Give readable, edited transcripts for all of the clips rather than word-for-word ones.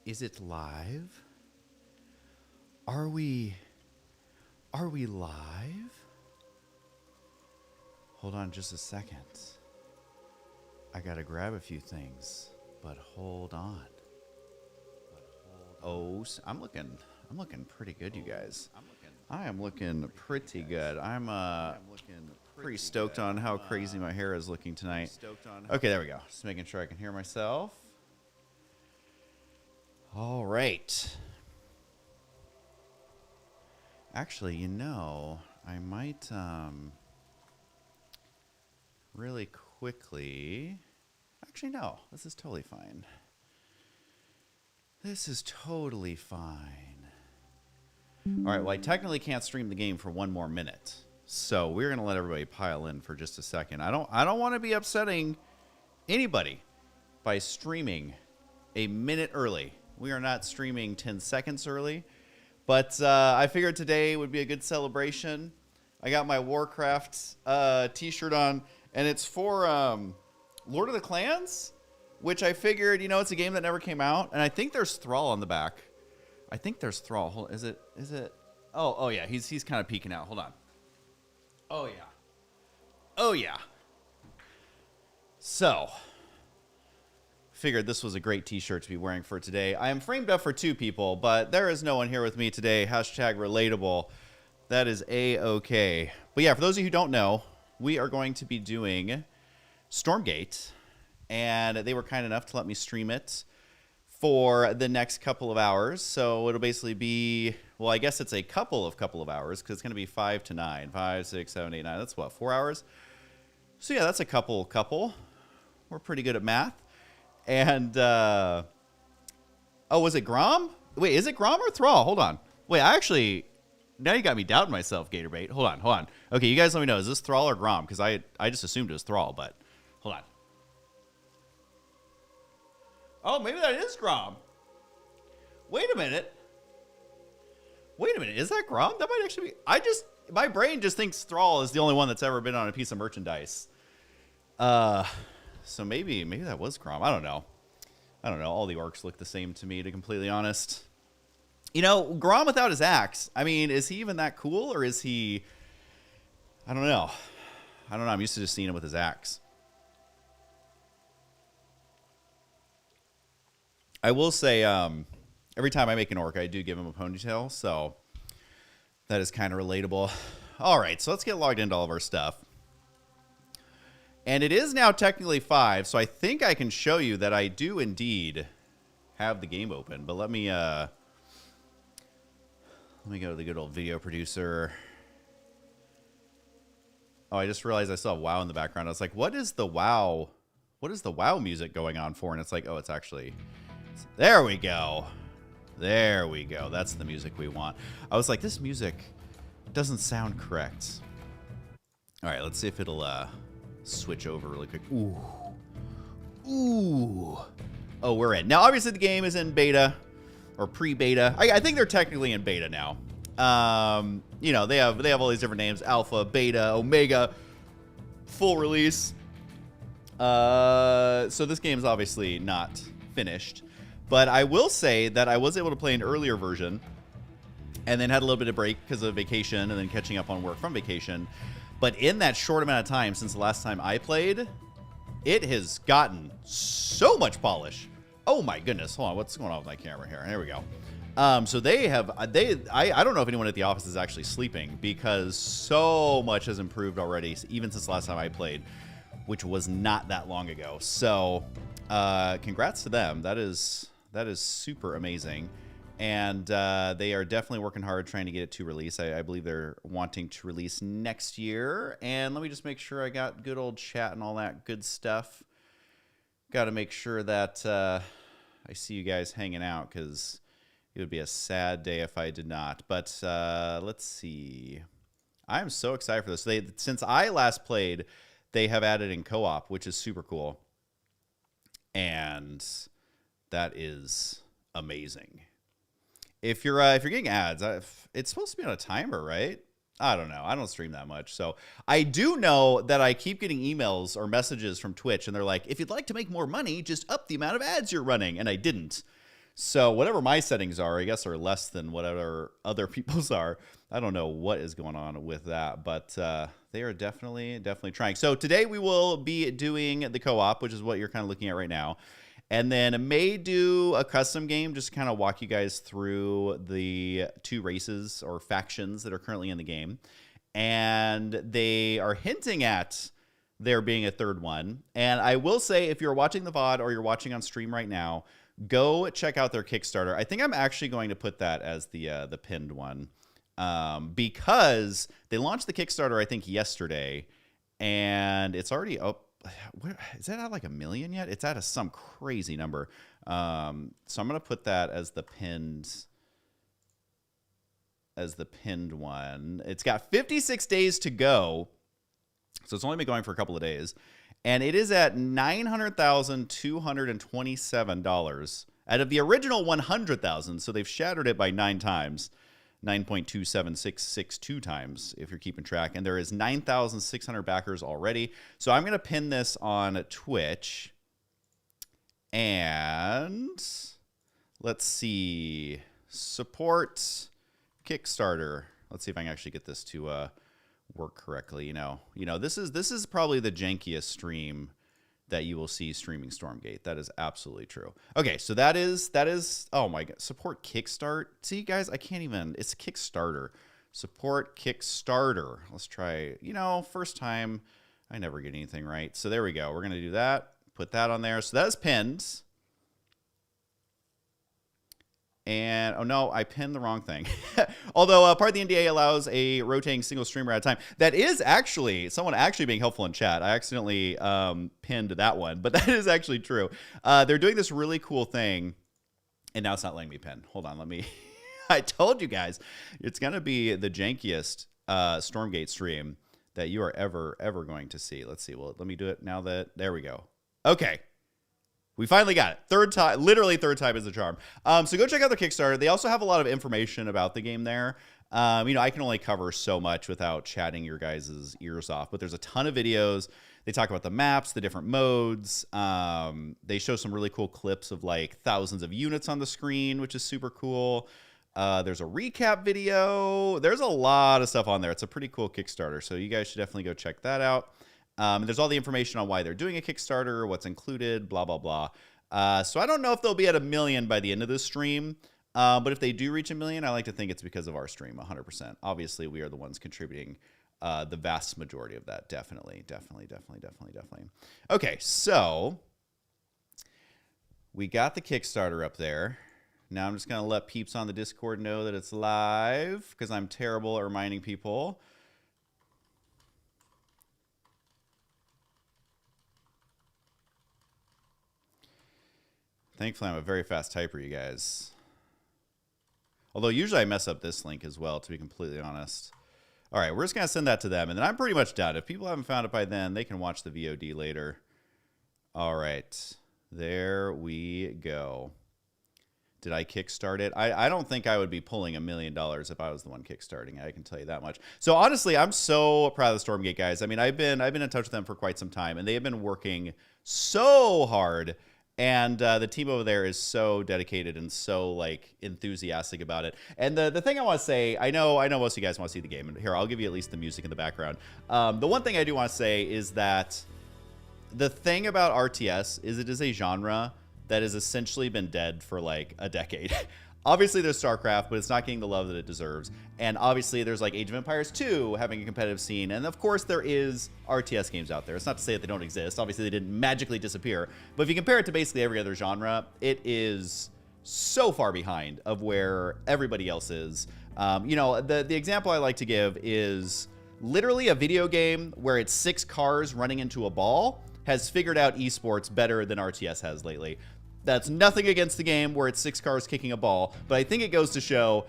Is it live? Are we live? Hold on just a second. I gotta grab a few things, but hold on. Oh, I'm looking pretty good, you guys. I am looking pretty good. I'm pretty stoked on how crazy my hair is looking tonight. Okay, there we go. Just making sure I can hear myself. All right. Actually, you know, I might really quickly. Actually, no. This is totally fine. This is totally fine. All right, well, I technically can't stream the game for one more minute. So we're going to let everybody pile in for just a second. I don't want to be upsetting anybody by streaming a minute early. We are not streaming 10 seconds early. But I figured today would be a good celebration. I got my Warcraft t-shirt on, and it's for Lord of the Clans, which I figured, you know, it's a game that never came out. And I think there's Thrall on the back. I think there's Thrall. Hold on. Is it? Oh yeah. He's kind of peeking out. Hold on. Oh yeah. So, figured this was a great t-shirt to be wearing for today. I am framed up for two people, but there is no one here with me today. Hashtag relatable. That is A-okay. But yeah, for those of you who don't know, we are going to be doing Stormgate, and they were kind enough to let me stream it for the next couple of hours. So it'll basically be, well, I guess it's a couple of hours, because it's going to be 5 to 9. 5, 6, 7, 8, 9. That's what, 4 hours? So yeah, that's a couple. We're pretty good at math. And, oh, was it Grom? Wait, is it Grom or Thrall? Hold on. Wait, now you got me doubting myself, Gatorbait. Hold on. Okay, you guys let me know. Is this Thrall or Grom? Because I just assumed it was Thrall, but hold on. Oh, maybe that is Grom. Wait a minute. Is that Grom? That might actually be... my brain just thinks Thrall is the only one that's ever been on a piece of merchandise. So maybe that was Grom. I don't know. All the orcs look the same to me, to be completely honest. You know, Grom without his axe. I mean, is he even that cool, or is he... I don't know. I'm used to just seeing him with his axe. I will say, every time I make an orc, I do give him a ponytail, so that is kind of relatable. All right, so let's get logged into all of our stuff. And it is now technically 5, so I think I can show you that I do indeed have the game open. But let me go to the good old video producer. Oh, I just realized I saw WoW in the background. I was like, what is the WoW music going on for? And it's like, oh, it's actually... There we go. That's the music we want. I was like, this music doesn't sound correct. All right, let's see if it'll switch over really quick. Ooh. Oh, we're in. Now, obviously, the game is in beta or pre-beta. I think they're technically in beta now. You know, they have all these different names: alpha, beta, omega, full release. So this game is obviously not finished. But I will say that I was able to play an earlier version and then had a little bit of break because of vacation and then catching up on work from vacation. But in that short amount of time since the last time I played, it has gotten so much polish. Oh my goodness. Hold on. What's going on with my camera here? There we go. So I don't know if anyone at the office is actually sleeping, because so much has improved already, even since the last time I played, which was not that long ago. So congrats to them. That is super amazing. And they are definitely working hard trying to get it to release. I believe they're wanting to release next year. And let me just make sure I got good old chat and all that good stuff. Got to make sure that I see you guys hanging out, because it would be a sad day if I did not. But let's see. I'm so excited for this. Since I last played, they have added in co-op, which is super cool. And that is amazing. If you're getting ads, it's supposed to be on a timer, right? I don't know. I don't stream that much. So I do know that I keep getting emails or messages from Twitch, and they're like, if you'd like to make more money, just up the amount of ads you're running. And I didn't. So whatever my settings are, I guess, are less than whatever other people's are. I don't know what is going on with that, but they are definitely trying. So today we will be doing the co-op, which is what you're kind of looking at right now. And then may do a custom game, just kind of walk you guys through the 2 races or factions that are currently in the game. And they are hinting at there being a 3rd one. And I will say, if you're watching the VOD or you're watching on stream right now, go check out their Kickstarter. I think I'm actually going to put that as the pinned one because they launched the Kickstarter, I think, yesterday. And it's already up. Where, is that at like 1 million yet? It's at some crazy number. So I'm gonna put that as the pinned one. It's got 56 days to go, so it's only been going for a couple of days, and it is at $900,227 out of the original 100,000. So they've shattered it by 9 times. 9.27662 times, if you're keeping track. And there is 9,600 backers already. So I'm going to pin this on Twitch. And let's see. Support Kickstarter. Let's see if I can actually get this to work correctly. You know, this is probably the jankiest stream that you will see streaming Stormgate. That is absolutely true. Okay, so that is, oh my God, support Kickstart. See, guys, I can't even, it's Kickstarter. Support Kickstarter. Let's try, first time, I never get anything right. So there we go. We're going to do that, put that on there. So that is pinned. And, oh no, I pinned the wrong thing. Although part of the NDA allows a rotating single streamer at a time. That is actually, someone actually being helpful in chat. I accidentally pinned that one, but that is actually true. They're doing this really cool thing, and now it's not letting me pin. Hold on, let me, I told you guys, it's going to be the jankiest Stormgate stream that you are ever going to see. Let's see, well, let me do it now that, there we go. Okay. We finally got it. 3rd time, literally 3rd time is the charm. So go check out their Kickstarter. They also have a lot of information about the game there. I can only cover so much without chatting your guys' ears off, but there's a ton of videos. They talk about the maps, the different modes. They show some really cool clips of like thousands of units on the screen, which is super cool. There's a recap video. There's a lot of stuff on there. It's a pretty cool Kickstarter, so you guys should definitely go check that out. There's all the information on why they're doing a Kickstarter, what's included, blah, blah, blah. So I don't know if they'll be at 1 million by the end of this stream. But if they do reach 1 million, I like to think it's because of our stream, 100%. Obviously, we are the ones contributing the vast majority of that. Definitely. Okay, so we got the Kickstarter up there. Now I'm just going to let peeps on the Discord know that it's live because I'm terrible at reminding people. Thankfully, I'm a very fast typer, you guys. Although usually I mess up this link as well, to be completely honest. All right, we're just going to send that to them, and then I'm pretty much done. If people haven't found it by then, they can watch the VOD later. All right, there we go. Did I kickstart it? I don't think I would be pulling $1 million if I was the one kickstarting. I can tell you that much. So honestly, I'm so proud of the Stormgate guys. I mean, I've been in touch with them for quite some time, and they have been working so hard. And the team over there is so dedicated and so like enthusiastic about it. And the thing I want to say, I know most of you guys want to see the game, and here I'll give you at least the music in the background. The one thing I do want to say is that the thing about RTS is it is a genre that has essentially been dead for like a decade. Obviously, there's StarCraft, but it's not getting the love that it deserves. And obviously, there's like Age of Empires 2 having a competitive scene. And of course, there is RTS games out there. It's not to say that they don't exist. Obviously, they didn't magically disappear. But if you compare it to basically every other genre, it is so far behind of where everybody else is. The example I like to give is literally a video game where it's 6 cars running into a ball has figured out esports better than RTS has lately. That's nothing against the game where it's 6 cars kicking a ball, but I think it goes to show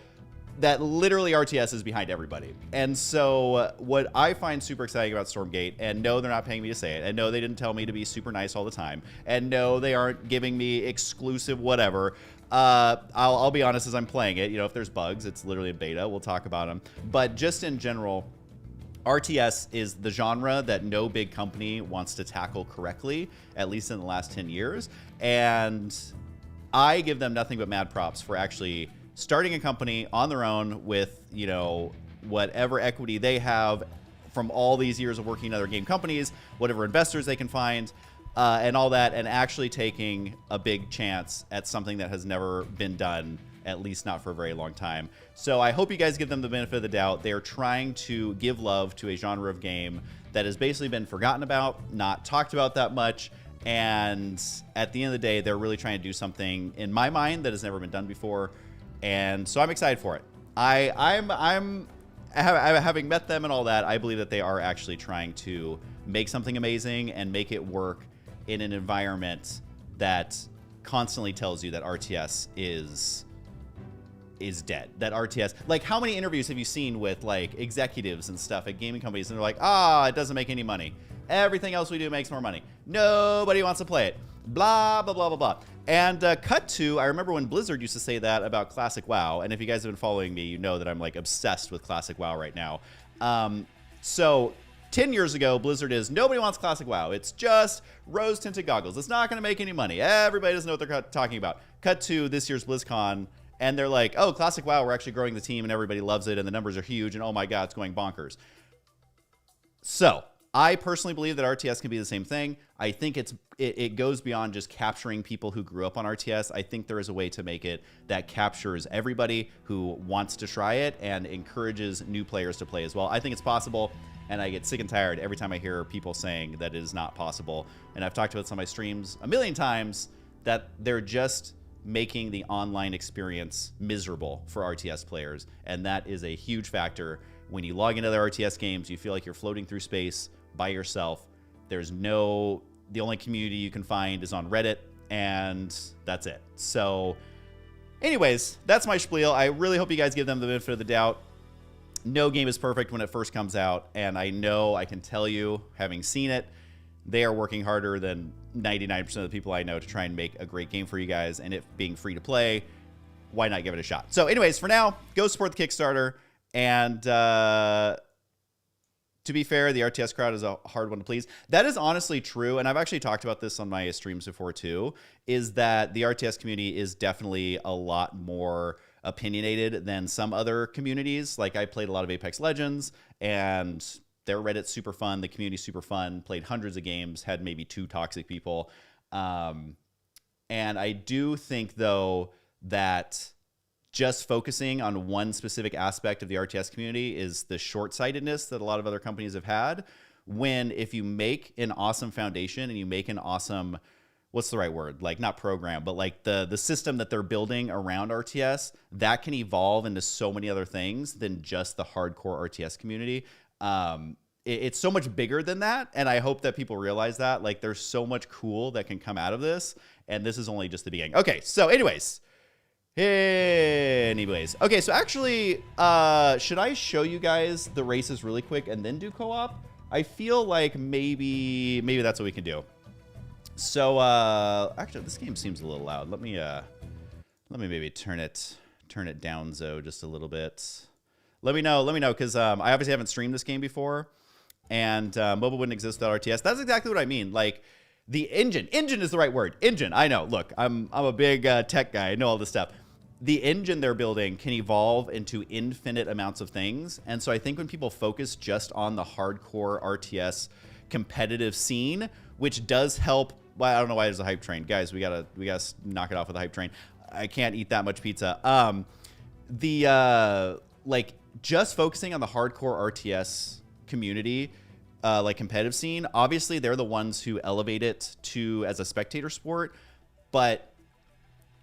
that literally RTS is behind everybody. And so what I find super exciting about Stormgate, and no, they're not paying me to say it, and no, they didn't tell me to be super nice all the time, and no, they aren't giving me exclusive whatever. I'll be honest as I'm playing it. You know, if there's bugs, it's literally a beta. We'll talk about them. But just in general, RTS is the genre that no big company wants to tackle correctly, at least in the last 10 years. And I give them nothing but mad props for actually starting a company on their own with, you know, whatever equity they have from all these years of working in other game companies, whatever investors they can find, and all that, and actually taking a big chance at something that has never been done, at least not for a very long time. So I hope you guys give them the benefit of the doubt. They are trying to give love to a genre of game that has basically been forgotten about, not talked about that much, and at the end of the day, they're really trying to do something, in my mind, that has never been done before. And so I'm excited for it. I'm having met them and all that, I believe that they are actually trying to make something amazing and make it work in an environment that constantly tells you that RTS is dead. That RTS, like, how many interviews have you seen with like executives and stuff at gaming companies, and they're like, it doesn't make any money. Everything else we do makes more money. Nobody wants to play it. Blah, blah, blah, blah, blah. And cut to, I remember when Blizzard used to say that about Classic WoW, and if you guys have been following me, you know that I'm like obsessed with Classic WoW right now. So 10 years ago, Blizzard is, nobody wants Classic WoW. It's just rose-tinted goggles. It's not going to make any money. Everybody doesn't know what they're talking about. Cut to this year's BlizzCon, and they're like, oh, Classic WoW, we're actually growing the team, and everybody loves it, and the numbers are huge, and oh my god, it's going bonkers. So I personally believe that RTS can be the same thing. I think it goes beyond just capturing people who grew up on RTS. I think there is a way to make it that captures everybody who wants to try it and encourages new players to play as well. I think it's possible, and I get sick and tired every time I hear people saying that it is not possible. And I've talked about this on my streams a million times, that they're just making the online experience miserable for RTS players. And that is a huge factor. When you log into the RTS games, you feel like you're floating through space by yourself. The only community you can find is on Reddit, and that's it. So anyways, that's my spiel. I really hope you guys give them the benefit of the doubt. No game is perfect when it first comes out, and I can tell you, having seen it, they are working harder than 99% of the people I know to try and make a great game for you guys, and it being free to play, why not give it a shot? So anyways, for now, go support the Kickstarter, and to be fair, the RTS crowd is a hard one to please. That is honestly true, and I've actually talked about this on my streams before too, is that the RTS community is definitely a lot more opinionated than some other communities. Like, I played a lot of Apex Legends, and their Reddit's super fun, the community's super fun, played hundreds of games, had maybe 2 toxic people. And I do think, though, that just focusing on one specific aspect of the RTS community is the short-sightedness that a lot of other companies have had. When if you make an awesome foundation and you make an awesome, what's the right word? Like, not program, but like the system that they're building around RTS, that can evolve into so many other things than just the hardcore RTS community. It's so much bigger than that, and I hope that people realize that. Like, there's so much cool that can come out of this, and this is only just the beginning. Okay, so anyways. Okay, so actually, should I show you guys the races really quick and then do co-op? I feel like maybe that's what we can do. So, actually, this game seems a little loud. Let me maybe turn it down, Zoe, just a little bit. Let me know, because I obviously haven't streamed this game before, and mobile wouldn't exist without RTS. That's exactly what I mean. Like, the engine is the right word. Engine, I know. Look, I'm a big tech guy. I know all this stuff. The engine they're building can evolve into infinite amounts of things. And so I think when people focus just on the hardcore RTS competitive scene, which does help. Well, I don't know why there's a hype train. Guys, we gotta knock it off with a hype train. I can't eat that much pizza. Like, just focusing on the hardcore RTS community, like competitive scene, obviously they're the ones who elevate it to as a spectator sport, but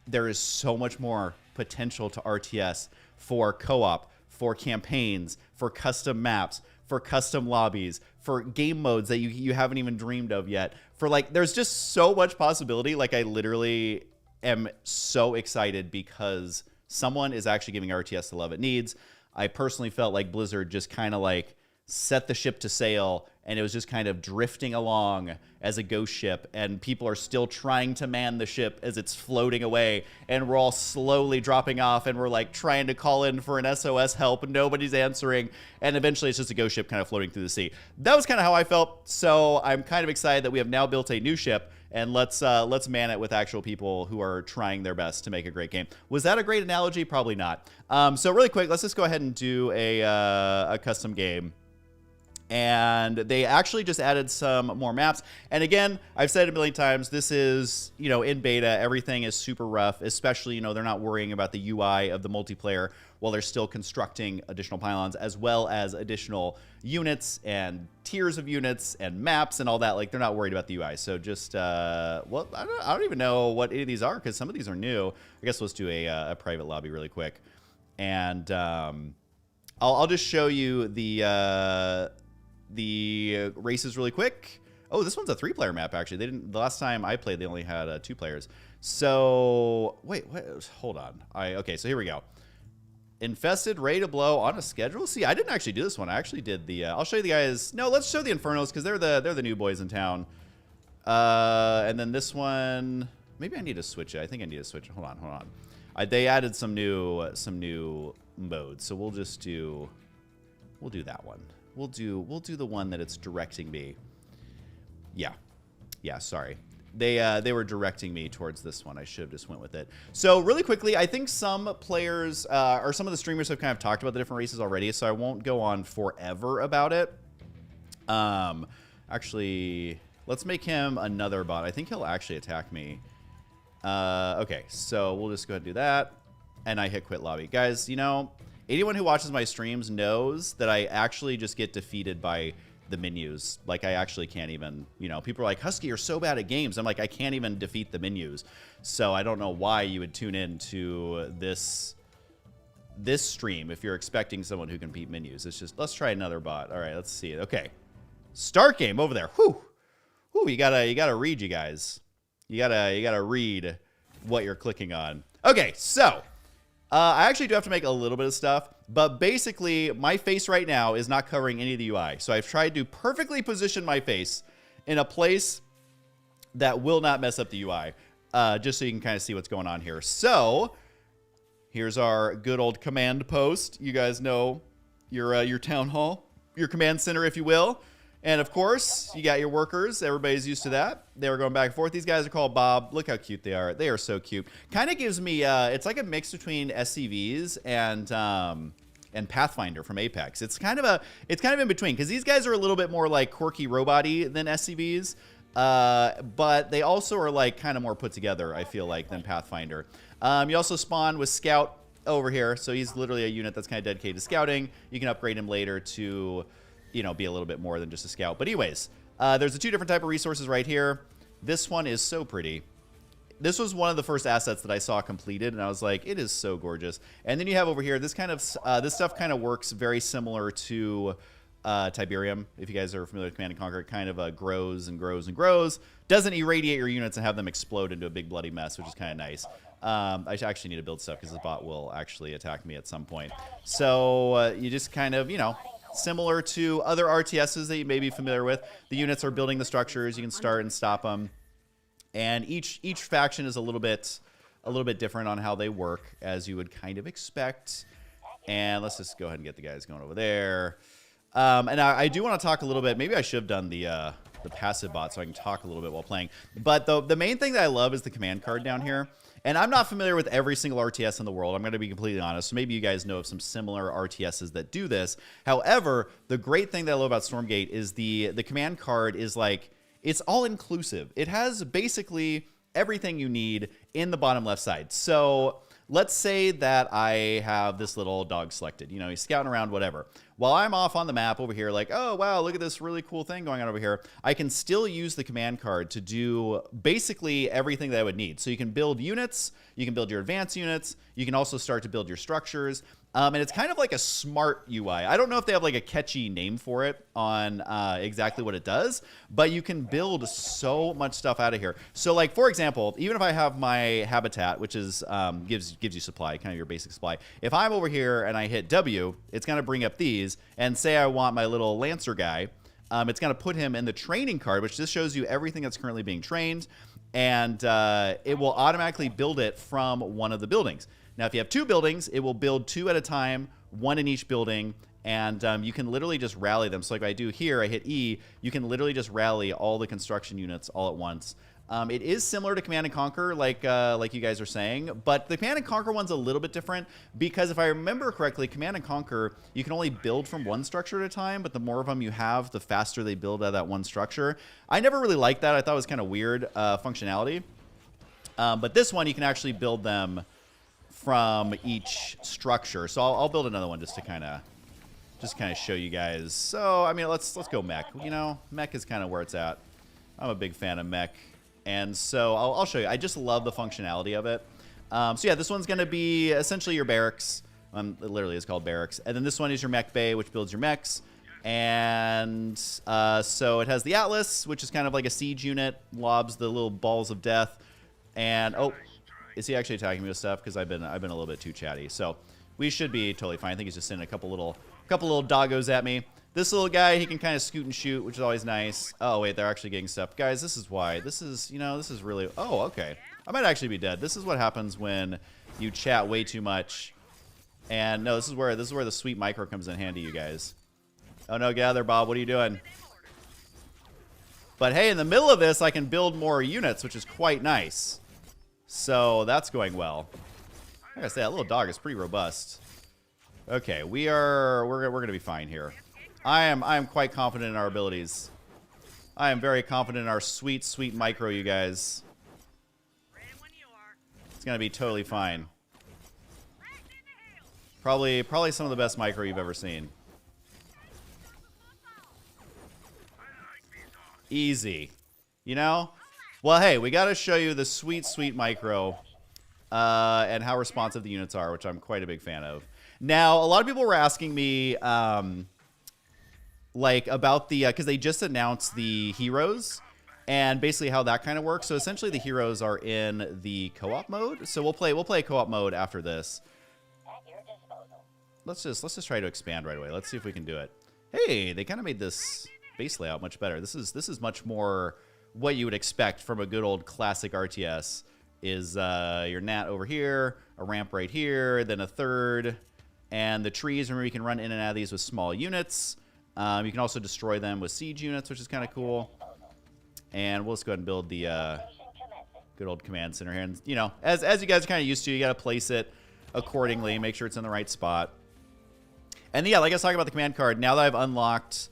there is so much more potential to RTS for co-op, for campaigns, for custom maps, for custom lobbies, for game modes that you haven't even dreamed of yet. For, like, there's just so much possibility. Like, I literally am so excited because Someone is actually giving RTS the love it needs. I personally felt like Blizzard just kind of like set the ship to sail, and it was just kind of drifting along as a ghost ship, and people are still trying to man the ship as it's floating away, and we're all slowly dropping off, and we're like trying to call in for an SOS help, and nobody's answering, and eventually it's just a ghost ship kind of floating through the sea. That was kind of how I felt, so I'm kind of excited that we have now built a new ship, and let's man it with actual people who are trying their best to make a great game. Was that a great analogy? Probably not. So really quick, let's just go ahead and do a custom game. And they actually just added some more maps. And again, I've said it a million times, this is, you know, in beta, everything is super rough, especially, you know, they're not worrying about the UI of the multiplayer while they're still constructing additional pylons, as well as additional units and tiers of units and maps and all that. Like, they're not worried about the UI. So just, well, I don't even know what any of these are, because some of these are new. I guess let's do a private lobby really quick. And I'll just show you the races really quick. Oh, this one's a 3-player map, actually. They didn't. The last time I played, they only had 2 players. So wait, hold on. Okay, so here we go. Infested, ready to blow, on a schedule. See, I didn't actually do this one. I actually did the. I'll show you the guys. No, let's show the Infernals, because they're the new boys in town. And then this one, maybe I need to switch it. I think I need to switch it. Hold on. They added some new modes, so we'll do that one. We'll do the one that it's directing me. Yeah, sorry. They were directing me towards this one. I should have just went with it. So really quickly, I think some players or some of the streamers have kind of talked about the different races already, so I won't go on forever about it. Actually, let's make him another bot. I think he'll actually attack me. Okay, so we'll just go ahead and do that. And I hit quit lobby. Guys, you know, anyone who watches my streams knows that I actually just get defeated by the menus. Like, I actually can't even, you know, people are like, Husky, you're so bad at games. I'm like, I can't even defeat the menus. So I don't know why you would tune in to this stream if you're expecting someone who can beat menus. It's just, let's try another bot. All right, let's see it. Okay. Start game over there. Whew. Whew, you gotta read, you guys. You gotta read what you're clicking on. Okay, so I actually do have to make a little bit of stuff, but basically my face right now is not covering any of the UI. So I've tried to perfectly position my face in a place that will not mess up the UI, just so you can kind of see what's going on here. So here's our good old command post. You guys know your town hall, your command center, if you will. And of course, you got your workers. Everybody's used to that. They were going back and forth. These guys are called Bob. Look how cute they are. They are so cute. Kind of gives me, it's like a mix between SCVs and Pathfinder from Apex. It's kind of in between, because these guys are a little bit more like quirky robot-y than SCVs, but they also are like kind of more put together, I feel like, than Pathfinder. You also spawn with Scout over here, so he's literally a unit that's kind of dedicated to scouting. You can upgrade him later to, you know, be a little bit more than just a scout. But anyways, there's the 2 different type of resources right here. This one is so pretty. This was one of the first assets that I saw completed, and I was like, it is so gorgeous. And then you have over here, this kind of this stuff kind of works very similar to Tiberium. If you guys are familiar with Command & Conquer, it kind of grows and grows and grows. Doesn't irradiate your units and have them explode into a big bloody mess, which is kind of nice. I actually need to build stuff because this bot will actually attack me at some point. So you just kind of, you know, similar to other RTSs that you may be familiar with. The units are building the structures. You can start and stop them. And each faction is a little bit different on how they work, as you would kind of expect. And let's just go ahead and get the guys going over there. And I do want to talk a little bit. Maybe I should have done the passive bot so I can talk a little bit while playing. But the main thing that I love is the command card down here. And I'm not familiar with every single RTS in the world. I'm going to be completely honest. So maybe you guys know of some similar RTSs that do this. However, the great thing that I love about Stormgate is the command card is like, it's all inclusive. It has basically everything you need in the bottom left side. So let's say that I have this little dog selected. You know, he's scouting around, whatever. while I'm off on the map over here, like, oh, wow, look at this really cool thing going on over here, I can still use the command card to do basically everything that I would need. So you can build units, you can build your advanced units, you can also start to build your structures. And it's kind of like a smart UI. I don't know if they have like a catchy name for it on exactly what it does, but you can build so much stuff out of here. So like, for example, even if I have my habitat, which is gives you supply, kind of your basic supply. If I'm over here and I hit W, it's going to bring up these, and say I want my little Lancer guy, it's going to put him in the training card, which just shows you everything that's currently being trained, and it will automatically build it from one of the buildings. Now, if you have 2 buildings, it will build 2 at a time, 1 in each building, and you can literally just rally them. So like I do here, I hit E, you can literally just rally all the construction units all at once. It is similar to Command & Conquer, like you guys are saying, but the Command & Conquer one's a little bit different because if I remember correctly, Command & Conquer, you can only build from 1 structure at a time, but the more of them you have, the faster they build out of that 1 structure. I never really liked that. I thought it was kind of weird functionality. But this one, you can actually build them from each structure. So I'll build another one just to kind of show you guys. So I mean, let's go mech. You know, mech is kind of where it's at. I'm a big fan of mech, and so I'll show you. I just love the functionality of it. So yeah, this one's going to be essentially your barracks. It literally is called barracks. And then this one is your mech bay, which builds your mechs. And so it has the Atlas, which is kind of like a siege unit, lobs the little balls of death. And oh, is he actually attacking me with stuff? Because I've been a little bit too chatty. So we should be totally fine. I think he's just sending a couple little doggos at me. This little guy, he can kind of scoot and shoot, which is always nice. Oh wait, they're actually getting stuff. Guys, this is why. This is, you know, this is really. Oh, okay. I might actually be dead. This is what happens when you chat way too much. And no, this is where the sweet micro comes in handy, you guys. Oh no, get out of there, Bob. What are you doing? But hey, in the middle of this, I can build more units, which is quite nice. So that's going well. I gotta say, that little dog is pretty robust. Okay, we're gonna be fine here. I am quite confident in our abilities. I am very confident in our sweet micro, you guys. It's gonna be totally fine. Probably some of the best micro you've ever seen. Easy, you know. Well, hey, we got to show you the sweet micro and how responsive the units are, which I'm quite a big fan of. Now, a lot of people were asking me, like, about the, because they just announced the heroes and basically how that kind of works. So essentially, the heroes are in the co-op mode. So we'll play co-op mode after this. Let's just try to expand right away. Let's see if we can do it. Hey, they kind of made this base layout much better. This is much more what you would expect from a good old classic RTS. Is your nat over here, a ramp right here, then a third, and the trees. Remember, you can run in and out of these with small units. You can also destroy them with siege units, which is kind of cool. And we'll just go ahead and build the good old command center here. And you know, as you guys are kind of used to, you got to place it accordingly, make sure it's in the right spot. And yeah, like I was talking about the command card, now that I've unlocked,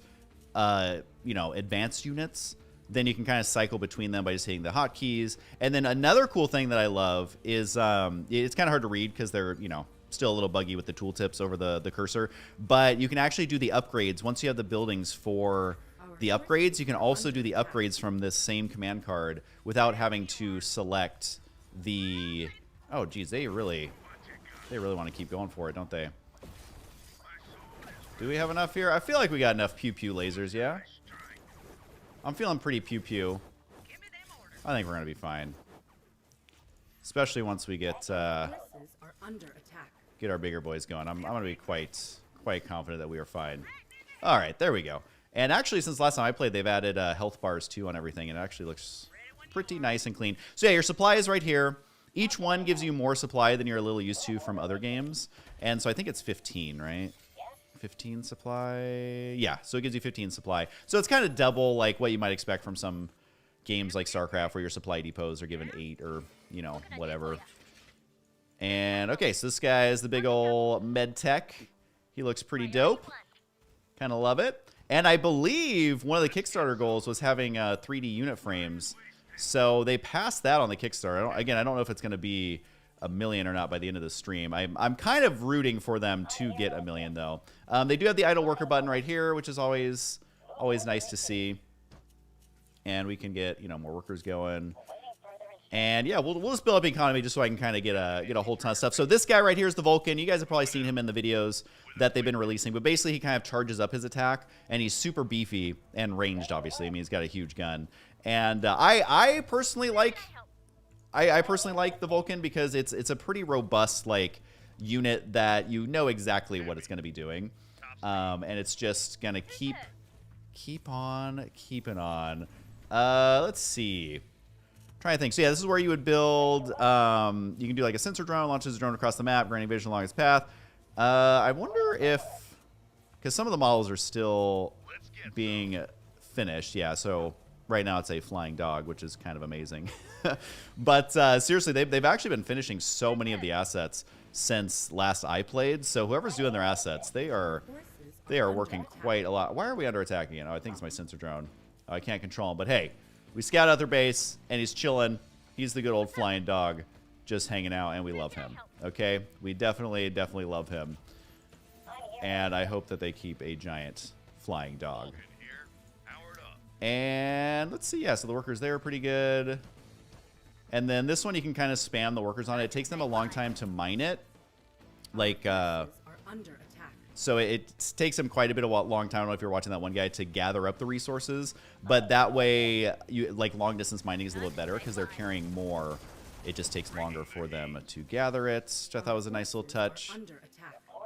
you know, advanced units, then you can kind of cycle between them by just hitting the hotkeys. And then another cool thing that I love is it's kind of hard to read because they're, you know, still a little buggy with the tooltips over the cursor. But you can actually do the upgrades. Once you have the buildings for the upgrades, you can also do the upgrades from this same command card without having to select the... Oh, geez, they really want to keep going for it, don't they? Do we have enough here? I feel like we got enough pew-pew lasers, yeah? I'm feeling pretty pew-pew. I think we're going to be fine. Especially once we get our bigger boys going. I'm going to be quite confident that we are fine. All right, there we go. And actually, since last time I played, they've added health bars, too, on everything. And it actually looks pretty nice and clean. So, yeah, your supply is right here. Each one gives you more supply than you're a little used to from other games. And so I think it's 15, right? 15 supply. Yeah, so it gives you 15 supply. So it's kind of double like what you might expect from some games like StarCraft where your supply depots are given 8 or, you know, whatever. And okay, so this guy is the big old med tech. He looks pretty dope. Kind of love it. And I believe one of the Kickstarter goals was having 3D unit frames. So they passed that on the Kickstarter. I don't know if it's going to be 1 million or not by the end of the stream. I'm kind of rooting for them to get 1 million, though. They do have the idle worker button right here, which is always nice to see. And we can get, you know, more workers going. And yeah, we'll just build up economy just so I can kind of get a whole ton of stuff. So this guy right here is the Vulcan. You guys have probably seen him in the videos that they've been releasing. But basically, he kind of charges up his attack, and he's super beefy and ranged, obviously. I mean, he's got a huge gun. And I personally like the Vulcan because it's a pretty robust like unit that you know exactly what it's going to be doing, and it's just gonna keep on keeping on. Let's see. Trying to think. So yeah, this is where you would build. You can do like a sensor drone, launches a drone across the map, granting vision along its path. I wonder if, because some of the models are still being finished. Yeah, so right now it's a flying dog, which is kind of amazing. But seriously, they've actually been finishing so many of the assets since last I played. So whoever's doing their assets, they are working quite a lot. Why are we under attack again? Oh, I think it's my sensor drone. Oh, I can't control him. But hey, we scout out their base, and he's chilling. He's the good old flying dog, just hanging out, and we love him. Okay? We definitely love him. And I hope that they keep a giant flying dog. And let's see. Yeah, so the workers there are pretty good. And then this one, you can kind of spam the workers on it. It takes them a long time to mine it. Like, so it takes them quite a bit of a long time. I don't know if you're watching that one guy to gather up the resources, but that way, like long distance mining is a little better because they're carrying more. It just takes longer for them to gather it, which I thought was a nice little touch.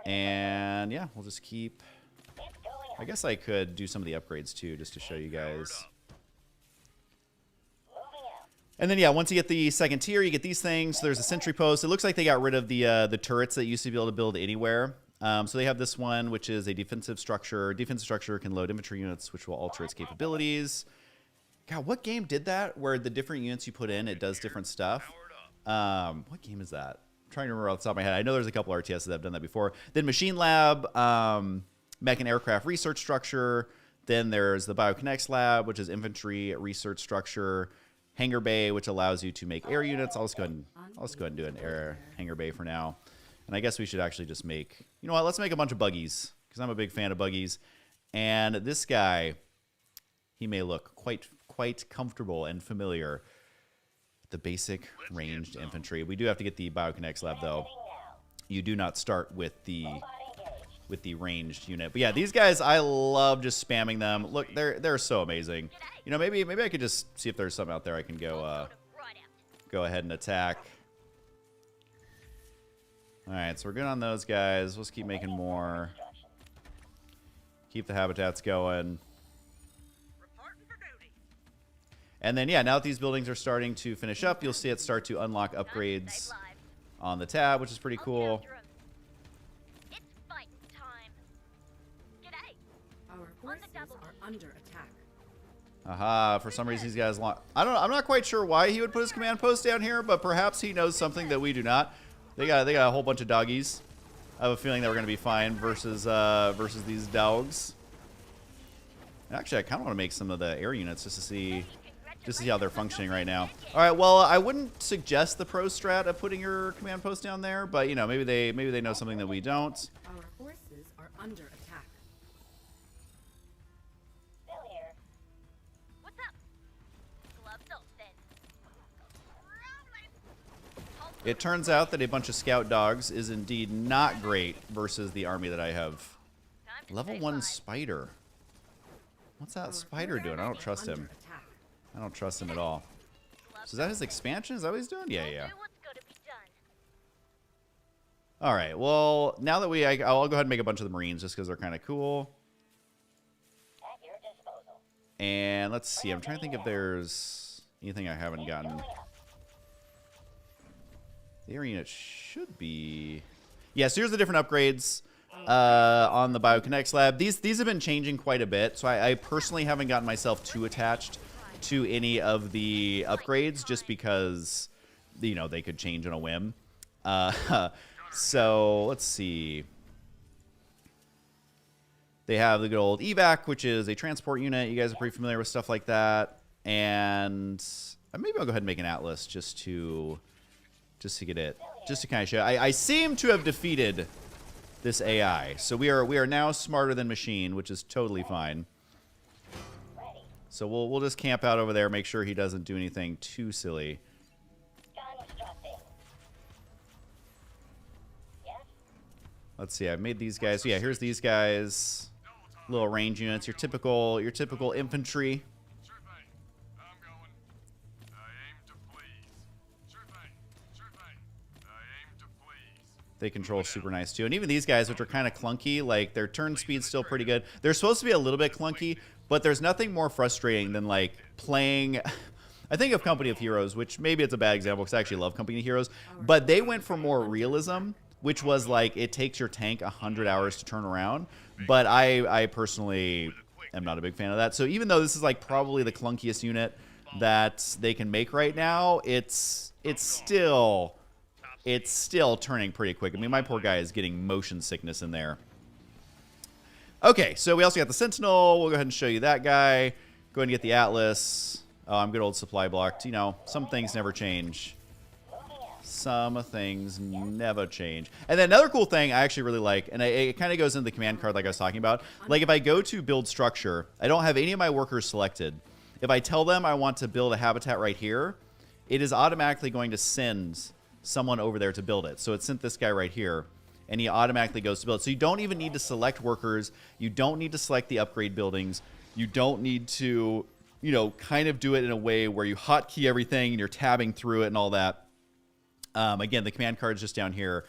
And yeah, we'll just keep. I guess I could do some of the upgrades too, just to show you guys. And then yeah, once you get the second tier, you get these things. So there's a sentry post. It looks like they got rid of the turrets that used to be able to build anywhere. So they have this one, which is a defensive structure. Defensive structure can load infantry units, which will alter its capabilities. God, what game did that? Where the different units you put in, it does different stuff. What game is that? I'm trying to remember off the top of my head. I know there's a couple RTSs that have done that before. Then Machine Lab, Mech and Aircraft Research Structure. Then there's the Biokinex Lab, which is Infantry Research Structure. Hangar Bay, which allows you to make air units. I'll just go ahead and do an air hangar bay for now. And I guess we should actually just make, you know what, let's make a bunch of buggies, because I'm a big fan of buggies. And this guy, he may look quite comfortable and familiar with the basic ranged infantry. We do have to get the Biokinex Lab, though. You do not start with the ranged unit. But yeah, these guys, I love just spamming them. Look, they're so amazing. You know, maybe I could just see if there's something out there I can go ahead and attack. All right, so we're good on those guys. Let's keep making more. Keep the habitats going. And then, yeah, now that these buildings are starting to finish up, you'll see it start to unlock upgrades on the tab, which is pretty cool. Our forces are under attack. Aha, for some reason these guys I'm not quite sure why he would put his command post down here, but perhaps he knows something that we do not. They got a whole bunch of doggies. I have a feeling that we're going to be fine versus these dogs. Actually, I kind of want to make some of the air units just to see how they're functioning right now. All right, well, I wouldn't suggest the pro strat of putting your command post down there, but you know, maybe they know something that we don't. Our forces are under attack. It turns out that a bunch of scout dogs is indeed not great versus the army that I have. Level 1 spider. What's that spider doing? I don't trust him. I don't trust him at all. So is that his expansion? Is that what he's doing? Yeah. All right. Well, now that I'll go ahead and make a bunch of the Marines just because they're kind of cool. And let's see. I'm trying to think if there's anything I haven't gotten. The air unit should be... Yeah, so here's the different upgrades on the Biokinex Lab. These have been changing quite a bit, so I personally haven't gotten myself too attached to any of the upgrades just because, you know, they could change on a whim. So, let's see. They have the good old evac, which is a transport unit. You guys are pretty familiar with stuff like that. And maybe I'll go ahead and make an Atlas just to just to get it, just to kind of show. I seem to have defeated this AI, so we are now smarter than machine, which is totally fine. So we'll just camp out over there, make sure he doesn't do anything too silly. Let's see. I've made these guys. So yeah, here's these guys. Little range units. Your typical infantry. They control super nice too. And even these guys, which are kind of clunky, like their turn speed's still pretty good. They're supposed to be a little bit clunky, but there's nothing more frustrating than like playing. I think of Company of Heroes, which maybe it's a bad example because I actually love Company of Heroes, but they went for more realism, which was like it takes your tank 100 hours to turn around. But I personally am not a big fan of that. So even though this is like probably the clunkiest unit that they can make right now, it's still turning pretty quick. I mean, my poor guy is getting motion sickness in there. Okay, so we also got the Sentinel. We'll go ahead and show you that guy. Go ahead and get the Atlas. Oh, I'm good old supply blocked. You know, some things never change. Some things never change. And then another cool thing I actually really like, and it kind of goes into the command card like I was talking about. Like if I go to build structure, I don't have any of my workers selected. If I tell them I want to build a habitat right here, it is automatically going to send someone over there to build it. So it sent this guy right here, and he automatically goes to build it. So you don't even need to select workers. You don't need to select the upgrade buildings. You don't need to, you know, kind of do it in a way where you hotkey everything and you're tabbing through it and all that. Again, the command card is just down here,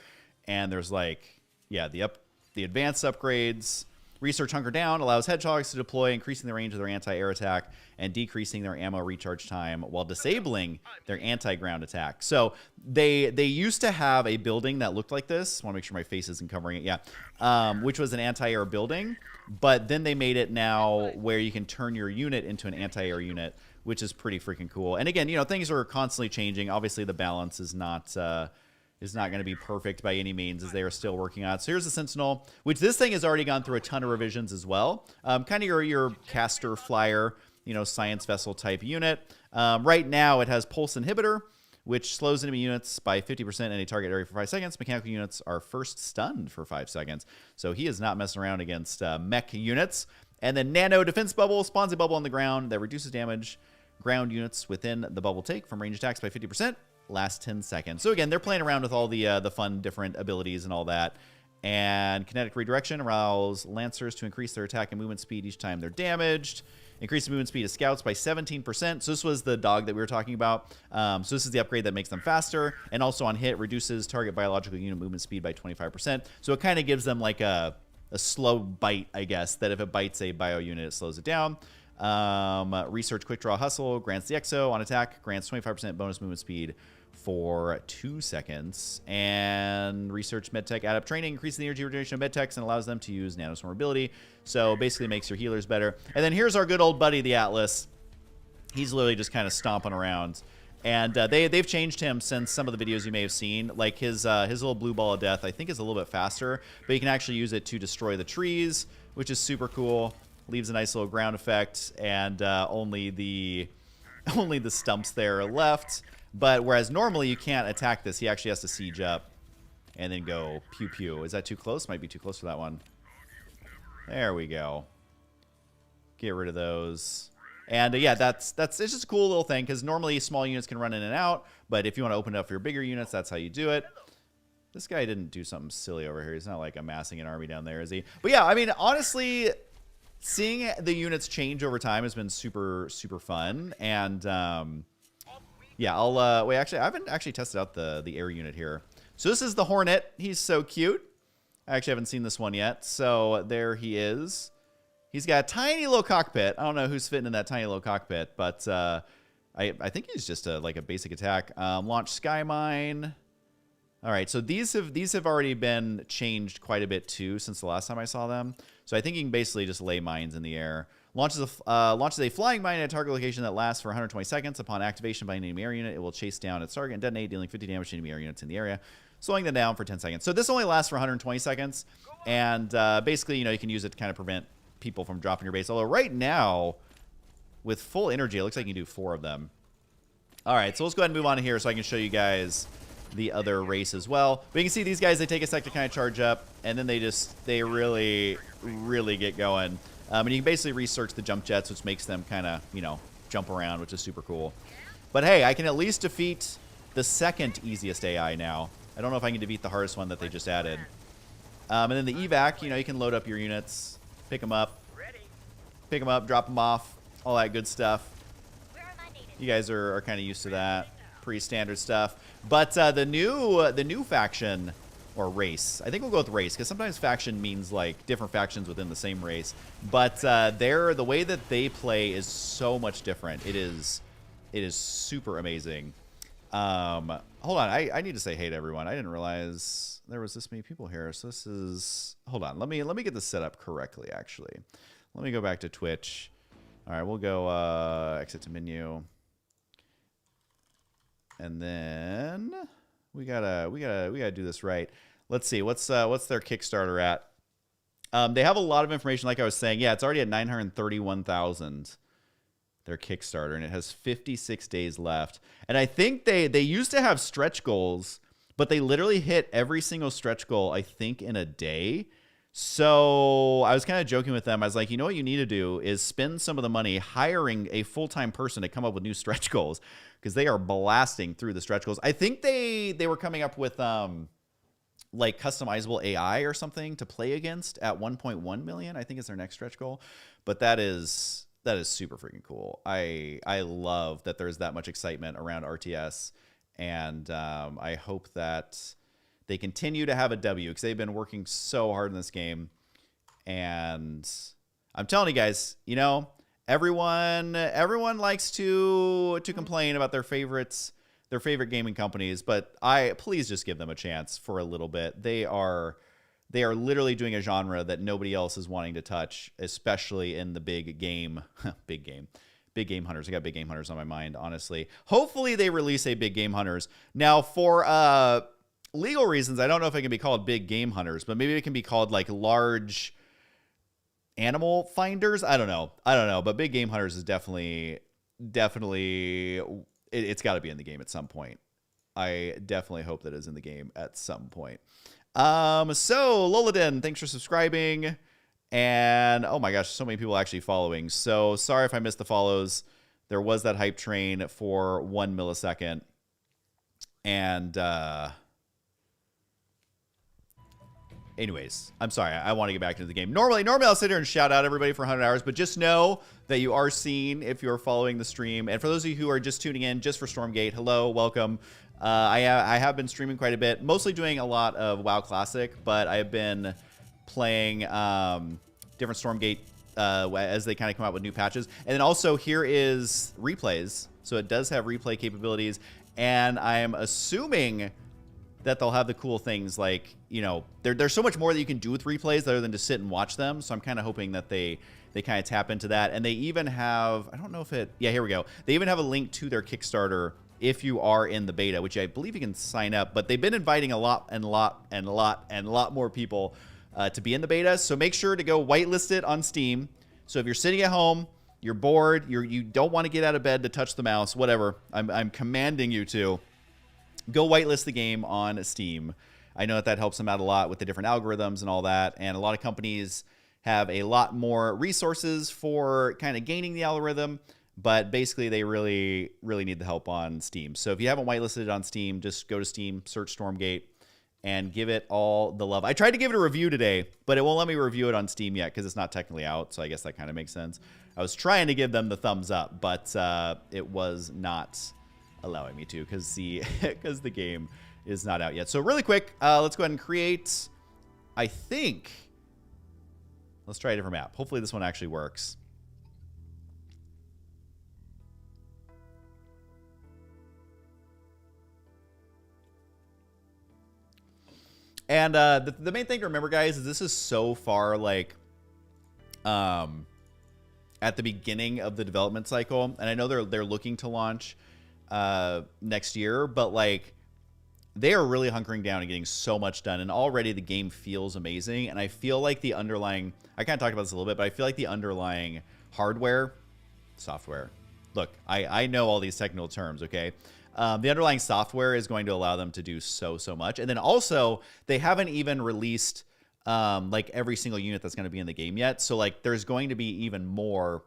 and there's like, yeah, the advanced upgrades. Research Hunker Down allows hedgehogs to deploy, increasing the range of their anti-air attack and decreasing their ammo recharge time while disabling their anti-ground attack. So they used to have a building that looked like this. I want to make sure my face isn't covering it. Yeah. Which was an anti-air building. But then they made it now where you can turn your unit into an anti-air unit, which is pretty freaking cool. And again, you know, things are constantly changing. Obviously, the balance is not going to be perfect by any means, as they are still working on it. So here's the Sentinel, which this thing has already gone through a ton of revisions as well. Kind of your caster flyer, you know, science vessel type unit. Right now, it has Pulse Inhibitor, which slows enemy units by 50% in a target area for 5 seconds. Mechanical units are first stunned for 5 seconds. So he is not messing around against mech units. And then Nano Defense Bubble spawns a bubble on the ground that reduces damage ground units within the bubble take from range attacks by 50%. Last 10 seconds. So again, they're playing around with all the fun different abilities and all that. And kinetic redirection allows lancers to increase their attack and movement speed each time they're damaged. Increase the movement speed of scouts by 17%. So this was the dog that we were talking about. So this is the upgrade that makes them faster. And also on hit, reduces target biological unit movement speed by 25%. So it kind of gives them like a slow bite, I guess, that if it bites a bio unit, it slows it down. Research Quick Draw Hustle grants the Exo on attack, grants 25% bonus movement speed for 2 seconds. And Research MedTech Adept Training increases the energy regeneration of MedTechs and allows them to use nanoswarm ability. So basically makes your healers better. And then here's our good old buddy, the Atlas. He's literally just kind of stomping around. And they've changed him since some of the videos you may have seen. Like his little blue ball of death, I think, is a little bit faster. But you can actually use it to destroy the trees, which is super cool. Leaves a nice little ground effect, and only the stumps there are left. But whereas normally you can't attack this, he actually has to siege up and then go pew pew. Is that too close? Might be too close for that one. There we go. Get rid of those. And yeah, it's just a cool little thing, because normally small units can run in and out, but if you want to open it up for your bigger units, that's how you do it. This guy didn't do something silly over here. He's not like amassing an army down there, is he? But yeah, I mean, honestly, seeing the units change over time has been super, super fun. And yeah, I'll wait. Actually, I haven't actually tested out the air unit here. So this is the Hornet. He's so cute. I actually haven't seen this one yet. So there he is. He's got a tiny little cockpit. I don't know who's fitting in that tiny little cockpit, but I think he's just like a basic attack. Launch Sky Mine. All right, so these have already been changed quite a bit too since the last time I saw them. So I think you can basically just lay mines in the air. Launches a flying mine at a target location that lasts for 120 seconds. Upon activation by an enemy air unit, it will chase down its target and detonate, dealing 50 damage to enemy air units in the area, slowing them down for 10 seconds. So this only lasts for 120 seconds, and basically, you know, you can use it to kind of prevent people from dropping your base. Although right now, with full energy, it looks like you can do 4 of them. All right, so let's go ahead and move on to here so I can show you guys the other race as well. But you can see these guys, they take a sec to kind of charge up, and then they really, really get going. And you can basically research the jump jets, which makes them kind of, you know, jump around, which is super cool. But hey, I can at least defeat the second easiest AI now. I don't know if I can defeat the hardest one that they just added. And then the evac, you know, you can load up your units, pick them up, drop them off, all that good stuff. You guys are kind of used to that, pretty standard stuff. But the new faction or race, I think we'll go with race, because sometimes faction means like different factions within the same race. But the way that they play is so much different. It is super amazing. Hold on, I need to say hey to everyone. I didn't realize there was this many people here. So this is, hold on, let me get this set up correctly. Actually, let me go back to Twitch. All right, we'll go exit to menu, and then we gotta do this right. Let's see, what's their Kickstarter at? They have a lot of information, like I was saying. Yeah, it's already at 931,000. Their Kickstarter, and it has 56 days left. And I think they used to have stretch goals, but they literally hit every single stretch goal, I think, in a day. So I was kind of joking with them. I was like, you know what you need to do is spend some of the money hiring a full-time person to come up with new stretch goals, because they are blasting through the stretch goals. I think they were coming up with like customizable AI or something to play against at 1.1 million. I think is their next stretch goal. But that is super freaking cool. I love that there's that much excitement around RTS, and I hope that they continue to have a W, because they've been working so hard in this game. And I'm telling you guys, you know, everyone likes to complain about their favorite gaming companies, but please just give them a chance for a little bit. They are literally doing a genre that nobody else is wanting to touch, especially in the big game hunters. I got big game hunters on my mind, honestly. Hopefully they release a big game hunters. Now, for legal reasons, I don't know if it can be called big game hunters, but maybe it can be called like large animal finders. I don't know. But big game hunters is definitely it's got to be in the game at some point. I definitely hope that it's in the game at some point. So Loladin, thanks for subscribing. And oh my gosh, so many people actually following. So sorry if I missed the follows. There was that hype train for 1 millisecond. And anyways, I'm sorry. I want to get back into the game. Normally I'll sit here and shout out everybody for 100 hours, but just know that you are seen if you're following the stream. And for those of you who are just tuning in just for Stormgate, hello, welcome. I have been streaming quite a bit, mostly doing a lot of WoW Classic, but I've been playing different Stormgate as they kind of come out with new patches. And then also here is replays. So it does have replay capabilities, and I'm assuming that they'll have the cool things like, you know, there's so much more that you can do with replays other than just sit and watch them. So I'm kind of hoping that they kind of tap into that. And they even have, I don't know if yeah, here we go. They even have a link to their Kickstarter if you are in the beta, which I believe you can sign up. But they've been inviting a lot more people to be in the beta. So make sure to go whitelist it on Steam. So if you're sitting at home, you're bored, you don't want to get out of bed to touch the mouse, whatever, I'm commanding you to go whitelist the game on Steam. I know that helps them out a lot with the different algorithms and all that. And a lot of companies have a lot more resources for kind of gaining the algorithm. But basically, they really, really need the help on Steam. So if you haven't whitelisted it on Steam, just go to Steam, search Stormgate, and give it all the love. I tried to give it a review today, but it won't let me review it on Steam yet because it's not technically out. So I guess that kind of makes sense. I was trying to give them the thumbs up, but it was not allowing me to because the game is not out yet. So really quick, let's go ahead and create, I think, let's try a different map. Hopefully this one actually works. And the main thing to remember, guys, is this is so far like at the beginning of the development cycle. And I know they're looking to launch next year, but like they are really hunkering down and getting so much done. And already the game feels amazing. And I feel like the underlying, I kind of talked about this a little bit, but I feel like the underlying hardware, software. Look, I know all these technical terms, okay? The underlying software is going to allow them to do so much. And then also, they haven't even released like every single unit that's going to be in the game yet. So like there's going to be even more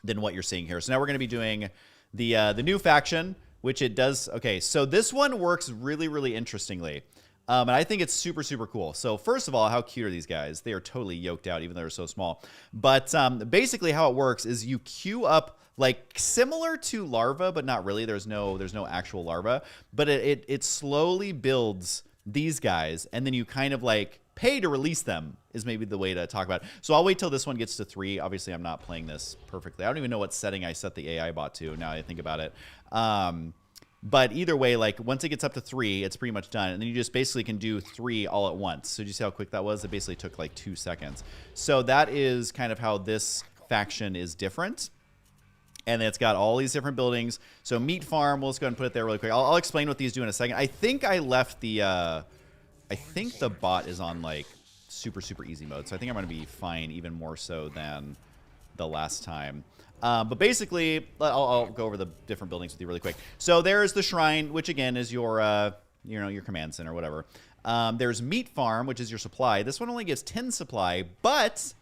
than what you're seeing here. So now we're going to be doing the new faction, which it does. Okay, so this one works really interestingly. And I think it's super cool. So first of all, how cute are these guys? They are totally yoked out, even though they're so small. But basically how it works is you queue up like similar to larva, but not really. There's no actual larva, but it slowly builds these guys, and then you kind of like pay to release them is maybe the way to talk about it. So I'll wait till this one gets to 3. Obviously, I'm not playing this perfectly. I don't even know what setting I set the AI bot to now I think about it. But either way, like once it gets up to 3, it's pretty much done. And then you just basically can do 3 all at once. So did you see how quick that was? It basically took like 2 seconds. So that is kind of how this faction is different. And it's got all these different buildings. So meat farm, we'll just go ahead and put it there really quick. I'll explain what these do in a second. I think I left the, I think the bot is on like super easy mode. So I think I'm going to be fine even more so than the last time. But basically, I'll go over the different buildings with you really quick. So there's the shrine, which again is your, you know, your command center, whatever. There's meat farm, which is your supply. This one only gives 10 supply, but,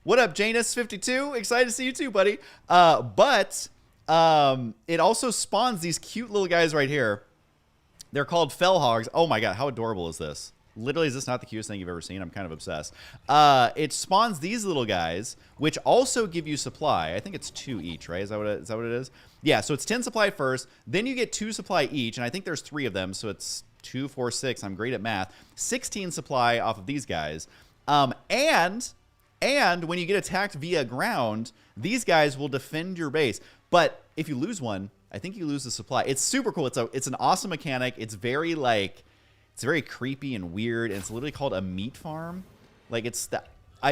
what up, Janus52? Excited to see you too, buddy. But it also spawns these cute little guys right here. They're called fell hogs. Oh my god, how adorable is this? Literally, is this not the cutest thing you've ever seen? I'm kind of obsessed. It spawns these little guys, which also give you supply. I think it's 2 each, right? Is that what it is? Yeah, so it's 10 supply first. Then you get 2 supply each, and I think there's 3 of them, so it's 2, 4, 6. I'm great at math. 16 supply off of these guys. And when you get attacked via ground, these guys will defend your base. But if you lose one, I think you lose the supply. It's super cool. It's an awesome mechanic. It's very like... It's very creepy and weird, and it's literally called a meat farm. Like, it's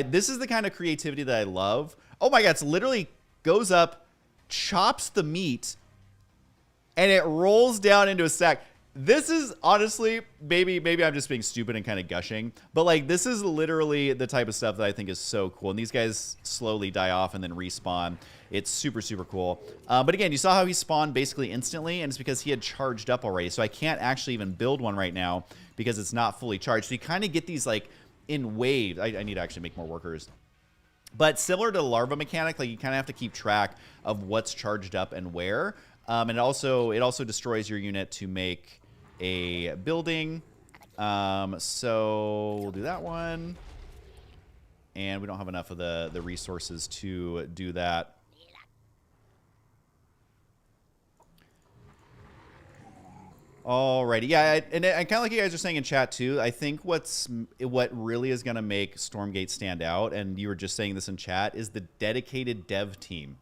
this is the kind of creativity that I love. Oh my god, it's literally goes up, chops the meat, and it rolls down into a stack. This is honestly, maybe I'm just being stupid and kind of gushing, but like this is literally the type of stuff that I think is so cool. And these guys slowly die off and then respawn. It's super cool. But again, you saw how he spawned basically instantly, and it's because he had charged up already. So I can't actually even build one right now because it's not fully charged. So you kind of get these like in waves. I need to actually make more workers. But similar to the larva mechanic, like you kind of have to keep track of what's charged up and where. And it also destroys your unit to make a building. So we'll do that one. And we don't have enough of the resources to do that. Alrighty, yeah, and kind of like you guys are saying in chat too, I think what really is going to make Stormgate stand out, and you were just saying this in chat, is the dedicated dev team.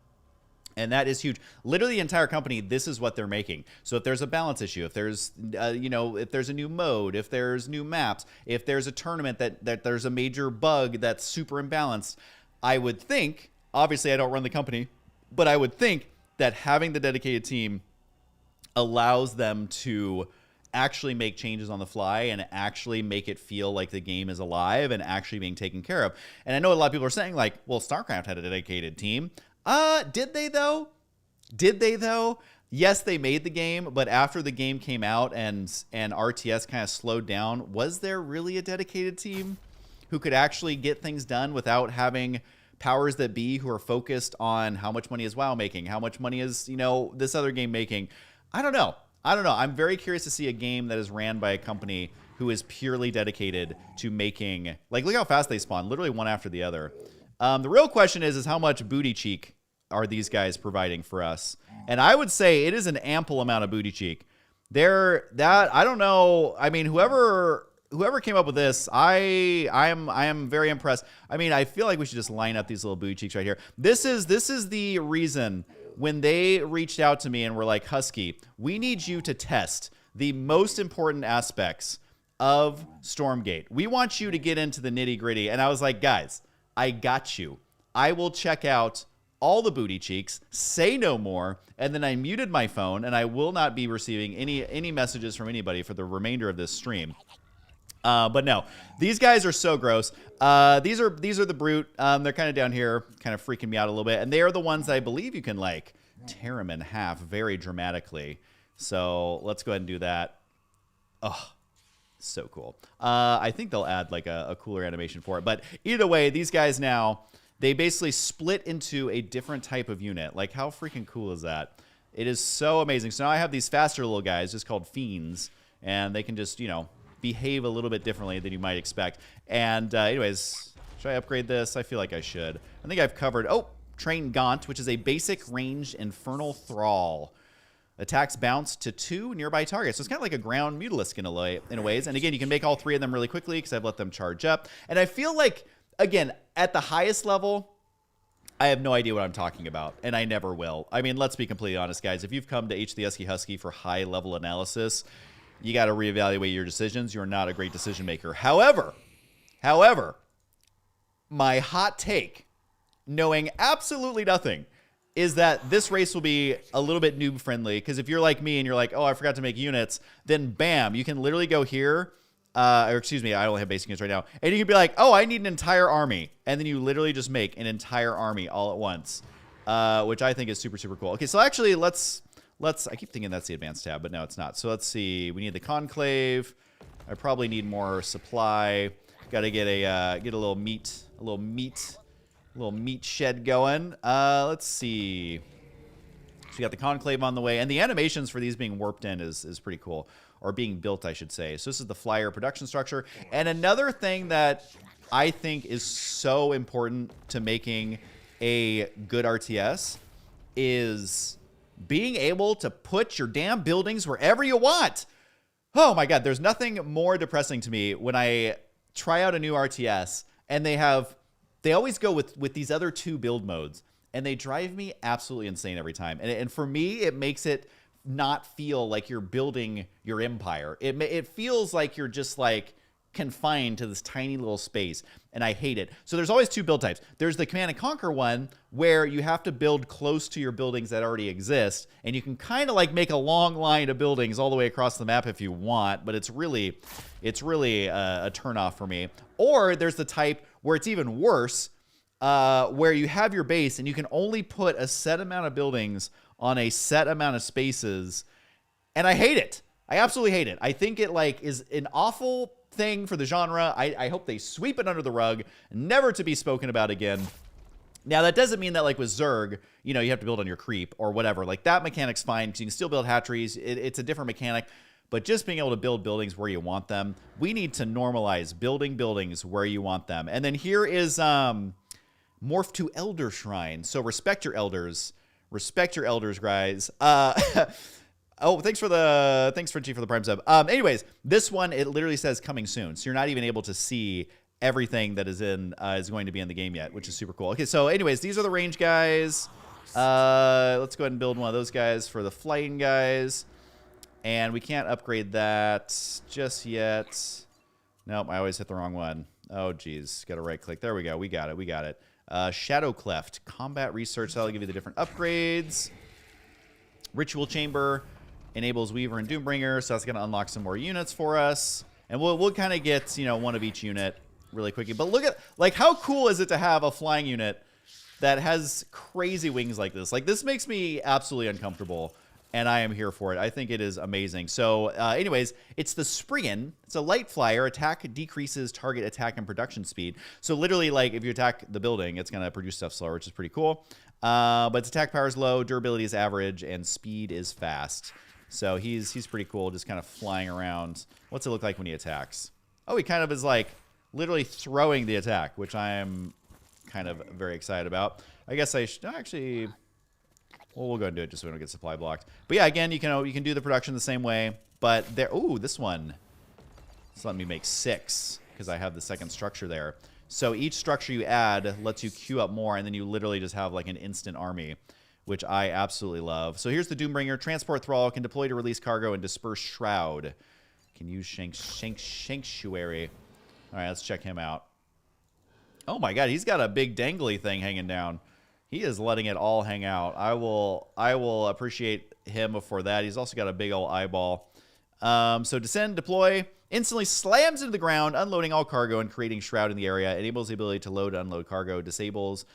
And that is huge. Literally, the entire company, this is what they're making. So if there's a balance issue, if there's, you know, if there's a new mode, if there's new maps, if there's a tournament that there's a major bug that's super imbalanced, I would think, obviously I don't run the company, but I would think that having the dedicated team allows them to actually make changes on the fly and actually make it feel like the game is alive and actually being taken care of. And I know a lot of people are saying like, well, StarCraft had a dedicated team. Did they though? Did they though? Yes, they made the game, but after the game came out and RTS kind of slowed down, was there really a dedicated team who could actually get things done without having powers that be who are focused on how much money is WoW making, how much money is, you know, this other game making? I don't know. I'm very curious to see a game that is ran by a company who is purely dedicated to making, like, look how fast they spawn, literally one after the other. The real question is how much booty cheek are these guys providing for us? And I would say it is an ample amount of booty cheek. I don't know. I mean, whoever came up with this, I am very impressed. I mean, I feel like we should just line up these little booty cheeks right here. This is the reason when they reached out to me and were like, Husky, we need you to test the most important aspects of Stormgate. We want you to get into the nitty gritty. And I was like, guys, I got you. I will check out all the booty cheeks, say no more, and then I muted my phone, and I will not be receiving any messages from anybody for the remainder of this stream. But no, these guys are so gross. These are the brute. They're kind of down here, kind of freaking me out a little bit, and they are the ones that I believe you can like tear him in half very dramatically. So let's go ahead and do that. Oh, so cool. I think they'll add like a cooler animation for it. But either way, these guys now, they basically split into a different type of unit. Like, how freaking cool is that? It is so amazing. So now I have these faster little guys just called Fiends, and they can just, you know, behave a little bit differently than you might expect. And anyways, should I upgrade this? I feel like I should. I think I've covered... Oh, Train Gaunt, which is a basic ranged Infernal Thrall. Attacks bounce to 2 nearby targets. So it's kind of like a ground Mutalisk in a ways. And again, you can make all 3 of them really quickly because I've let them charge up. And I feel like, again, at the highest level, I have no idea what I'm talking about, and I never will. I mean, let's be completely honest, guys. If you've come to HTSky Husky for high-level analysis, you got to reevaluate your decisions. You're not a great decision maker. However, my hot take, knowing absolutely nothing, is that this race will be a little bit noob friendly. Because if you're like me and you're like, oh, I forgot to make units, then bam, you can literally go here. Or excuse me, I only have basic units right now. And you can be like, oh, I need an entire army. And then you literally just make an entire army all at once, which I think is super, super cool. Okay, so actually, let's. I keep thinking that's the advanced tab, but no, it's not. So let's see. We need the Conclave. I probably need more supply. Got to get a little meat shed going. Let's see. So we got the Conclave on the way, and the animations for these being warped in is pretty cool, or being built, I should say. So this is the flyer production structure. And another thing that I think is so important to making a good RTS is being able to put your damn buildings wherever you want. Oh my God, there's nothing more depressing to me when I try out a new RTS and they always go with these other 2 build modes, and they drive me absolutely insane every time. And for me, it makes it not feel like you're building your empire. It feels like you're just like confined to this tiny little space, and I hate it. So there's always 2 build types. There's the Command and Conquer one, where you have to build close to your buildings that already exist, and you can kind of like make a long line of buildings all the way across the map if you want, but it's really a turnoff for me. Or there's the type where it's even worse, where you have your base and you can only put a set amount of buildings on a set amount of spaces, and I hate it. I absolutely hate it. I think it like is an awful thing for the genre. I hope they sweep it under the rug, never to be spoken about again. Now, that doesn't mean that like with Zerg, you know, you have to build on your creep or whatever. Like that mechanic's fine because you can still build hatcheries. It's a different mechanic, but just being able to build buildings where you want them, we need to normalize building buildings where you want them. And then here is Morph to Elder Shrine. So respect your elders. Respect your elders, guys. Oh, thanks Frenchie for the Prime sub. Anyways, this one, it literally says coming soon. So you're not even able to see everything that is going to be in the game yet, which is super cool. Okay, so anyways, these are the range guys. Let's go ahead and build one of those guys for the flying guys. And we can't upgrade that just yet. Nope, I always hit the wrong one. Oh, geez. Got to right click. There we go. We got it. Shadow Cleft. Combat Research. That'll give you the different upgrades. Ritual Chamber enables Weaver and Doombringer, so that's going to unlock some more units for us. And we'll kind of get, you know, one of each unit really quickly. But look at, like, how cool is it to have a flying unit that has crazy wings like this? Like, this makes me absolutely uncomfortable, and I am here for it. I think it is amazing. So, anyways, it's the Spriggan. It's a light flyer. Attack decreases target attack and production speed. So, literally, like, if you attack the building, it's going to produce stuff slower, which is pretty cool. But its attack power is low, durability is average, and speed is fast. So he's pretty cool, just kind of flying around. What's it look like when he attacks? Oh, he kind of is like literally throwing the attack, which I am kind of very excited about. I guess I should actually... Well, we'll go and do it just so we don't get supply blocked. But yeah, again, you can do the production the same way. But there... Ooh, this one. It's letting me make 6 because I have the second structure there. So each structure you add lets you queue up more, and then you literally just have like an instant army, which I absolutely love. So here's the Doombringer. Transport Thrall can deploy to release cargo and disperse Shroud. Can use Sanctuary. All right, let's check him out. Oh my God, he's got a big dangly thing hanging down. He is letting it all hang out. I will appreciate him for that. He's also got a big old eyeball. So descend, deploy, instantly slams into the ground, unloading all cargo and creating Shroud in the area. Enables the ability to load and unload cargo. Disables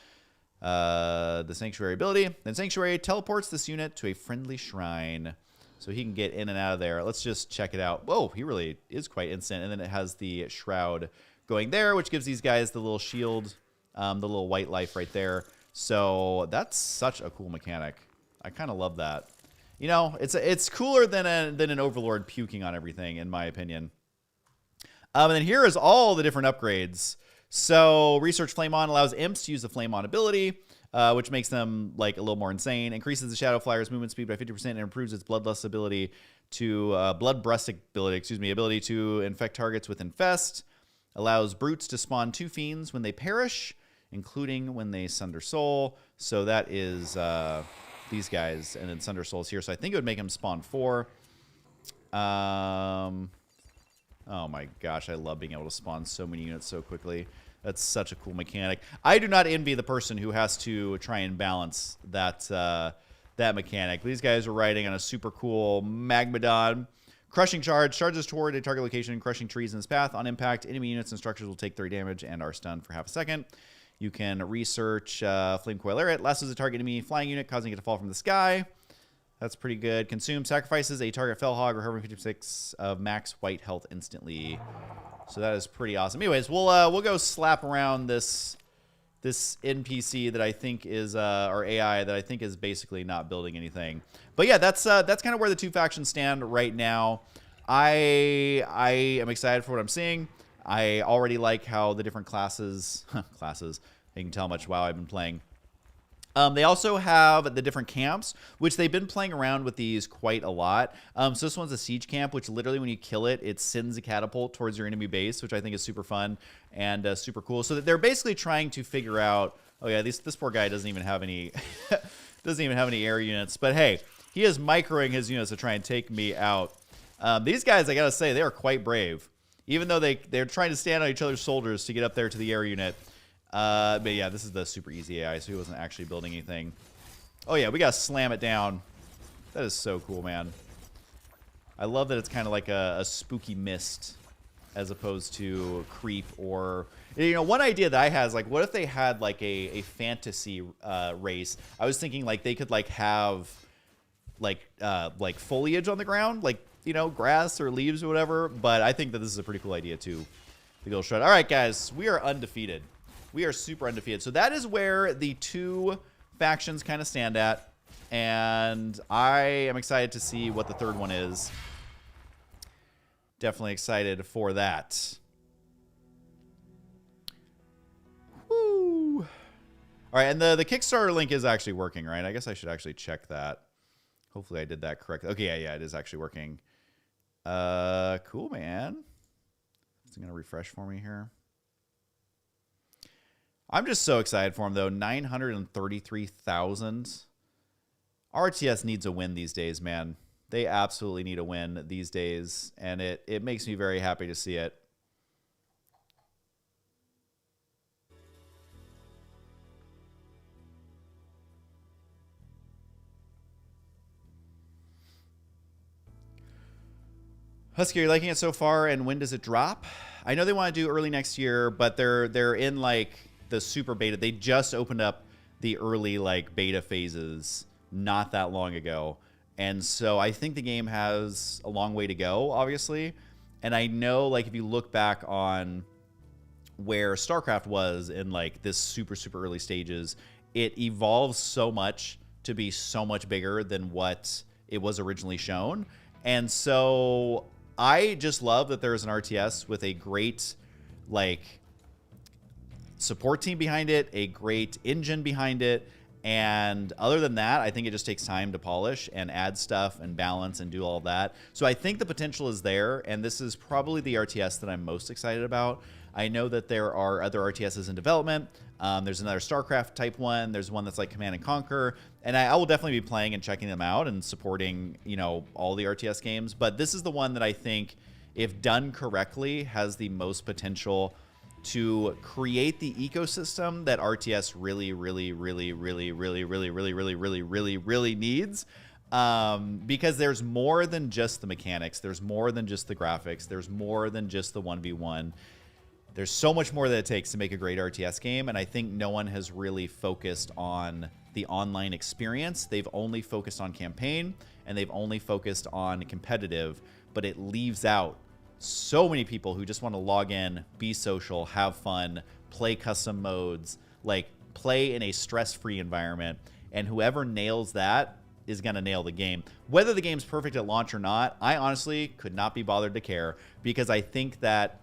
the Sanctuary ability. Then Sanctuary teleports this unit to a friendly shrine. So he can get in and out of there. Let's just check it out. Whoa, he really is quite instant. And then it has the Shroud going there, which gives these guys the little shield, the little white life right there. So that's such a cool mechanic. I kind of love that. You know, it's cooler than an Overlord puking on everything, in my opinion. And then here is all the different upgrades. So Research Flame On allows imps to use the Flame On ability, which makes them like a little more insane. Increases the Shadow Flyer's movement speed by 50% and improves its Bloodlust ability to Bloodbrust ability to infect targets with Infest. Allows brutes to spawn 2 fiends when they perish, including when they Sunder Soul. So that is these guys, and then Sunder Soul's here. So I think it would make him spawn 4. Oh my gosh, I love being able to spawn so many units so quickly. That's such a cool mechanic. I do not envy the person who has to try and balance that that mechanic. These guys are riding on a super cool Magmadon. Crushing Charge charges toward a target location, crushing trees in its path. On impact, enemy units and structures will take 30 damage and are stunned for half a second. You can research Flame Coil Lariat. Lassos a target enemy flying unit, causing it to fall from the sky. That's pretty good. Consume sacrifices a target Fellhog or 156 of max white health instantly. So that is pretty awesome. Anyways, we'll go slap around this NPC that I think is or AI that I think is basically not building anything. But yeah, that's kind of where the two factions stand right now. I am excited for what I'm seeing. I already like how the different classes you can tell how much WoW I've been playing. They also have the different camps, which they've been playing around with these quite a lot. So this one's a siege camp, which literally when you kill it, it sends a catapult towards your enemy base, which I think is super fun and super cool. So that they're basically trying to figure out, oh yeah, this poor guy doesn't even have any air units. But hey, he is microing his units to try and take me out. These guys, I gotta say, they are quite brave. Even though they're trying to stand on each other's shoulders to get up there to the air unit. But yeah, this is the super easy AI, so he wasn't actually building anything. Oh yeah, we gotta slam it down. That is so cool, man. I love that it's kind of like a spooky mist as opposed to creep or... You know, one idea that I had is like, what if they had like a fantasy race? I was thinking like they could like have like foliage on the ground, like, you know, grass or leaves or whatever. But I think that this is a pretty cool idea too. The Guild Shred. All right, guys, we are undefeated. We are super undefeated. So that is where the two factions kind of stand at. And I am excited to see what the third one is. Definitely excited for that. Woo! All right, and the Kickstarter link is actually working, right? I guess I should actually check that. Hopefully I did that correctly. Okay, yeah, it is actually working. Cool, man. It's going to refresh for me here. I'm just so excited for him, though. 933,000. RTS needs a win these days, man. They absolutely need a win these days, and it makes me very happy to see it. Husky, are you liking it so far, and when does it drop? I know they want to do early next year, but they're in like the super beta. They just opened up the early like beta phases not that long ago. And so I think the game has a long way to go, obviously. And I know like if you look back on where StarCraft was in like this super early stages, it evolves so much to be so much bigger than what it was originally shown. And so I just love that there's an RTS with a great like support team behind it, a great engine behind it. And other than that, I think it just takes time to polish and add stuff and balance and do all of that. So I think the potential is there, and this is probably the RTS that I'm most excited about. I know that there are other RTSs in development. There's another StarCraft type one. There's one that's like Command and Conquer. And I will definitely be playing and checking them out and supporting, you know, all the RTS games. But this is the one that I think, if done correctly, has the most potential to create the ecosystem that RTS really needs. Because there's more than just the mechanics. There's more than just the graphics. There's more than just the 1v1. there's so much more that it takes to make a great RTS game, and I think no one has really focused on the online experience. They've only focused on campaign, and they've only focused on competitive, but it leaves out so many people who just want to log in, be social, have fun, play custom modes, like play in a stress-free environment, and whoever nails that is going to nail the game. Whether the game's perfect at launch or not, I honestly could not be bothered to care, because I think that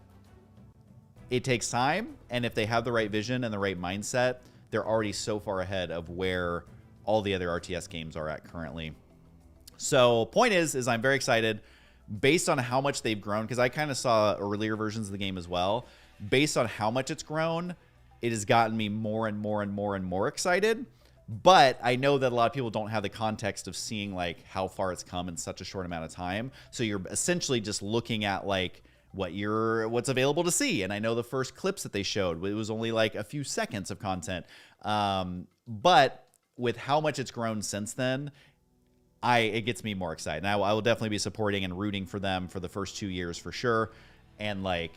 it takes time, and if they have the right vision and the right mindset, they're already so far ahead of where all the other RTS games are at currently. So point is I'm very excited based on how much they've grown, because I kind of saw earlier versions of the game as well. Based on how much it's grown, it has gotten me more and more and more and more excited. But I know that a lot of people don't have the context of seeing like how far it's come in such a short amount of time. So you're essentially just looking at like what's available to see. And I know the first clips that they showed, it was only like a few seconds of content. But with how much it's grown since then, it gets me more excited. And I will definitely be supporting and rooting for them for the first 2 years for sure. And like,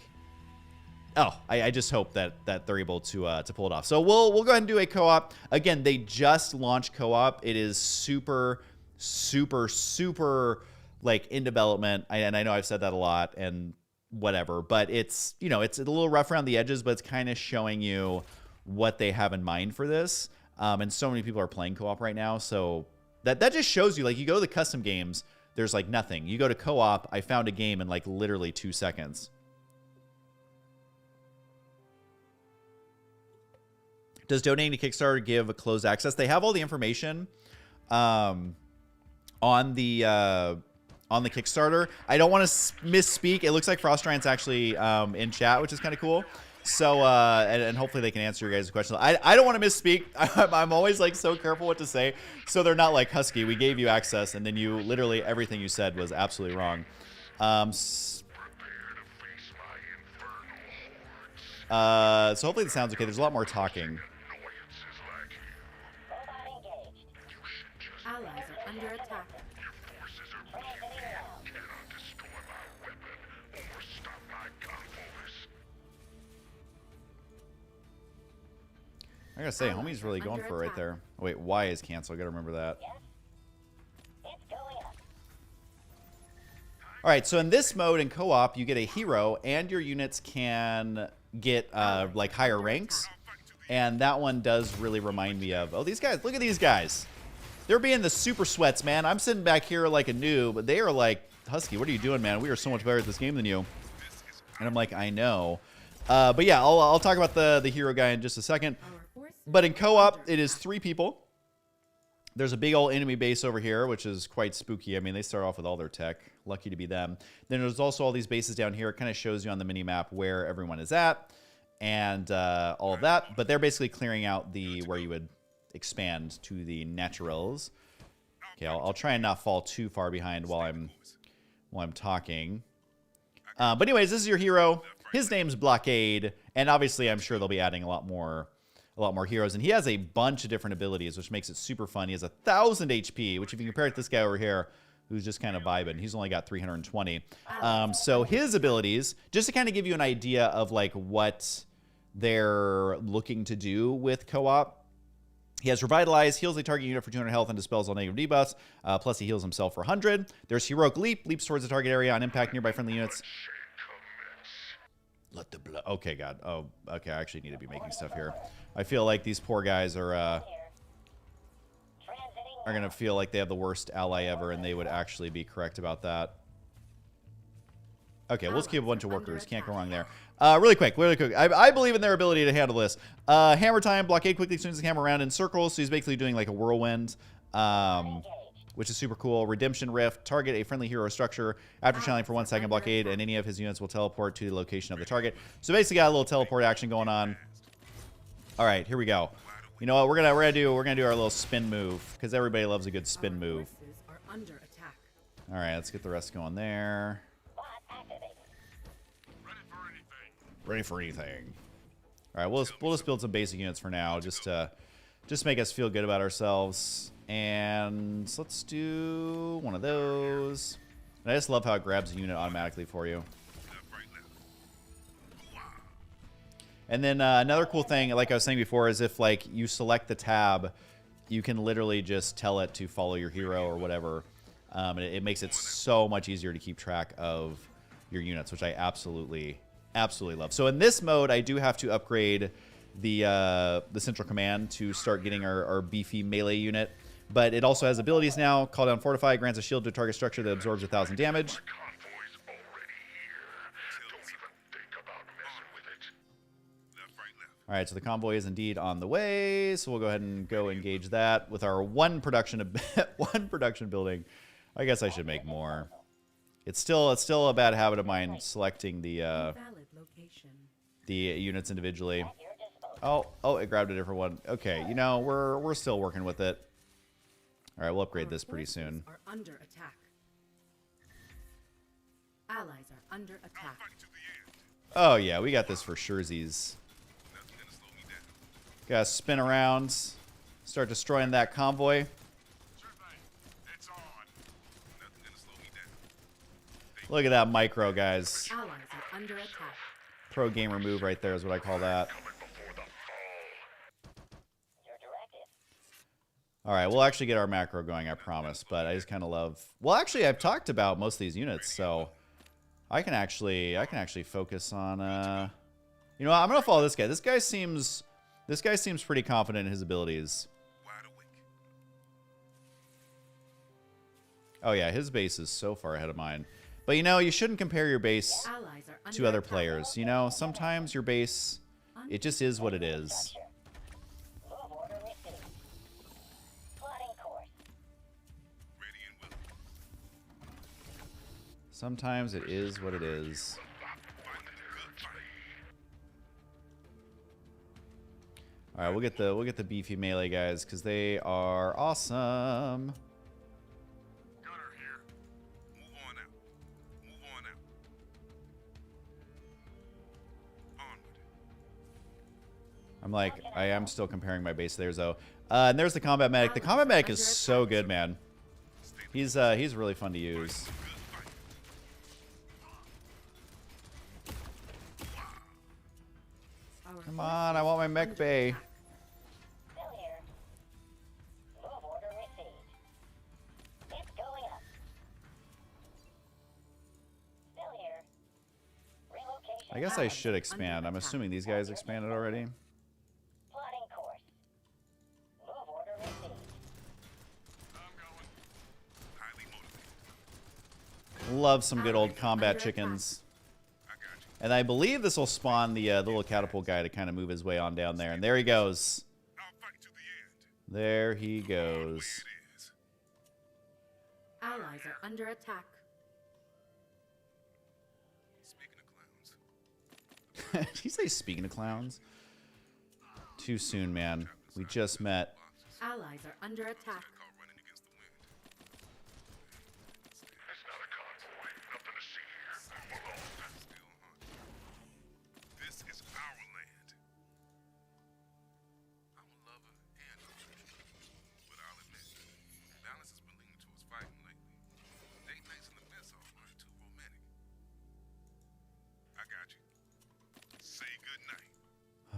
I just hope that they're able to pull it off. So we'll go ahead and do a co-op. Again, they just launched co-op. It is super, super, super like in development. And I know I've said that a lot and whatever, but it's, you know, it's a little rough around the edges, but it's kind of showing you what they have in mind for this. And so many people are playing co-op right now. So that just shows you, like, you go to the custom games, there's like nothing. You go to co-op, I found a game in like literally 2 seconds. Does donating to Kickstarter give a closed access? They have all the information on the Kickstarter. I don't want to misspeak. It looks like Frost Giant's actually in chat, which is kind of cool. So, and hopefully they can answer your guys' questions. I don't want to misspeak. I'm always like so careful what to say. So they're not like, Husky, we gave you access, and then you literally everything you said was absolutely wrong. So hopefully it sounds okay. There's a lot more talking. Allies are under attack. I gotta say, homie's really going for it right there. Oh, wait, Y is canceled. I gotta remember that. All right, so in this mode in co-op, you get a hero, and your units can get like higher ranks, and that one does really remind me of. Oh, these guys! Look at these guys. They're being the super sweats, man. I'm sitting back here like a noob, but they are like, Husky, what are you doing, man? We are so much better at this game than you. And I'm like, I know. But yeah, I'll talk about the hero guy in just a second. But in co-op, it is 3 people. There's a big old enemy base over here, which is quite spooky. I mean, they start off with all their tech. Lucky to be them. Then there's also all these bases down here. It kind of shows you on the mini-map where everyone is at and all of that. But they're basically clearing out where you would expand to the naturals. Okay, I'll try and not fall too far behind while I'm talking. But anyways, this is your hero. His name's Blockade, and obviously I'm sure they'll be adding a lot more heroes, and he has a bunch of different abilities, which makes it super fun. He has 1,000 HP, which if you compare it to this guy over here, who's just kind of vibing, he's only got 320. So his abilities, just to kind of give you an idea of like what they're looking to do with co-op. He has Revitalize, heals a target unit for 200 health and dispels all negative debuffs. Plus he heals himself for 100. There's Heroic Leap, leaps towards the target area on impact nearby friendly units. Let the blood. Okay, God. Oh, okay. I actually need to be making stuff here. I feel like these poor guys are gonna feel like they have the worst ally ever, and they would actually be correct about that. Okay, we'll just keep a bunch of workers. Can't go wrong there. Really quick. I believe in their ability to handle this. Hammer time. Blockade quickly swings the hammer around in circles, so he's basically doing like a whirlwind. Which is super cool. Redemption Rift. Target a friendly hero structure. After channeling for 1 second, Blockade and any of his units will teleport to the location of the target. So basically got a little teleport action going on. All right, here we go. You know what? We're gonna do our little spin move, because everybody loves a good spin move. All right, let's get the rest going there. Ready for anything. All right, we'll just build some basic units for now, just to make us feel good about ourselves. And let's do one of those. And I just love how it grabs a unit automatically for you. And then another cool thing, like I was saying before, is if like you select the tab, you can literally just tell it to follow your hero or whatever. It makes it so much easier to keep track of your units, which I absolutely love. So in this mode, I do have to upgrade the central command to start getting our beefy melee unit. But it also has abilities now. Call down Fortify, grants a shield to a target structure that absorbs 1,000 damage. All right, so the convoy is indeed on the way. So we'll go ahead and go engage that with our one production building. I guess I should make more. It's still a bad habit of mine selecting the units individually. Oh, it grabbed a different one. Okay, you know, we're still working with it. All right, we'll upgrade this pretty soon. Are under attack. Allies are under attack. Oh yeah, we got this for surezies. Gotta spin around, start destroying that convoy. Look at that micro, guys. Allies are under attack. Pro gamer move right there is what I call that. All right, we'll actually get our macro going, I promise. But I just kind of love. Well, actually, I've talked about most of these units, so I can actually focus on. You know what? I'm gonna follow this guy. This guy seems pretty confident in his abilities. Oh yeah, his base is so far ahead of mine. But you know, you shouldn't compare your base to other players. You know, sometimes your base, it just is what it is. Sometimes it is what it is. All right, we'll get the beefy melee guys because they are awesome. I am still comparing my base there, though. And there's the combat medic. The combat medic is so good, man. He's really fun to use. Come on, I want my mech bay. I guess I should expand. I'm assuming these guys expanded already. Love some good old combat chickens. And I believe this will spawn the little catapult guy to kind of move his way on down there. And there he goes. There he goes. Allies are under attack. Did you say speaking of clowns? Too soon, man. We just met. Allies are under attack.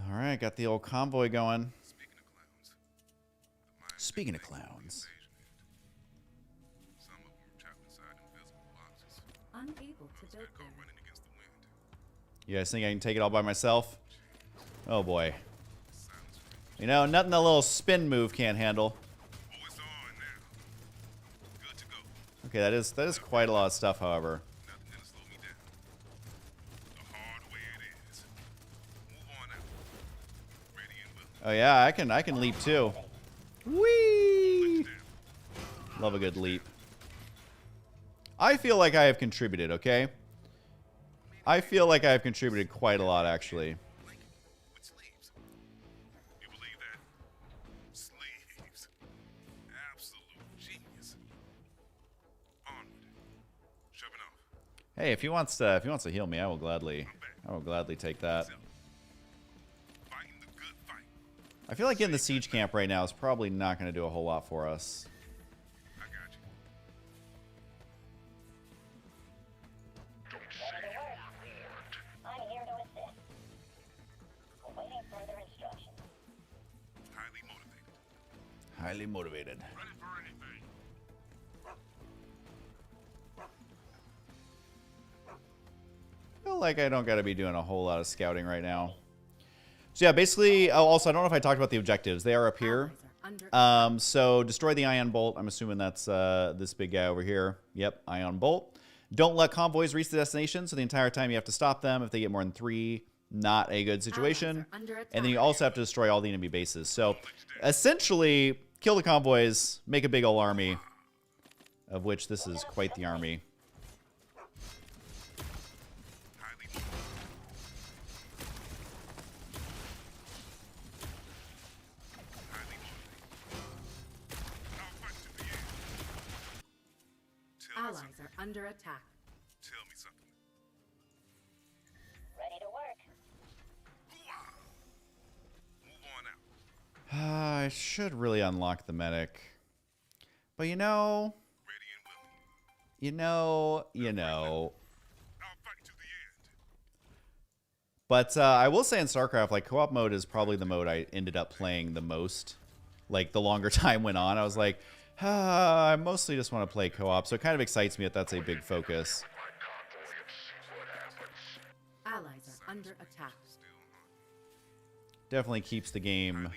All right, got the old convoy going. Speaking of clowns. Unable to build them. You guys think I can take it all by myself? Oh boy. You know, nothing a little spin move can't handle. Okay, that is quite a lot of stuff, however. Oh yeah, I can leap too. Whee! Love a good leap. I feel like I have contributed, okay? I feel like I have contributed quite a lot, actually. Hey, if he wants to heal me, I will gladly take that. I feel like getting the siege camp right now is probably not going to do a whole lot for us. Highly motivated. Feel like I don't got to be doing a whole lot of scouting right now. So yeah, basically, oh, also, I don't know if I talked about the objectives. They are up here. So destroy the ion bolt. I'm assuming that's this big guy over here. Yep, ion bolt. Don't let convoys reach the destination, so the entire time you have to stop them. If they get more than 3, not a good situation. And then you also have to destroy all the enemy bases. So essentially, kill the convoys, make a big ol' army, of which this is quite the army. Allies are under attack. Tell me something. Ready to work. Move on out. I should really unlock the medic. But you know... Ready and willing. You know... I'll fight to the end. But I will say in StarCraft, like, co-op mode is probably the mode I ended up playing the most. Like, the longer time went on, I was like, I mostly just want to play co-op. So it kind of excites me that that's a big focus. Allies are under attack. Definitely keeps the game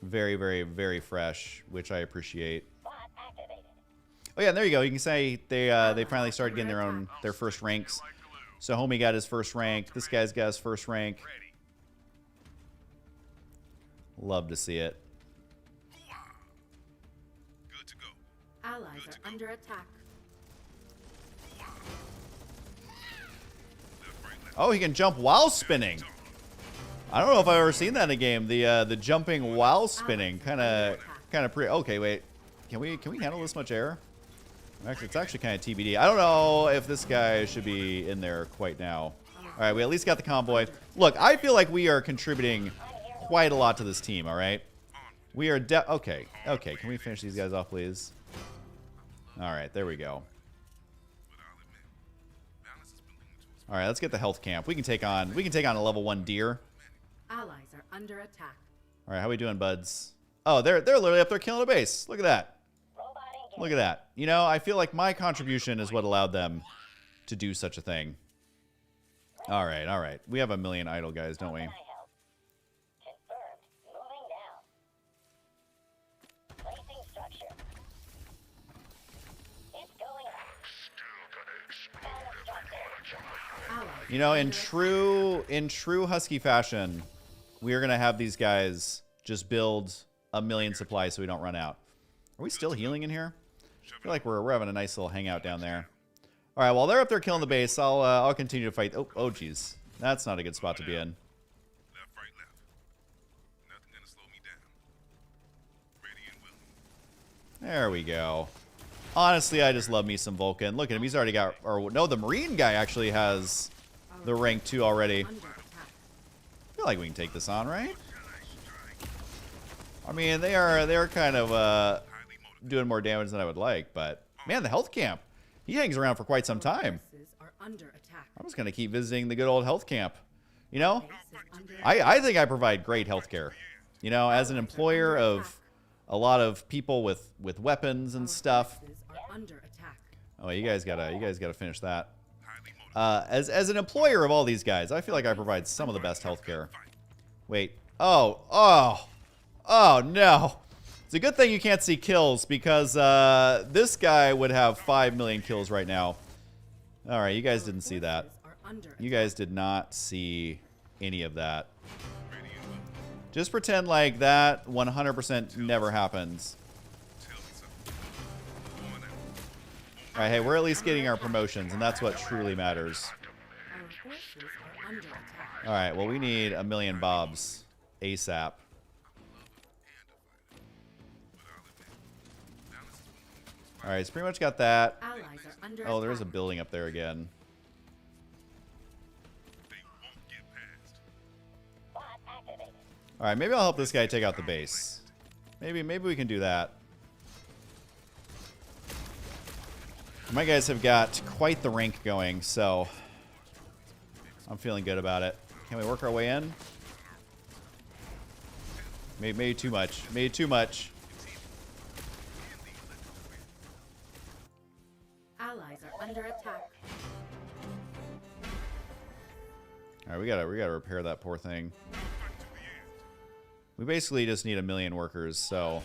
very, very, very fresh, which I appreciate. Oh yeah, and there you go. You can say they finally started getting their first ranks. So homie got his first rank. This guy's got his first rank. Love to see it. Good to go. Allies are under attack. Oh, he can jump while spinning. I don't know if I've ever seen that in a game. The jumping while spinning, kind of pretty. Okay, wait. Can we handle this much air? Actually, it's actually kind of TBD. I don't know if this guy should be in there quite now. All right, we at least got the convoy. Look, I feel like we are contributing quite a lot to this team. All right, we are okay. Okay, can we finish these guys off, please? All right, there we go. All right, let's get the health camp. We can take on a level 1 deer. Allies are under attack. All right, how we doing, buds? Oh, they're literally up there killing a base. Look at that. Look at that. You know, I feel like my contribution is what allowed them to do such a thing. All right, all right. We have a million idle guys, don't we? Confirmed. Moving now. Placing structure. It's going up. Allies You know, are in under true Husky fashion, we are gonna have these guys just build a million supplies so we don't run out. Are we still healing in here? I feel like we're having a nice little hangout down there. All right, while they're up there killing the base, I'll continue to fight. Oh, geez, that's not a good spot to be in. Left, right, left. Nothing gonna slow me down. Ready and willing. There we go. Honestly, I just love me some Vulcan. Look at him. He's already got... Or, no, the Marine guy actually has the rank 2 already. under attack. I feel like we can take this on, right? I mean, they're kind of doing more damage than I would like, but... Man, the health camp. He hangs around for quite some time. Forces are under attack. I'm just going to keep visiting the good old health camp. You know, Base is under I think I provide great health care. You know, as an employer of a lot of people with weapons and stuff. forces are under attack. Oh, you guys gotta finish that. As an employer of all these guys, I feel like I provide some of the best healthcare. Wait. Oh no. It's a good thing you can't see kills because this guy would have 5 million kills right now. All right, you guys didn't see that. Forces are under You guys did not see any of that. Just pretend like that 100% never happens. All right, hey, we're at least getting our promotions, and that's what truly matters. Our forces are under attack. All right, well, we need a million bobs ASAP. All right, it's pretty much got that. Allies are under Oh, there is a attack. building up there again. They won't get past. Bot activated. All right, maybe I'll help this guy take out the base. Maybe we can do that. My guys have got quite the rank going, so I'm feeling good about it. Can we work our way in? Maybe too much. Maybe too much. All right, we gotta repair that poor thing. We basically just need 1 million workers, so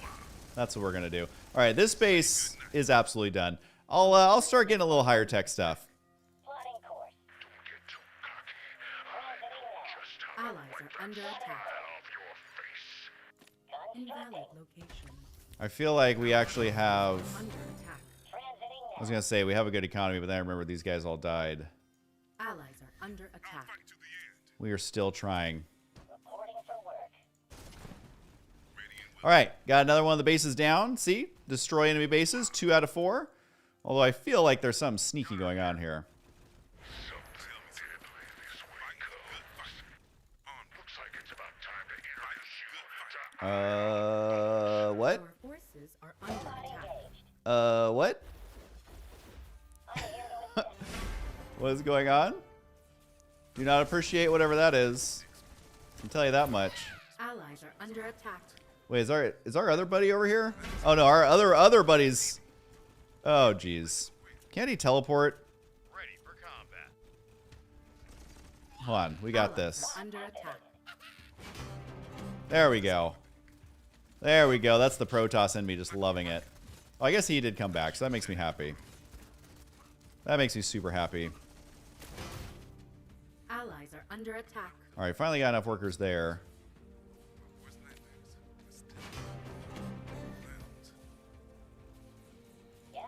that's what we're gonna do. All right, this base is absolutely done. I'll start getting a little higher tech stuff. Plotting course. Allies are under attack. Invalid location. I feel like we actually have. Under attack. Transiting I was gonna say we have a good economy, but then I remember these guys all died. Allies are under attack. We are still trying. reporting for work. All right, got another one of the bases down. See, destroy enemy bases, 2 out of 4. Although I feel like there's something sneaky going on here. What? Our forces are under attack. What? What is going on? Do not appreciate whatever that is. I can tell you that much. Allies are under attack. Wait, is our other buddy over here? Oh no, our other buddies. Oh jeez. Can't he teleport? Ready for combat. Hold on, we got Allies this. are under attack. There we go. There we go. That's the Protoss in me just loving it. Oh, I guess he did come back, so that makes me happy. That makes me super happy. Allies are under attack. All right, finally got enough workers there.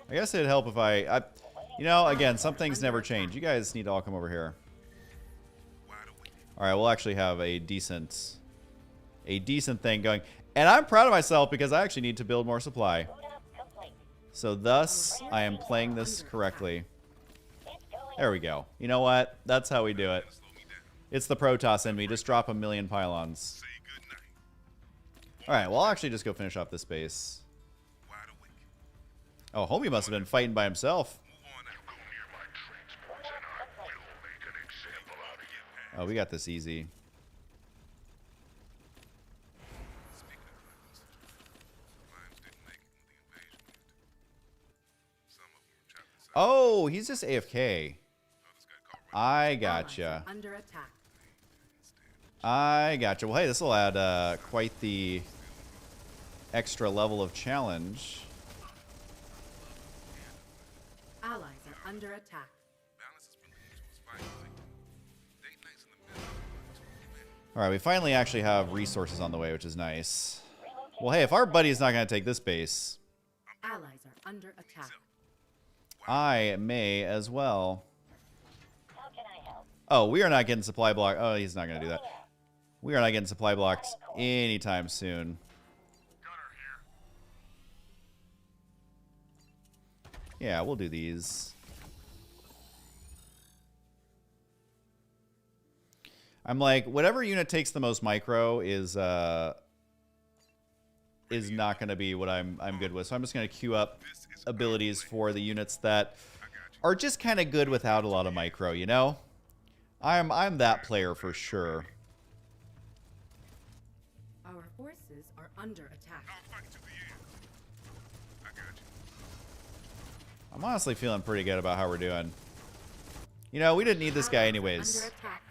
I guess it'd help if you know, again, some things never change. You guys need to all come over here. All right, we'll actually have a decent thing going. And I'm proud of myself because I actually need to build more supply. Boot up complete. So thus, I am playing this correctly. It's going There we go. You know what? That's how we do it. It's the Protoss in me. Just drop 1 million pylons. Say good night. All right, well, I'll actually just go finish off this base. Wide awake. Oh, homie must have been fighting by himself. Move on out. Go near my transports and I will make an example out of you. Oh, we got this easy. Speaking of clowns didn't make it in the invasion yet. Some of them were trapped inside. Oh, he's just AFK. Others got caught running. I Allies gotcha. are under attack. I gotcha. Well, hey, this will add quite the extra level of challenge. Allies are under attack. Balance has been leading to a spike lately. Date nights in the middle are too many. All right, we finally actually have resources on the way, which is nice. Well, hey, if our buddy's not going to take this base, Allies are under attack. I may as well. How can I help? Oh, we are not getting supply blocked. Oh, he's not going to do that. We are not getting supply blocked anytime soon. Gunner here. Yeah, we'll do these. I'm like, whatever unit takes the most micro is not going to be what I'm good with. So I'm just going to queue up abilities for the units that are just kind of good without a lot of micro, you know? I'm that player for sure. Our forces are under attack. I'll fight to the end. I got you. I'm honestly feeling pretty good about how we're doing. You know, we didn't need this guy Allies are anyways. Under attack.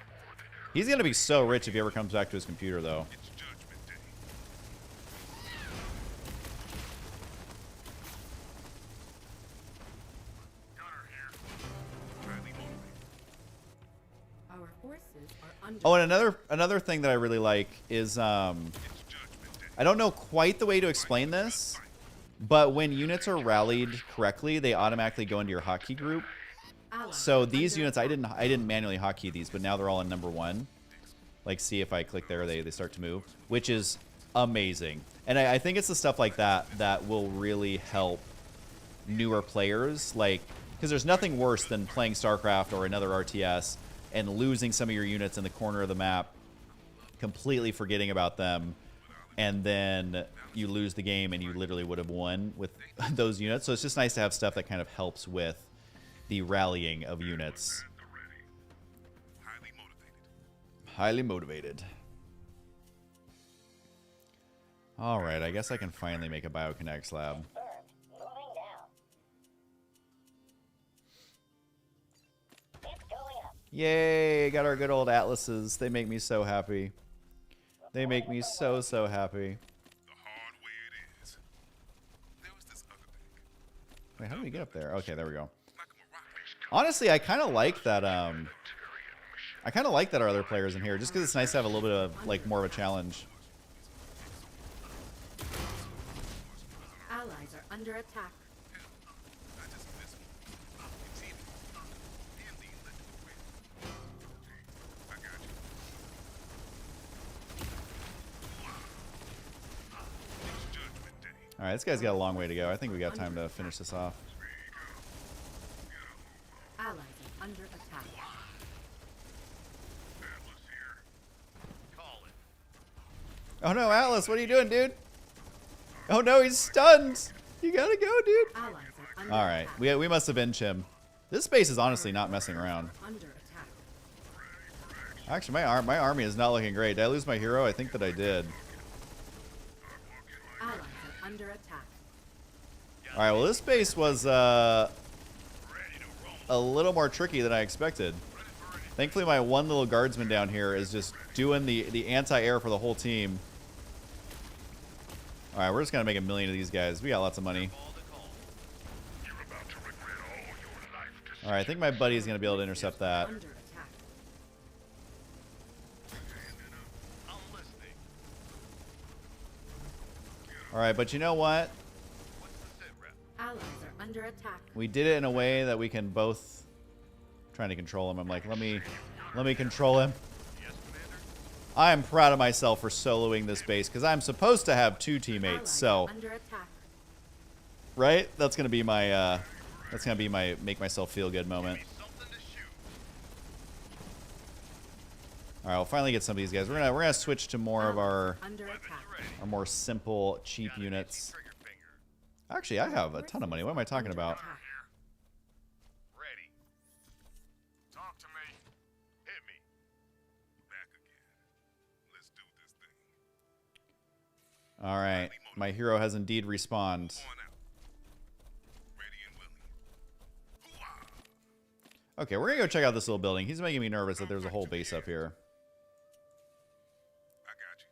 He's going to be so rich if he ever comes back to his computer, though. It's Judgment Day. Gunner here. Highly motivated. Our forces are under Oh, and another thing that I really like is It's Judgment Day. I don't know quite the way to explain this, but when units are rallied correctly, they automatically go into your hotkey group. allies So are these under units, attack. I didn't manually hotkey these, but now they're all in #1. Like, see if I click there, they start to move, which is amazing. And I think it's the stuff like that that will really help newer players, like, because there's nothing worse than playing StarCraft or another RTS and losing some of your units in the corner of the map, completely forgetting about them, and then you lose the game and you literally would have won with those units. So it's just nice to have stuff that kind of helps with the rallying of units. At the ready. Highly motivated. Highly motivated. All right, I guess I can finally make a biokinetics lab. Confirmed. Moving down. It's going up. Yay, got our good old atlases. They make me so happy. They make me so, so happy. The hard way it is. There was this other thing. Wait, how do we get up there? Okay, there we go. Like a rocket. Honestly, I kind of like that, I kind of like that our other players in here, just because it's nice to have a little bit of, like, more of a challenge. Allies are under attack. I just miss one. It's easy. And the electrical grid. I got you. It's Judgment Day. Alright, this guy's got a long way to go. I think we got time to finish this off. Allies are under attack. Atlas here. Call it. Oh no, Atlas, what are you doing, dude? Oh no, he's stunned! You gotta go, dude! Allies are under Alright, attack. we must have been Chim. This space is honestly not messing around. Under attack. Actually, my army is not looking great. Did I lose my hero? I think that I did. Allies are under attack. Alright, well this base was a little more tricky than I expected. Thankfully my one little guardsman down here is just doing the anti-air for the whole team. Alright, we're just gonna make a million of these guys. We got lots of money. Alright, I think my buddy is gonna be able to intercept that. Under attack. Alright, but you know what? Allies are under attack. We did it in a way that we can both trying to control him. I'm like, let me control him. I am proud of myself for soloing this base because I'm supposed to have two teammates. Allies So, are under attack. right? That's gonna be my make myself feel good moment. All right, we'll finally get some of these guys. We're gonna switch to more of our Under attack. more simple, cheap units. Actually, I have a ton of money. What am I talking about? Attack. Ready. Talk to me. Hit me. Back again. Let's do this thing. All right, my hero has indeed respawned. On out. Ready and willing. Hoo-ah. Okay, we're gonna go check out this little building. He's making me nervous that there's a whole base up here. I got you.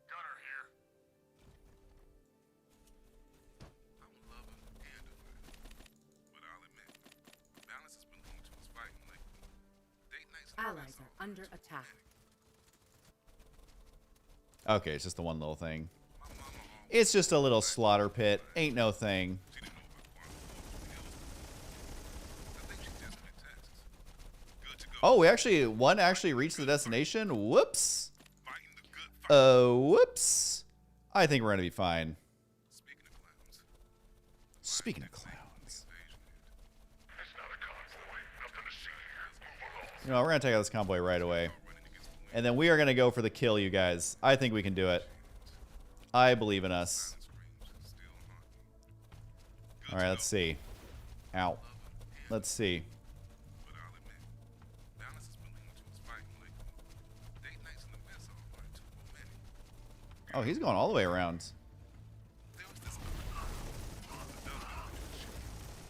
Gunner here. I'm a lover and a fighter. But I'll admit, balance has been leaning towards fighting lately. Date nights and Allies are under attack. Okay, it's just the one little thing. my mama always It's just a little slaughter pit. Ain't no thing. she didn't know about quantum hills. I think she just went Texas. Good to go. Oh, one actually reached the destination. Whoops. Fighting the good fight. Whoops. I think we're gonna be fine. Speaking of clowns, Speaking of clowns. invasion end. It's not a convoy. Nothing to see here. Move along. You know, we're gonna take out this convoy right away. Running against the wind. And then we are gonna go for the kill, you guys. I think we can do it. I believe in us. Screams still haunting. Alright, let's see. Ow. Let's see. But I'll admit, balance has been leaning towards fighting lately. Date nights in the mess hall aren't too romantic. Oh, he's going all the way around. There was this other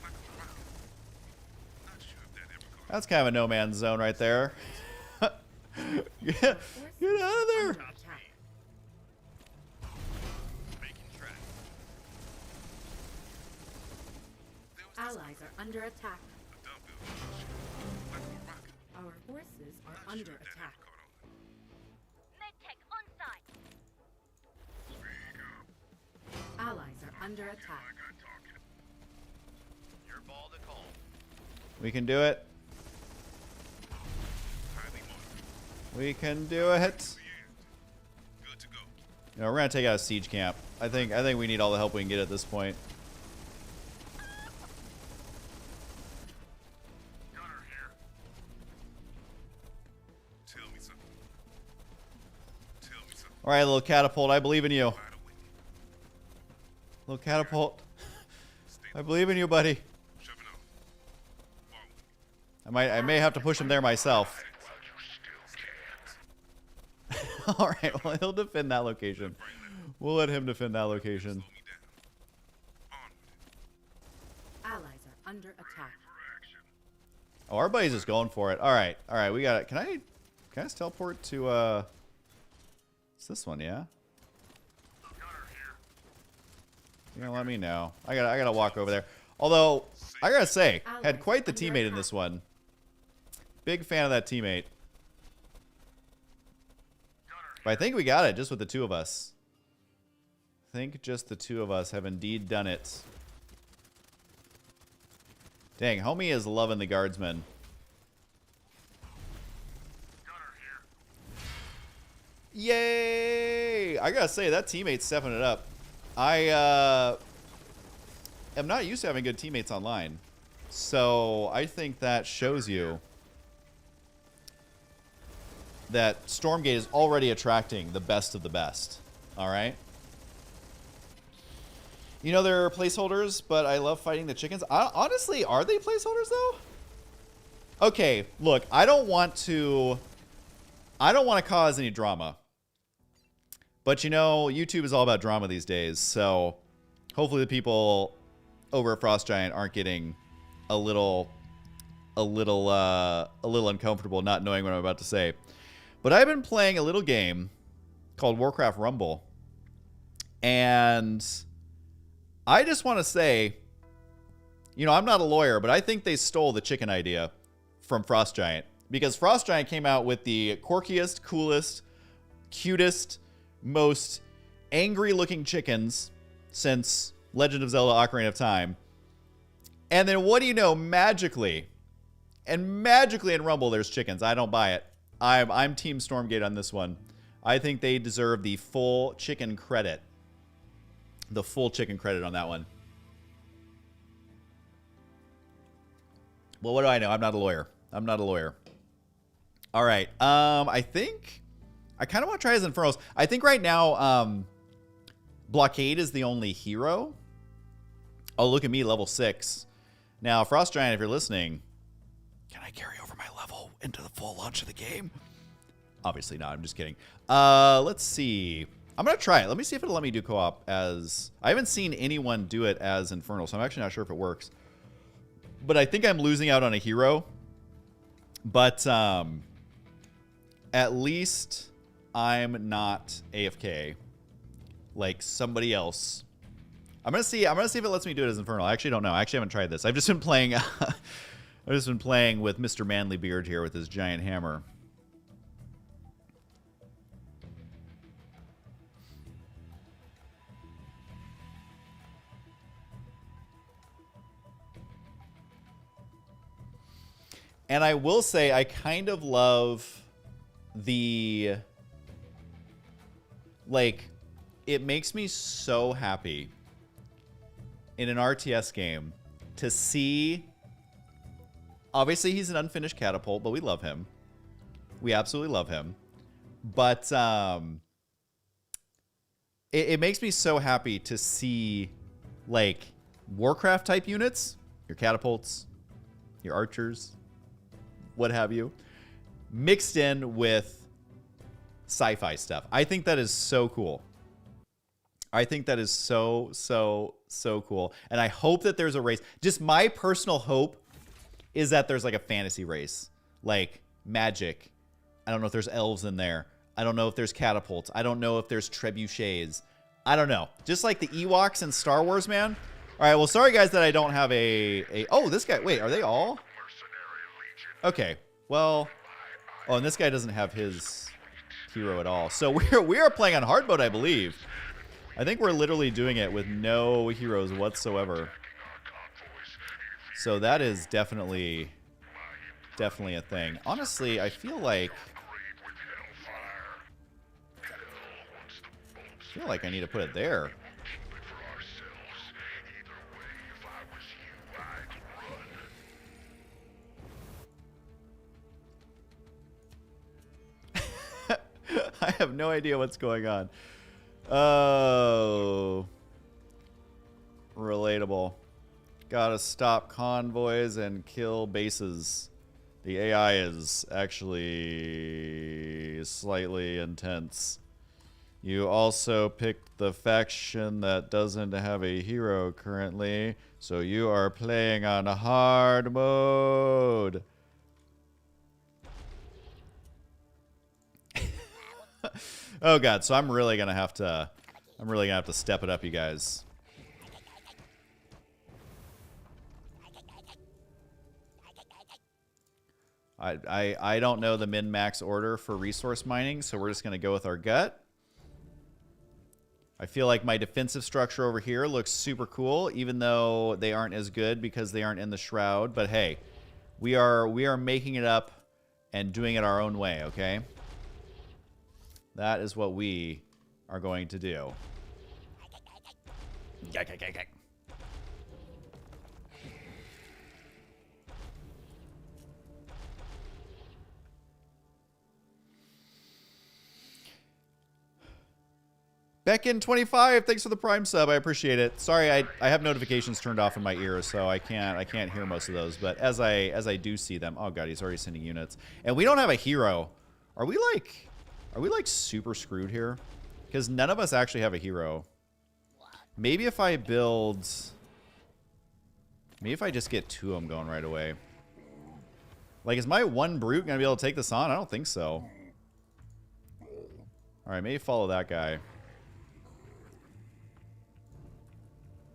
like a rocket. Not sure if that ever caught That's kind of a no man's zone right there. Get out of there. Under attack. making tracks. There was this Allies are under attack. dumb building like a rocket. Our forces are Not under sure if that attack. ever caught on. Medtech on site. Allies are under attack. Got talking. Your ball to call. We can do it. Highly motivated. We can do it. The end. Good to go. You know, we're gonna take out a siege camp. I think we need all the help we can get at this point. Gunner here. Tell me something. Tell me something. All right, little catapult. I believe in you. Wide awake. Little catapult. I believe in you, buddy. Shoving off. Forward. I may have to push him there myself. All right, well, he'll defend that location. We'll let him defend that location. Slow me down. On with it. Allies are under attack. For action. Oh, our buddy's just going for it. All right, we got it. Can I just teleport to it's this one, yeah? You gonna let me know? I gotta walk over there. Although I gotta say, had quite the teammate in this one. Big fan of that teammate. But I think we got it just with the two of us. I think just the two of us have indeed done it. Dang, homie is loving the guardsman. Yay! I gotta say, that teammate's stepping it up. I am not used to having good teammates online. So I think that shows you that Stormgate is already attracting the best of the best. All right? You know, there are placeholders, but I love fighting the chickens. Honestly, are they placeholders, though? Okay, look, I don't want to cause any drama. But, you know, YouTube is all about drama these days, so hopefully the people over at Frost Giant aren't getting a little uncomfortable not knowing what I'm about to say. But I've been playing a little game called Warcraft Rumble, and I just want to say, you know, I'm not a lawyer, but I think they stole the chicken idea from Frost Giant, because Frost Giant came out with the quirkiest, coolest, cutest, most angry-looking chickens since Legend of Zelda: Ocarina of Time. And then what do you know, magically in Rumble there's chickens. I don't buy it. I'm Team Stormgate on this one. I think they deserve the full chicken credit. The full chicken credit on that one. Well, what do I know? I'm not a lawyer. All right. I think I kind of want to try his Infernals. I think right now Blockade is the only hero. Oh, look at me, level 6. Now, Frost Giant, if you're listening, can I carry over my level into the full launch of the game? Obviously not. I'm just kidding. Let's see. I'm going to try it. Let me see if it'll let me do co-op as... I haven't seen anyone do it as Infernal, so I'm actually not sure if it works. But I think I'm losing out on a hero. But at least I'm not AFK like somebody else. I'm gonna see if it lets me do it as Infernal. I actually don't know. I actually haven't tried this. I've just been playing with Mr. Manly Beard here with his giant hammer. And I will say I kind of love the, like, it makes me so happy in an RTS game to see, obviously he's an unfinished catapult, but we love him. We absolutely love him. But it makes me so happy to see, like, Warcraft type units, your catapults, your archers, what have you, mixed in with sci-fi stuff. I think that is so cool. I think that is so cool. And I hope that there's a race. Just my personal hope is that there's like a fantasy race, like magic. I don't know if there's elves in there. I don't know if there's catapults. I don't know if there's trebuchets. I don't know. Just like the Ewoks in Star Wars, man. All right, well, sorry, guys, that I don't have oh, this guy. Wait, are they all? Okay, well. Oh, and this guy doesn't have his hero at all. So we are playing on hard mode, I believe. I think we're literally doing it with no heroes whatsoever. So that is definitely a thing. Honestly, I feel like I need to put it there. I have no idea what's going on. Oh. Relatable. Gotta stop convoys and kill bases. The AI is actually slightly intense. You also picked the faction that doesn't have a hero currently, so you are playing on hard mode. Oh god, so I'm really gonna have to step it up, you guys. I don't know the min-max order for resource mining, so we're just gonna go with our gut. I feel like my defensive structure over here looks super cool, even though they aren't as good because they aren't in the shroud. But hey, we are making it up and doing it our own way, okay? That is what we are going to do. Beckin25, thanks for the Prime sub. I appreciate it. Sorry, I have notifications turned off in my ears, so I can't hear most of those. But as I do see them, oh god, he's already sending units, and we don't have a hero. Are we like super screwed here? Because none of us actually have a hero. Maybe if I build, maybe if I just get 2 of them going right away. Like, is my one brute gonna be able to take this on? I don't think so. All right, maybe follow that guy.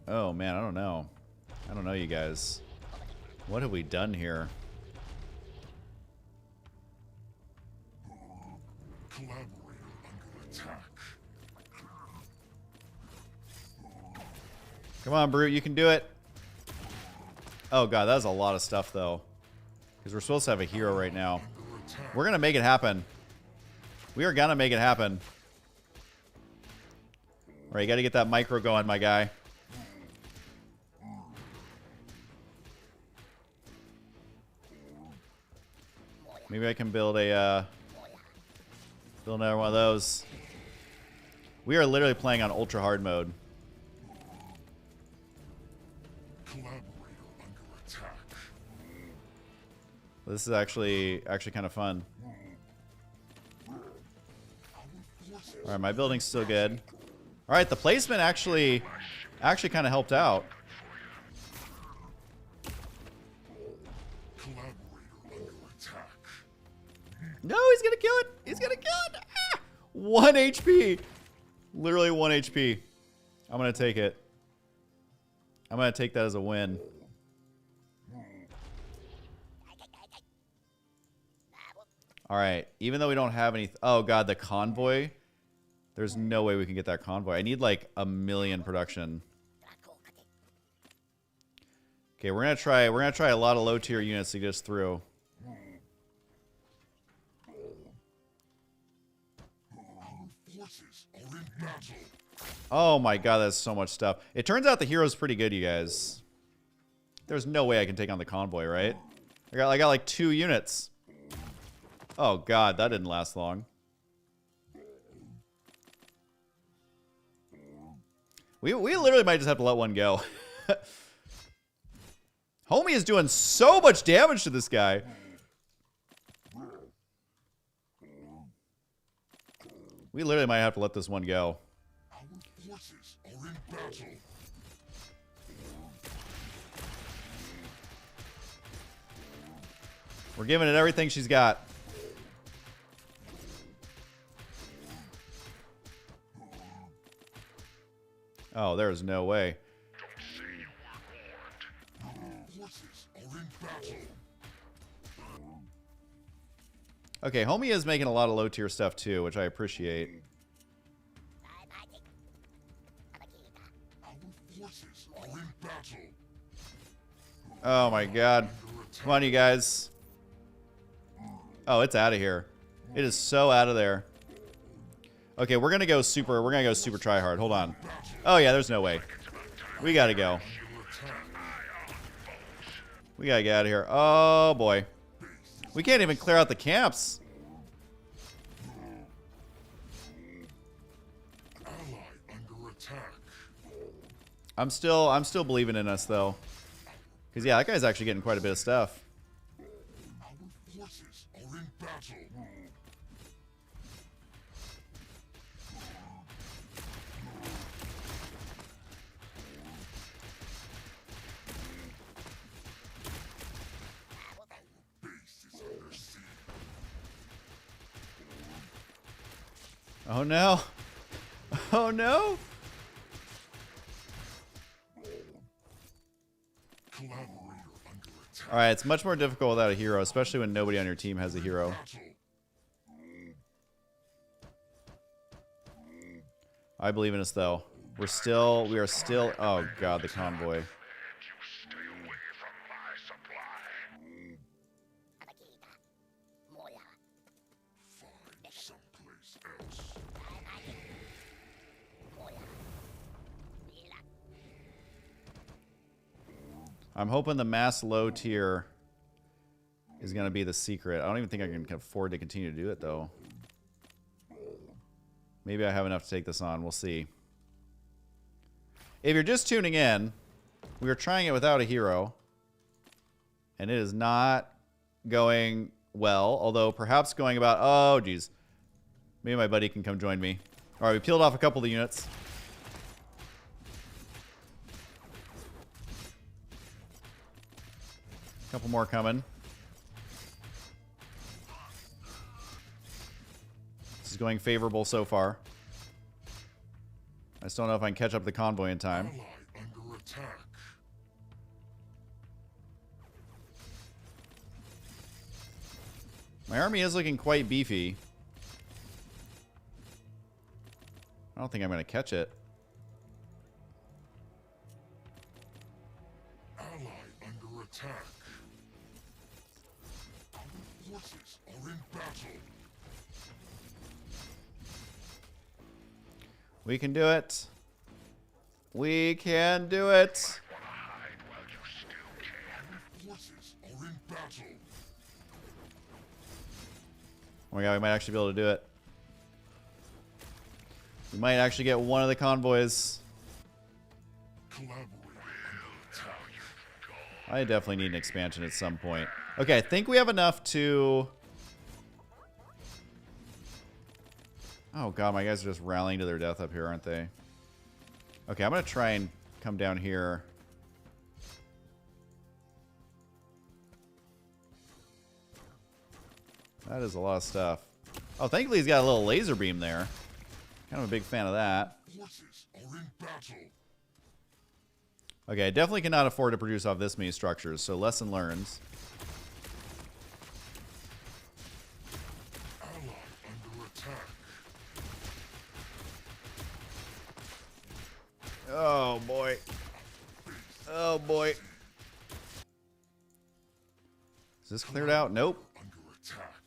Oh, man, I don't know. I don't know, you guys. What have we done here? Collaborator under attack. Come on, Brute, you can do it. Oh, God, that was a lot of stuff, though. Because we're supposed to have a hero right now. We're going to make it happen. We are going to make it happen. All right, you got to get that micro going, my guy. Maybe I can build a build another one of those. We are literally playing on ultra hard mode. Collaborator under attack. This is actually kind of fun. All right, my building's still good. All right, the placement actually kind of helped out. No, he's gonna kill it. He's gonna kill it. Ah! 1 HP. Literally 1 HP. I'm gonna take it. I'm gonna take that as a win. All right. Even though we don't have any. Oh god, the convoy. There's no way we can get that convoy. I need like 1 million production. Okay, we're gonna try a lot of low tier units to get us through. Oh my god, that's so much stuff. It turns out the hero's pretty good, you guys. There's no way I can take on the convoy, right? I got like 2 units. Oh god, that didn't last long. We literally might just have to let one go. Homie is doing so much damage to this guy. We literally might have to let this one go. Our forces are in battle. We're giving it everything she's got. Oh, there's no way. Forces are in battle. Okay, homie is making a lot of low tier stuff too, which I appreciate. Our forces are in battle. Oh my god. Come on, you guys. Oh, it's out of here. It is so out of there. Okay, we're gonna go super try hard. Hold on. Oh yeah, there's no way. We gotta go. We gotta get out of here. Oh boy. We can't even clear out the camps. Ally under attack. I'm still believing in us though. Cause yeah, that guy's actually getting quite a bit of stuff. Our forces are in battle. Oh no. Oh no. Alright, it's much more difficult without a hero, especially when nobody on your team has a hero. I believe in us though. We are still, oh god, the convoy. I'm hoping the mass low tier is going to be the secret. I don't even think I can afford to continue to do it, though. Maybe I have enough to take this on. We'll see. If you're just tuning in, we are trying it without a hero. And it is not going well. Although, perhaps going about... Oh, geez. Maybe my buddy can come join me. Alright, we peeled off a couple of the units. Couple more coming. This is going favorable so far. I still don't know if I can catch up the convoy in time. Under attack. My army is looking quite beefy. I don't think I'm going to catch it. Ally under attack. Forces are in battle. We can do it. We can do it. Forces are in battle. Oh my god, we might actually be able to do it. We might actually get one of the convoys. Collaborate under attack. I definitely need an expansion at some point. Okay, I think we have enough to... Oh god, my guys are just rallying to their death up here, aren't they? Okay, I'm going to try and come down here. That is a lot of stuff. Oh, thankfully he's got a little laser beam there. Kind of a big fan of that. Forces are in battle. Okay, I definitely cannot afford to produce off this many structures, so lesson learned. Ally under attack. Oh boy. Oh boy. Is this cleared out? Nope. Under attack.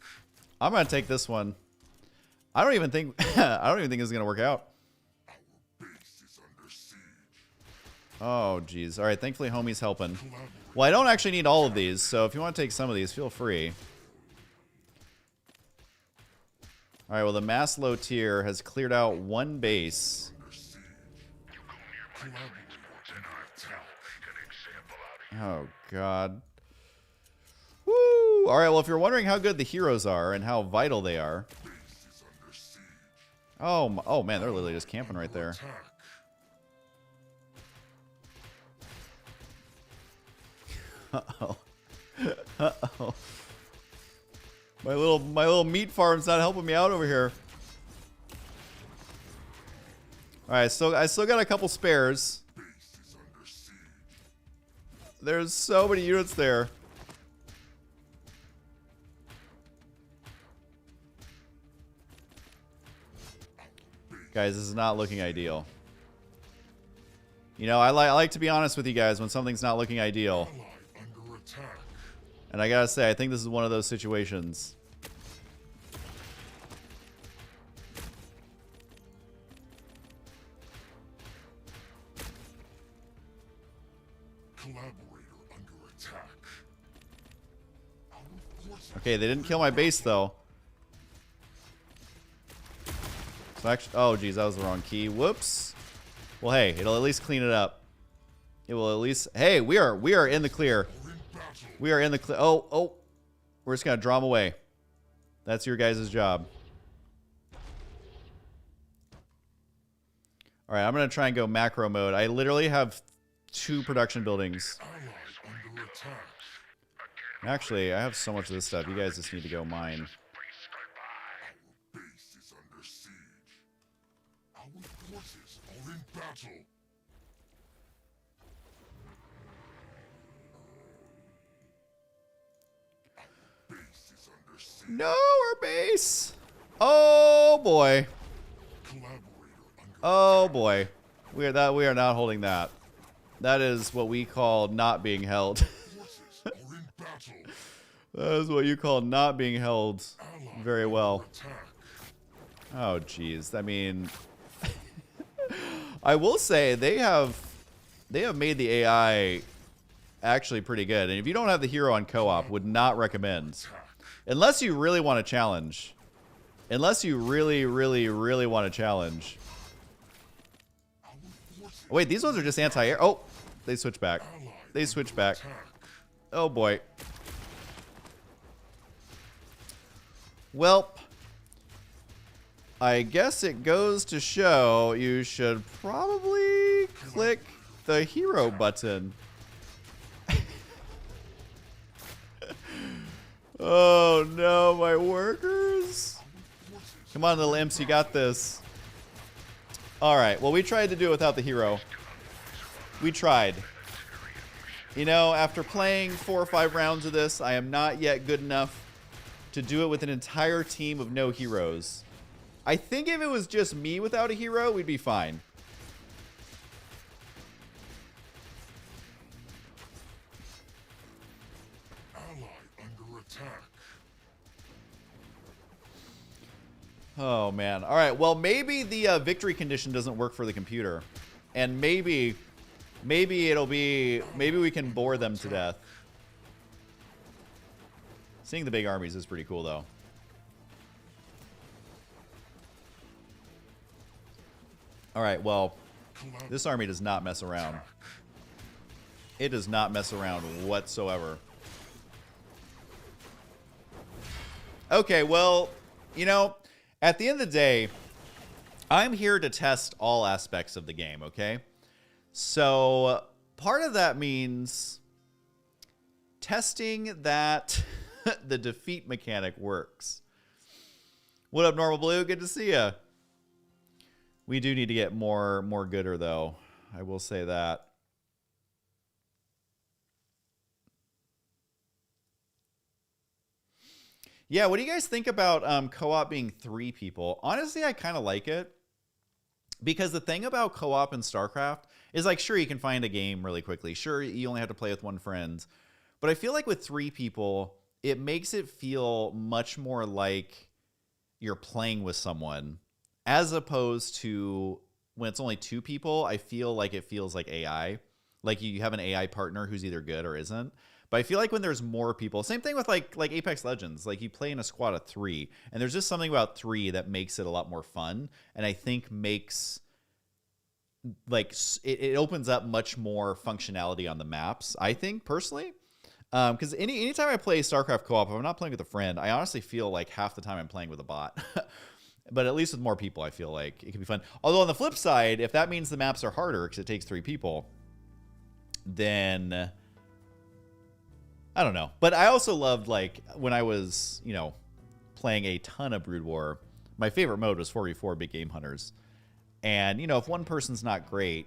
I'm gonna take this one. I don't even think I don't even think this is gonna work out. Our base is under siege. Oh geez. Alright, thankfully homie's helping. Well, I don't actually need all of these, so if you want to take some of these, feel free. Alright, well the mass low tier has cleared out one base. Under siege. Collaborate under attack. Oh god. Woo! Alright, well if you're wondering how good the heroes are and how vital they are. Base is under siege. Oh man, they're literally just camping right there. Attack. Uh-oh. Uh-oh. My little meat farm's not helping me out over here. Alright, so I still got a couple spares. Base is under siege. There's so many units there. Guys, this is not looking ideal. You know, I like to be honest with you guys when something's not looking ideal. Ally under attack. And I gotta say, I think this is one of those situations. Collaborator under attack. Our forces Okay, they didn't kill my base, though. So actually, oh, geez, that was the wrong key. Whoops. Well, hey, it'll at least clean it up. It will at least... Hey, we are in the clear. are in battle. We are in the clear. Oh. We're just gonna draw them away. That's your guys' job. Alright, I'm gonna try and go macro mode. I literally have 2 production buildings. Ally under attack. Actually, I have so much of this stuff. You guys just need to go mine. Our base is under siege. forces are in battle. Base is under siege. No, our base. Oh boy. Collaborator under Oh boy. We are not holding that. That is what we call not being held. forces are in battle. That is what you call not being held Ally very well. attack. Oh jeez. I mean, I will say they have made the AI actually pretty good. And if you don't have the hero on co-op, would not recommend. Unless you really want to challenge. Unless you really, really, really want to challenge. Our forces Wait, these ones are just anti-air. Oh, they switch back. ally They switch back. attack. Oh boy. Welp. I guess it goes to show you should probably click the hero button. Oh no, my workers. Come on, little imps, you got this. Alright, well, we tried to do it without the hero. We tried. You know, after playing 4 or 5 rounds of this, I am not yet good enough to do it with an entire team of no heroes. I think if it was just me without a hero, we'd be fine. Ally under attack. Oh, man. All right, well, maybe the victory condition doesn't work for the computer. And maybe it'll be... Maybe we can bore them to death. Seeing the big armies is pretty cool, though. All right, well, this army does not mess around. It does not mess around whatsoever. Okay, well, you know, at the end of the day, I'm here to test all aspects of the game, okay? So part of that means testing that the defeat mechanic works. What up, Normal Blue? Good to see ya. We do need to get more gooder, though. I will say that. Yeah, what do you guys think about co-op being 3 people? Honestly, I kind of like it. Because the thing about co-op in StarCraft is, like, sure, you can find a game really quickly. Sure, you only have to play with 1 friend. But I feel like with 3 people, it makes it feel much more like you're playing with someone. As opposed to when it's only 2 people, I feel like it feels like AI. Like you have an AI partner who's either good or isn't. But I feel like when there's more people, same thing with like Apex Legends, like you play in a squad of 3, and there's just something about 3 that makes it a lot more fun, and I think makes like it opens up much more functionality on the maps. I think personally, because anytime I play StarCraft co-op, if I'm not playing with a friend, I honestly feel like half the time I'm playing with a bot. But at least with more people, I feel like it can be fun. Although on the flip side, if that means the maps are harder because it takes 3 people, then I don't know. But I also loved, like, when I was, you know, playing a ton of Brood War, my favorite mode was 4v4 Big Game Hunters. And, you know, if one person's not great,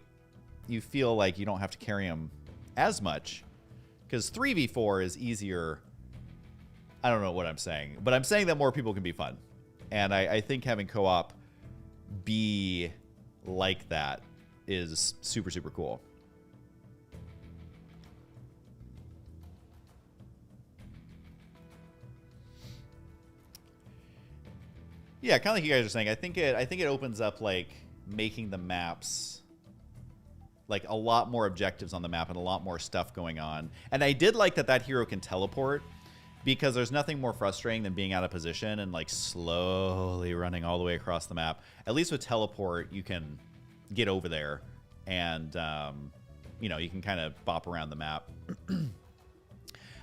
you feel like you don't have to carry them as much. Because 3v4 is easier. I don't know what I'm saying. But I'm saying that more people can be fun. And I think having co-op be like that is super, super cool. Yeah, kind of like you guys are saying. I think it opens up like making the maps like a lot more objectives on the map and a lot more stuff going on. And I did like that hero can teleport. Because there's nothing more frustrating than being out of position and like slowly running all the way across the map. At least with teleport, you can get over there and, you know, you can kind of bop around the map.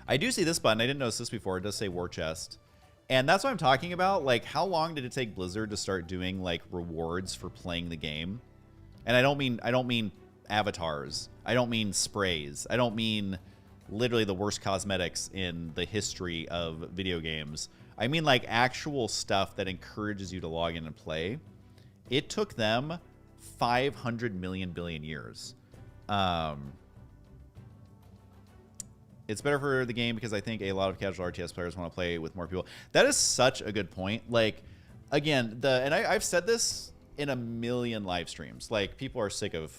I do see this button. I didn't notice this before. It does say War Chest. And that's what I'm talking about. Like, how long did it take Blizzard to start doing like rewards for playing the game? And I don't mean avatars. I don't mean sprays. I don't mean literally the worst cosmetics in the history of video games. I mean like actual stuff that encourages you to log in and play. It took them 500 million billion years. It's better for the game because I think a lot of casual RTS players want to play with more people. That is such a good point. Like, again, I've said this in a million live streams. Like, people are sick of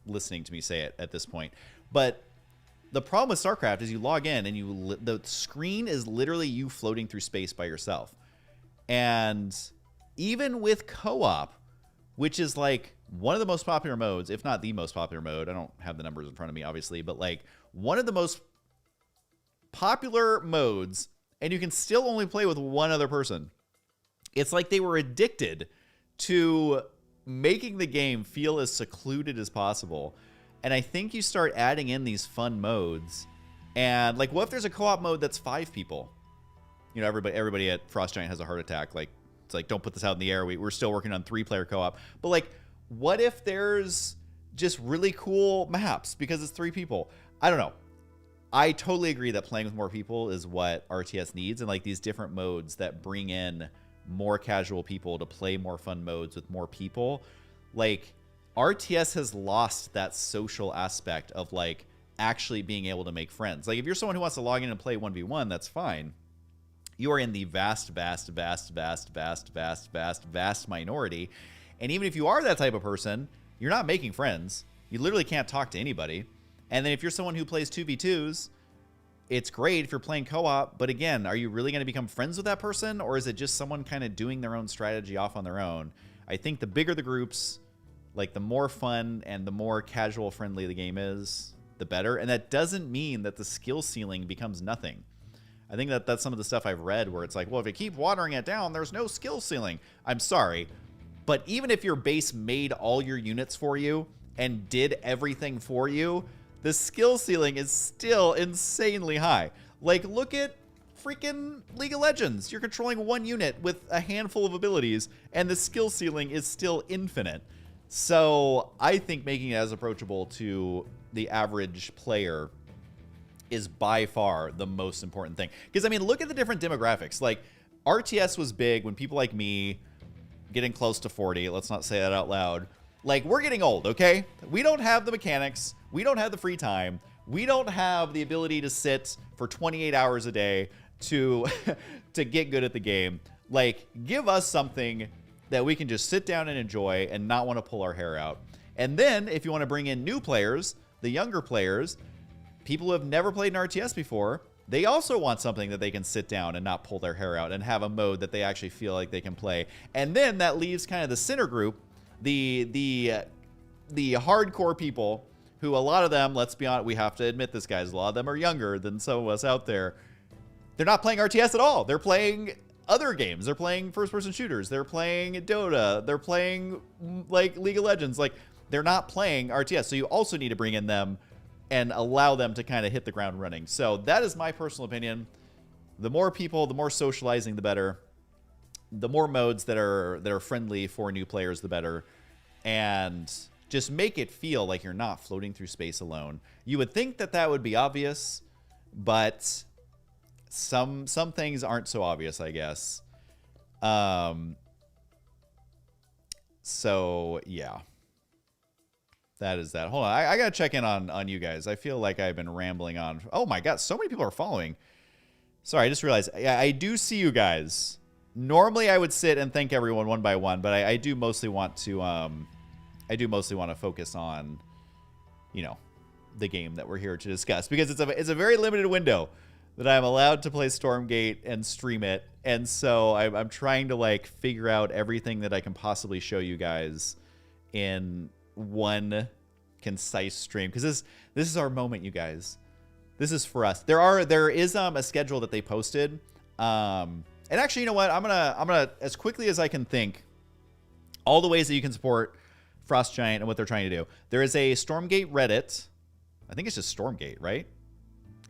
listening to me say it at this point. But the problem with StarCraft is you log in and the screen is literally you floating through space by yourself. And even with co-op, which is like one of the most popular modes, if not the most popular mode, I don't have the numbers in front of me, obviously, but like one of the most popular modes, and you can still only play with one other person. It's like they were addicted to making the game feel as secluded as possible. And I think you start adding in these fun modes. And like, what if there's a co-op mode that's 5 people? You know, everybody at Frost Giant has a heart attack. Like, it's like, don't put this out in the air. We're still working on 3-player co-op. But like, what if there's just really cool maps because it's 3 people? I don't know. I totally agree that playing with more people is what RTS needs, and like these different modes that bring in more casual people to play more fun modes with more people. Like, RTS has lost that social aspect of like actually being able to make friends. Like, if you're someone who wants to log in and play 1v1, that's fine. You are in the vast minority. And even if you are that type of person, you're not making friends. You literally can't talk to anybody. And then if you're someone who plays 2v2s, it's great if you're playing co-op, but again, are you really going to become friends with that person, or is it just someone kind of doing their own strategy off on their own? I think the bigger the groups, like the more fun and the more casual friendly the game is, the better. And that doesn't mean that the skill ceiling becomes nothing. I think that that's some of the stuff I've read where it's like, well, if you keep watering it down, there's no skill ceiling. I'm sorry, but even if your base made all your units for you and did everything for you, the skill ceiling is still insanely high. Like, look at freaking League of Legends. You're controlling one unit with a handful of abilities, and the skill ceiling is still infinite. So I think making it as approachable to the average player is by far the most important thing. Because, I mean, look at the different demographics. Like, RTS was big when people like me, getting close to 40, let's not say that out loud, like, we're getting old, okay? We don't have the mechanics. We don't have the free time. We don't have the ability to sit for 28 hours a day to get good at the game. Like, give us something that we can just sit down and enjoy and not want to pull our hair out. And then, if you want to bring in new players, the younger players, people who have never played an RTS before, they also want something that they can sit down and not pull their hair out and have a mode that they actually feel like they can play. And then that leaves kind of the center group, the hardcore people who, a lot of them, let's be honest, we have to admit this, guys, a lot of them are younger than some of us out there. They're not playing RTS at all. They're playing other games. They're playing first-person shooters. They're playing Dota. They're playing, like, League of Legends. Like, they're not playing RTS. So you also need to bring in them and allow them to kind of hit the ground running. So that is my personal opinion. The more people, the more socializing, the better. The more modes that are friendly for new players, the better. And just make it feel like you're not floating through space alone. You would think that that would be obvious, but some things aren't so obvious, I guess. So yeah, that is that. Hold on, I gotta check in on you guys. I feel like I've been rambling on. Oh my god, so many people are following. Sorry, I just realized I do see you guys. Normally I would sit and thank everyone one by one, but I do mostly want to focus on, you know, the game that we're here to discuss, because it's a very limited window that I'm allowed to play Stormgate and stream it. And so I'm trying to like figure out everything that I can possibly show you guys in one concise stream, because this is our moment, you guys. This is for us. There is a schedule that they posted. And actually, you know what? I'm gonna as quickly as I can think, all the ways that you can support Frost Giant and what they're trying to do. There is a Stormgate Reddit. I think it's just Stormgate, right?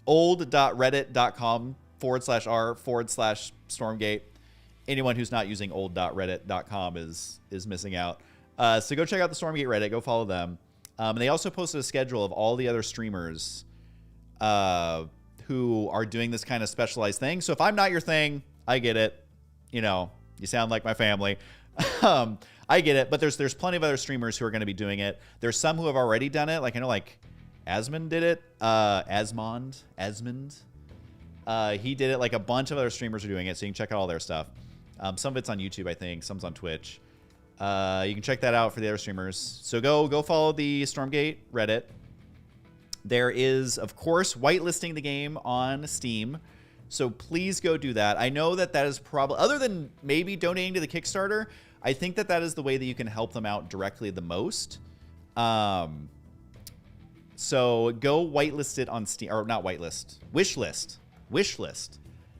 old.reddit.com/r/Stormgate. Anyone who's not using old.reddit.com is missing out. So go check out the Stormgate Reddit. Go follow them. And they also posted a schedule of all the other streamers who are doing this kind of specialized thing. So if I'm not your thing, I get it. You know, You sound like my family. I get it, but there's plenty of other streamers who are going to be doing it. There's some who have already done it. Like I know like Asmund did it. Asmund. He did it. Like a bunch of other streamers are doing it, so you can check out all their stuff. Some of it's on YouTube, I think. Some's on Twitch. You can check that out for the other streamers. So go follow the Stormgate Reddit. There is, of course, whitelisting the game on Steam. So please go do that. I know that is probably, other than maybe donating to the Kickstarter, I think that is the way that you can help them out directly the most. So go whitelist it on Steam, or not whitelist, wishlist.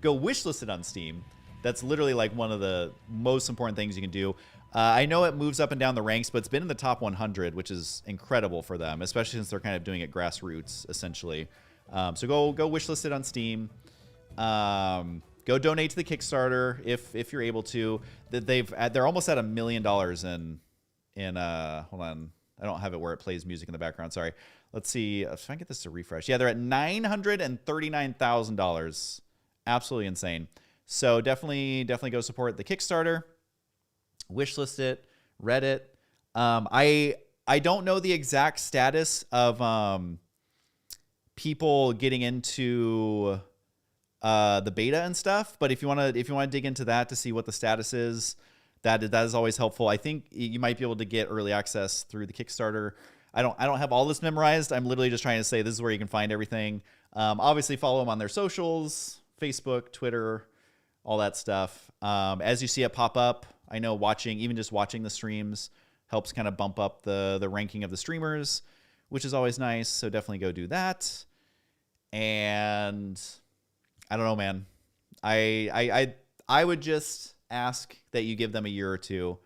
Go wishlist it on Steam. That's literally like one of the most important things you can do. I know it moves up and down the ranks, but it's been in the top 100, which is incredible for them, especially since they're kind of doing it grassroots, essentially. So go wishlist it on Steam. Go donate to the Kickstarter if you're able to. They're almost at $1 million in hold on, I don't have it where it plays music in the background. Sorry. Let's see if I can get this to refresh. Yeah, they're at $939,000. Absolutely insane. So definitely go support the Kickstarter. Wishlist it, Reddit. I don't know the exact status of people getting into the beta and stuff, but if you want to dig into that to see what the status is, that is always helpful. I think you might be able to get early access through the Kickstarter. I don't have all this memorized. I'm literally just trying to say this is where you can find everything. Obviously follow them on their socials, Facebook, Twitter, all that stuff. As you see it pop up, I know even just watching the streams helps kind of bump up the ranking of the streamers, which is always nice. So definitely go do that. And I don't know, man. I would just ask that you give them a year or two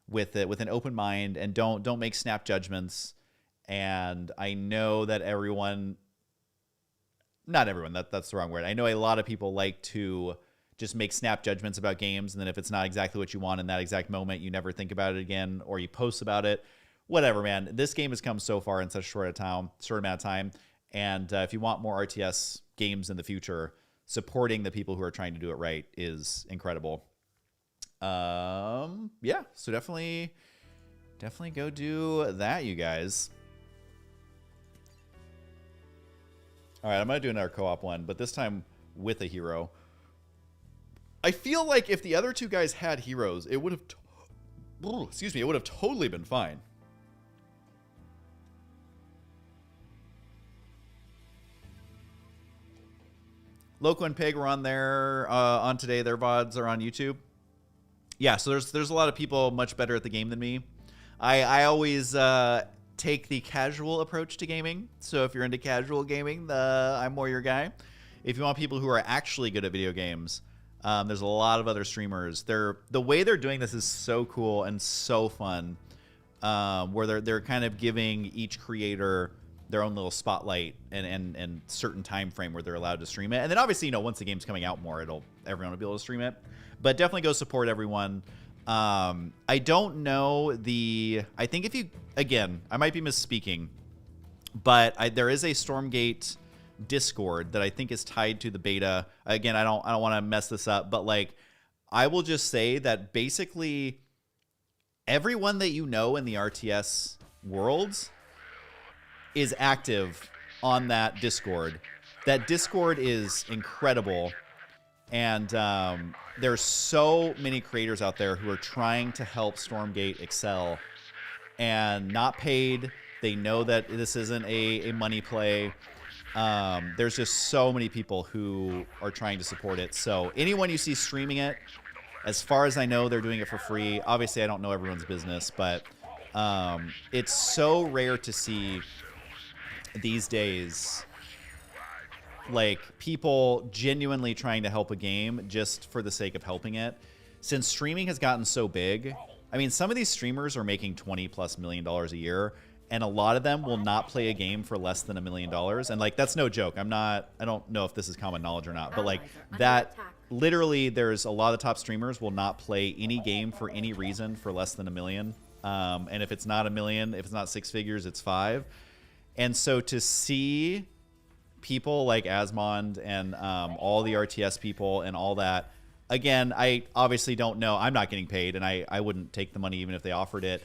with an open mind, and don't make snap judgments. And I know that not everyone, that's the wrong word. I know a lot of people like to just make snap judgments about games, and then if it's not exactly what you want in that exact moment, you never think about it again, or you post about it. Whatever, man. This game has come so far in such a short amount of time, and if you want more RTS games in the future, supporting the people who are trying to do it right is incredible. Yeah, so definitely go do that, you guys. All right, I'm gonna do another co-op one, but this time with a hero. I feel like if the other two guys had heroes, it would have, it would have totally been fine. Loco and Pig were on there on today. Their VODs are on YouTube. Yeah, so there's a lot of people much better at the game than me. I always take the casual approach to gaming. So if you're into casual gaming, I'm more your guy. If you want people who are actually good at video games, there's a lot of other streamers. The way they're doing this is so cool and so fun, where they're kind of giving each creator their own little spotlight and certain time frame where they're allowed to stream it. And then obviously, once the game's coming out more, everyone will be able to stream it. But definitely go support everyone. I don't know I think if you, again, I might be misspeaking, but there is a Stormgate Discord that I think is tied to the beta. Again, I don't want to mess this up, but like, I will just say that basically everyone that you know in the RTS worlds is active on that Discord. That Discord is incredible. And there's so many creators out there who are trying to help Stormgate excel and not paid. They know that this isn't a money play. There's just so many people who are trying to support it. So anyone you see streaming it, as far as I know, they're doing it for free. Obviously, I don't know everyone's business, but it's so rare to see these days, like, people genuinely trying to help a game just for the sake of helping it. Since streaming has gotten so big, I mean, some of these streamers are making $20+ million a year, and a lot of them will not play a game for less than $1 million. And like, that's no joke. I don't know if this is common knowledge or not, but like that, literally, there's a lot of the top streamers will not play any game for any reason for less than $1 million. And if it's not $1 million, if it's not six figures, it's 5. And so to see people like Asmond and all the RTS people and all that again, I obviously don't know. I'm not getting paid, and I wouldn't take the money even if they offered it.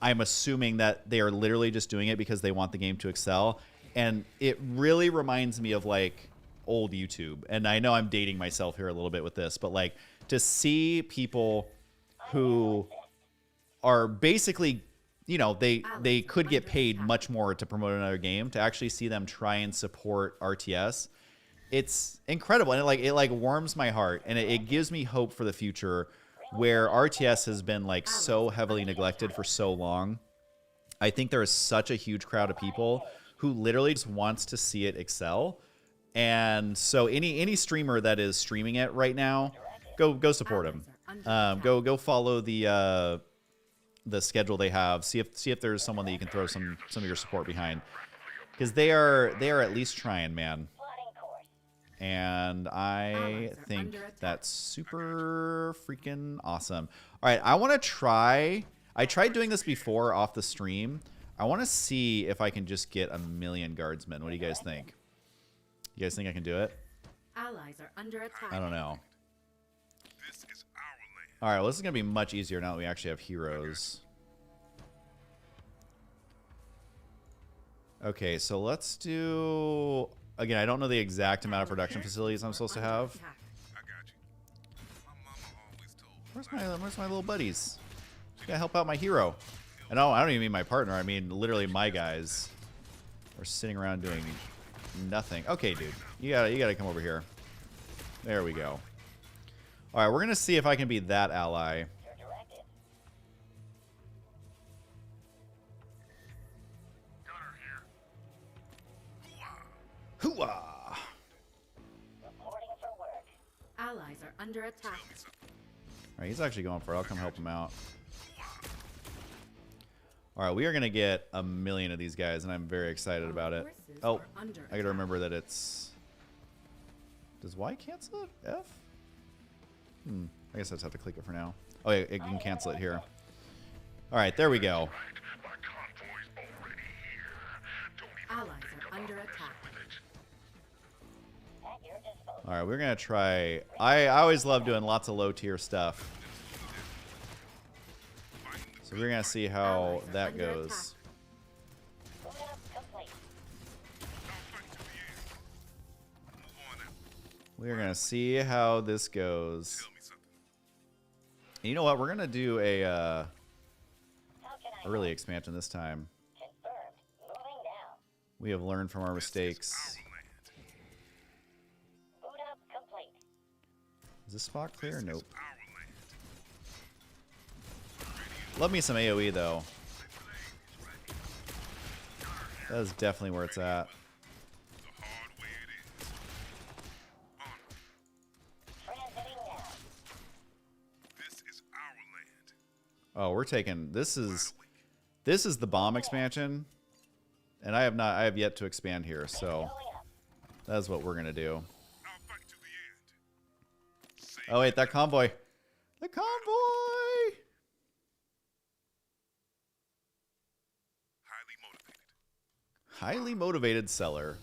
I'm assuming that they are literally just doing it because they want the game to excel. And it really reminds me of like old YouTube. And I know I'm dating myself here a little bit with this, but like to see people who are basically, you know, they could get paid much more to promote another game, to actually see them try and support RTS. It's incredible, and it like warms my heart, and it gives me hope for the future, where RTS has been like so heavily neglected for so long. I think there is such a huge crowd of people who literally just wants to see it excel. And so any streamer that is streaming it right now, go support them. Go follow the schedule they have. See if there's someone that you can throw some of your support behind, because they are at least trying, man. And I think that's super freaking awesome. All right, I want to try. I tried doing this before off the stream. I want to see if I can just get 1,000,000 guardsmen. What do you guys think? You guys think I can do it? Allies are under attack. I don't know. This is our land. All right, well, this is going to be much easier now that we actually have heroes. Okay, so let's do... Again, I don't know the exact amount of production facilities I'm supposed to have. I got you. My mama always told Where's my little buddies? Gotta help out my hero. And I don't even mean my partner. I mean literally my guys are sitting around doing nothing. Okay, dude, you gotta come over here. There we go. All right, we're gonna see if I can be that ally. Hooah! Allies are under attack. All right, he's actually going for it. I'll come help him out. All right, we are going to get 1,000,000 of these guys, and I'm very excited about it. Oh, I got to remember that it's... Does Y cancel it? F? I guess I just have to click it for now. Oh, yeah, it can cancel it here. All right, there we go. Allies are under attack. All right, we're going to try... I always love doing lots of low-tier stuff. So we're going to see how that goes. We're going to see how this goes. And you know what? We're going to do a early expansion this time. We have learned from our mistakes. Is this spot clear? Nope. Love me some AoE though. That is definitely where it's at. Oh, we're taking this is the bomb expansion, and I have yet to expand here, so that's what we're gonna do. Oh wait, that convoy. The convoy! Highly motivated seller.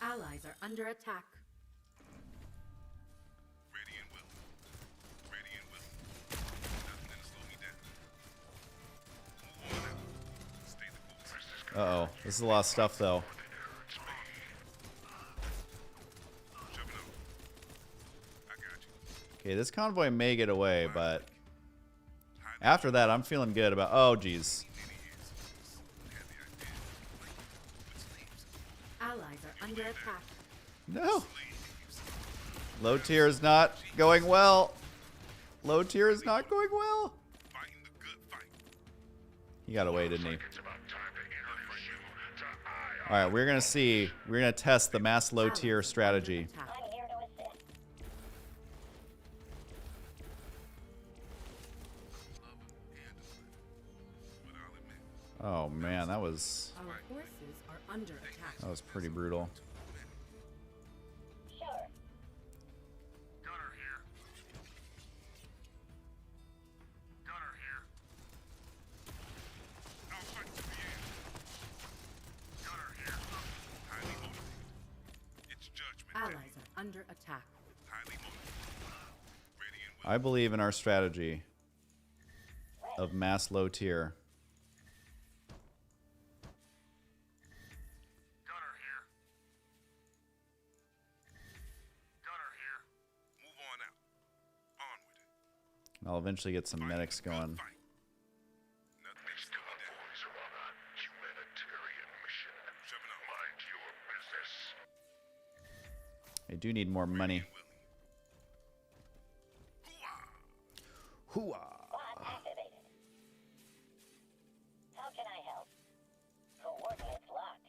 Allies are under attack. Ready and willing. Ready and willing. Nothing to slow me down. Move on out. Stay the course. Uh-oh. This is a lot of stuff, though. Jumping over. I got you. Okay, this convoy may get away, but after that, I'm feeling good about... Oh, geez. Allies are under attack. No. Low tier is not going well. Low tier is not going well. Fighting the good fight. He got away, didn't he? All right, we're going to see. We're going to test the mass low tier strategy. Oh, man, that was Our forces are under attack. pretty brutal. Gunner here. Gunner here. I'll fight to the end. Gunner here. Highly motivated. It's judgment. Allies are under attack. Highly motivated. I believe in our strategy of mass low tier. Gunner here. Gunner here. Move on out. On with it. I'll eventually get some medics going. Fight. Nothing to slow me down. Boys are on a humanitarian mission. Shoving on. Mind your business. I do need more money. Willie. Hooah! Bot activated. How can I help? Coordinates locked.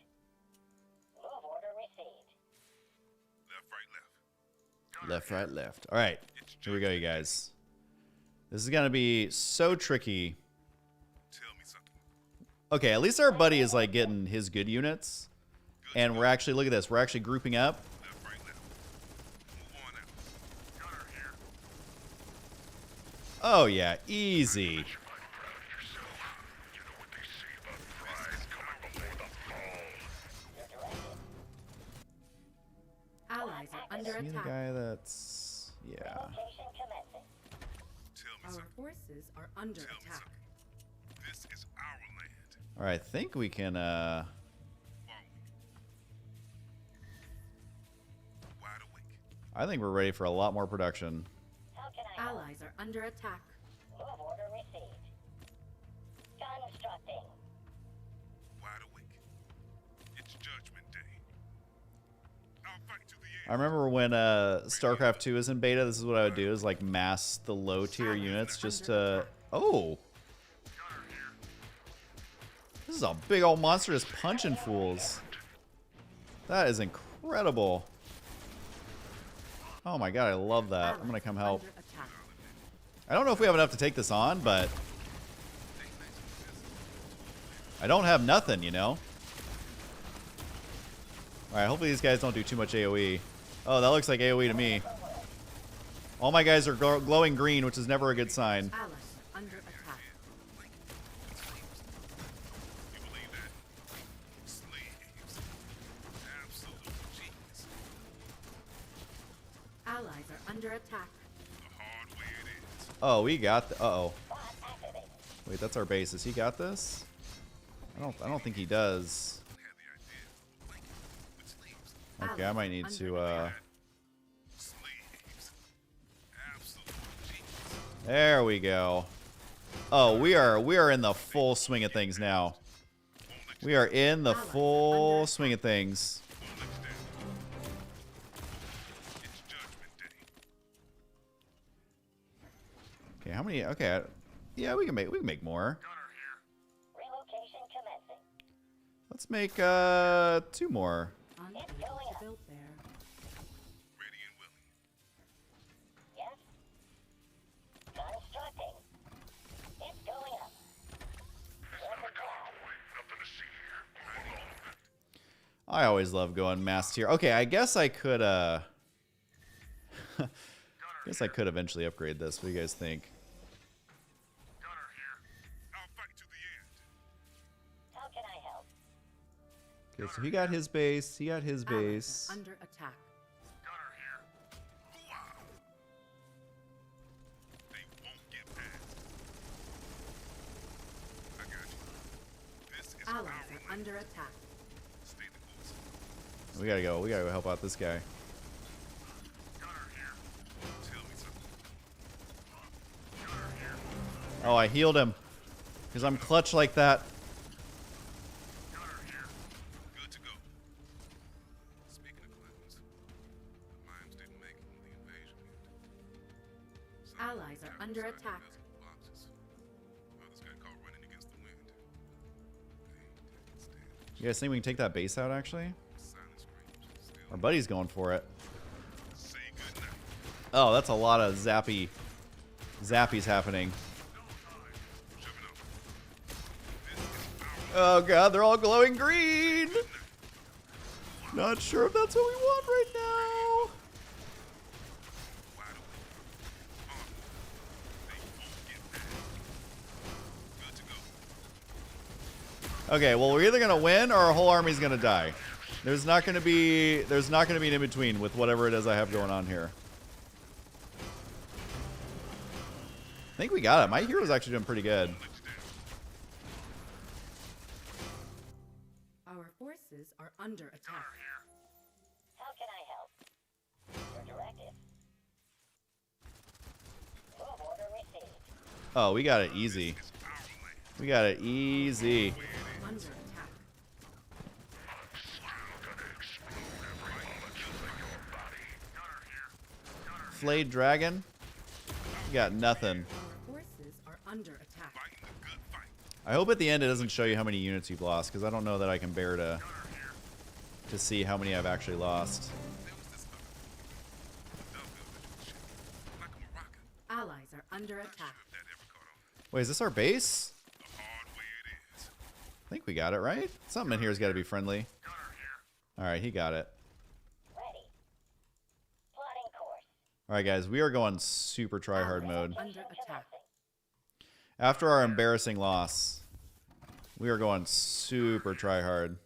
Move order received. Left, right, left. Left, right, left. All right, here we go, you guys. This is gonna be so tricky. Tell me something. Okay, at least our buddy is like getting his good units, and we're actually, look at this, we're actually grouping up. Left, right, left. Move on out. Gunner here. Oh yeah, easy. You might be proud of yourself. You know what they say about pride coming before the fall. You're directed. Allies are under See the attack. guy that's, yeah. Location commencing. Tell me Our something. forces are under Tell me attack. something. This is our land. All right, I think we can. Follow me. Wide awake. I think we're ready for a lot more production. How can I help? Allies are under attack. Move order received. Constructing. Wide awake. It's Judgment Day. I'll fight to the end. I remember when StarCraft 2 was in beta. This is what I would do: is like mass the low tier units just to. Oh, Gunner here. this is a big old monster just punching fools. That is incredible. Oh my god, I love that. I'm gonna come help. Under attack. I don't know if we have enough to take this on, but I don't have nothing, you know? Alright, hopefully these guys don't do too much AoE. Oh, that looks like AoE to me. All my guys are glowing green, which is never a good sign. Allies are under attack. You believe that? Slaves. Absolute genius. Allies are under attack. The hard way it is. Oh, we got the uh-oh. Bot activated. Wait, that's our base. Has he got this? I don't think he does. Had the idea of a blanket with sleeves. Okay, I might need to Sleeves. Absolute genius. there we go. Oh, we are in the full swing of things now. We are in the full swing of things. Won't let you down. It's Judgment Day. Okay, how many? Okay, yeah, we can make more. Gunner here. Relocation commencing. Let's make 2 more. Unable to build there. Ready and willing. Yes? Constructing. It's going up. Weapon down. Nothing to see here. I always love going mass tier. Okay, I guess I could guess I could eventually upgrade this. What do you guys think? Gunner here. I'll fight to the end. How can I help? Okay, so he got his base. He got his Allies base. are under attack. Gunner here. Hoo-ah. They won't get past. I got you. This is Allies our are land. under attack. Stay the course. We gotta go. We gotta go help out this guy. Gunner here. Tell me something. Gunner here. Oh, I healed him because I'm clutch like that. Gunner here. Good to go. Speaking of clowns, the mines didn't make it when the invasion hit. Some Allies are under terrorists attack. hid boxes. Others got caught running against the wind. They didn't stand. You guys think we can take that base out? Actually, Silent screams. Still our buddy's going for it. say goodnight. Oh, that's a lot of zappies happening. Shoving up. This is our Oh god, they're all glowing green. Not sure if that's what we want right now. wide awake. They won't get past. Good to go. Okay, well we're either gonna win or our whole army's gonna die. There's not gonna be an in between with whatever it is I have going on here. I think we got it. My hero's actually doing pretty good. Our forces are under attack. How can I help? Your directive. Move order received. Oh, we got it easy. We got it easy. Under attack. Flayed dragon. We got nothing. Our forces are under attack. I hope at the end it doesn't show you how many units you've lost, because I don't know that I can bear to see how many I've actually lost. Allies are under attack. Wait, is this our base? I think we got it, right? Something in here's got to be friendly. Alright, he got it. Ready. Plotting course. Alright, guys, we are going super try-hard mode. Under attack. After our embarrassing loss, we are going super try-hard.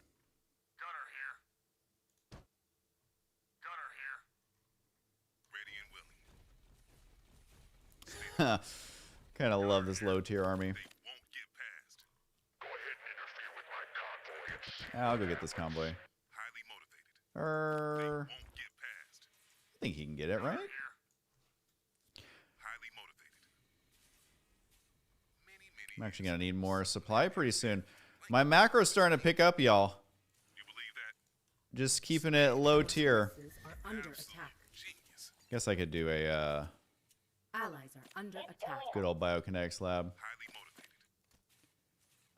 Kind of love this low-tier army. I'll go get this convoy. I think he can get it, right? I'm actually going to need more supply pretty soon. My macro's starting to pick up, y'all. Just keeping it low tier. Forces are under attack. Guess I could do a Allies are under attack. good old biokinetics lab.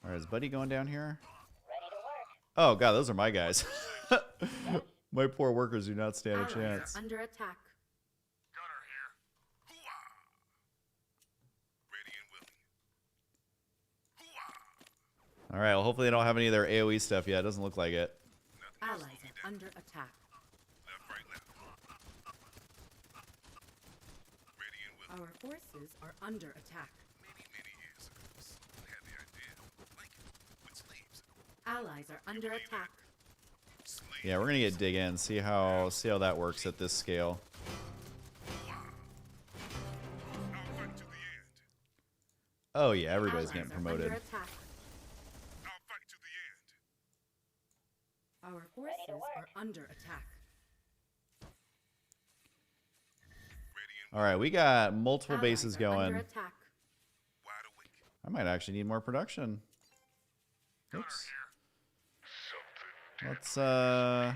Alright, is Buddy going down here? Ready to work. Oh, God, those are my guys. My poor workers do not stand a Allies chance. are under attack. Alright, well, hopefully they don't have any of their AoE stuff yet. It doesn't look like it. Allies are under attack. Our forces are under attack. Allies are under attack. Yeah, we're gonna get dig in, see how that works at this scale. Oh yeah, everybody's Allies getting are promoted. under attack. Our forces are under attack. All right, we got multiple Allies bases are under going. attack. I might actually need more production. Oops. Let's Allies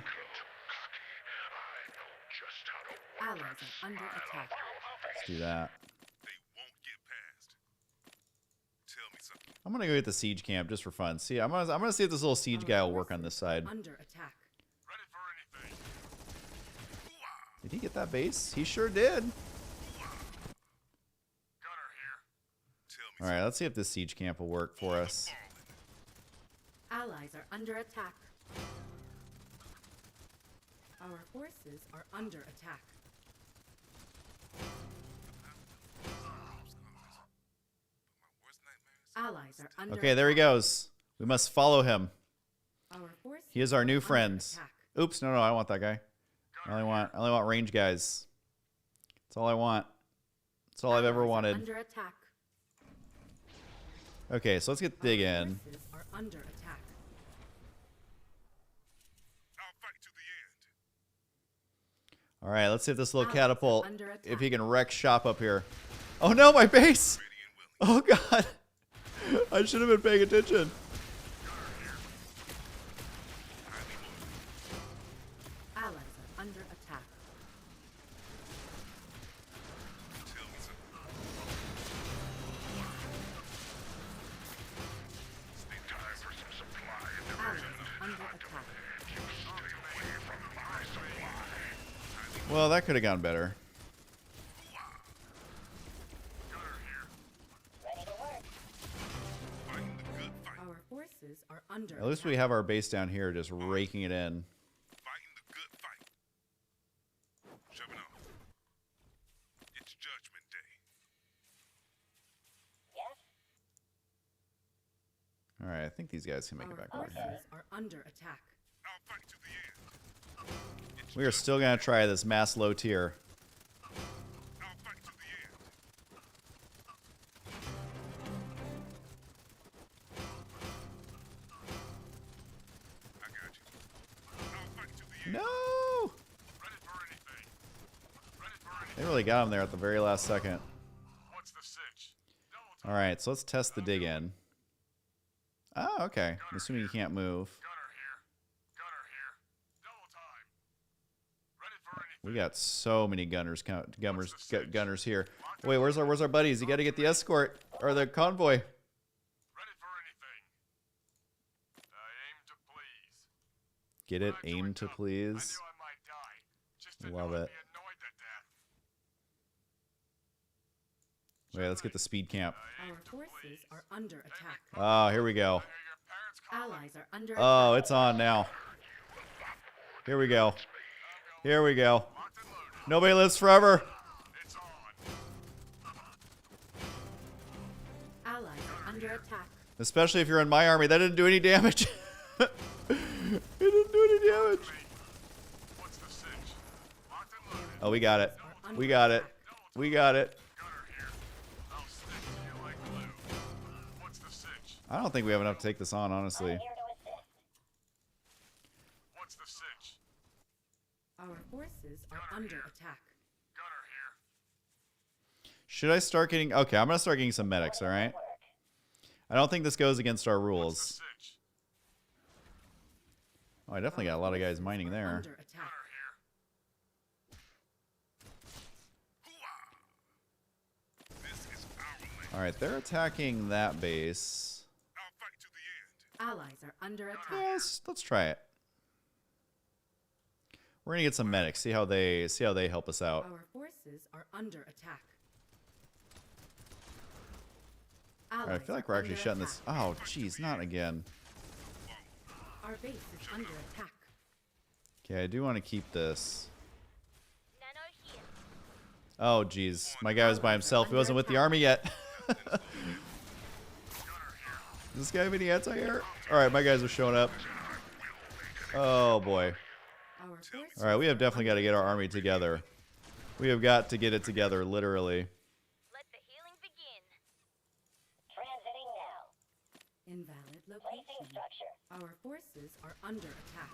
are under attack. let's do that. I'm gonna go get the siege camp just for fun. See, I'm gonna see if this little siege guy will work on this side. Under attack. Did he get that base? He sure did. All right, let's see if this siege camp will work for us. Allies are under attack. Our forces are under attack. Allies are under Okay, there he goes. We must follow him. Our forces He is our are new under friend. attack. Oops, no, I don't want that guy. I only want range guys. That's all I want. That's all I've ever Allies are wanted. Under attack. Okay, so let's get dig in. Forces are under attack. All right, let's see if this little Allies are catapult, under attack. if he can wreck shop up here. Oh no, my base! Oh God, I should have been paying attention. Allies are under attack. Allies are under attack. Well, that could have gone better. Ready to work. Our forces are under At least attack. we have our base down here just raking it in. Fighting the good fight. Shoving off. It's Judgment Day. Yes. All right, I think these guys can make it Our back over forces here. are under attack. I'll fight to the end. It's We are still gonna try this mass low tier. I'll fight to the end. No! Ready for anything. Ready for anything. They really got him there at the very last second. What's the sitch? Double time. Alright, so let's test the dig in. Oh, okay. I'm assuming you can't move. Gunner here. Gunner here. Double time. Ready for anything. We got so many gunners here. Wait, where's our buddies? You got to get the escort or the convoy. Ready for anything. Aim to please. Get it? I Aim joined to up. I please. knew I might die. Just to Love know I'd it. be annoyed to death. Wait, let's get the speed camp. Our forces are under attack. Oh, here we go. I hear your parents calling. Allies are under Oh, attack. it's on now. Here we go. Here we go. Locked and loaded. Nobody lives forever. It's on. Allies are under attack. Especially if you're in my army. That didn't do any damage. It didn't do any damage. What's the sitch? Locked and loaded. Oh, we got it. Are under We got it. attack. We got it. Gunner here. I'll stick to you like glue. What's the sitch? I don't think we have enough to take this on, honestly. I'm here to assist. What's the sitch? Our forces are under attack. Gunner here. Should I start getting... Okay, I'm going to start getting some medics, all right? Work. I don't think this goes against our What's the rules. sitch? Oh, I definitely got a lot of guys mining there. Under attack. Gunner here. Hoo-ah! This is our land. All right, they're attacking that base. I'll fight to the end. Allies are under attack. Yes, let's try it. We're gonna get some medics. See how they help us out. Our forces are under attack. All right, I Allies feel like are we're actually under shutting this. attack. Oh, jeez, not again. Our base is under attack. Okay, I do want to keep this. Nano here. Oh, jeez, my guy was by himself. He wasn't with the army yet. Does this guy have any anti-air? All right, my guys are showing up. Oh boy. Our forces All right, we have are definitely got to under get our attack. army together. We have got to get it together, literally. Let the healing begin. Transiting now. Invalid Placing location. structure. Our forces are under attack.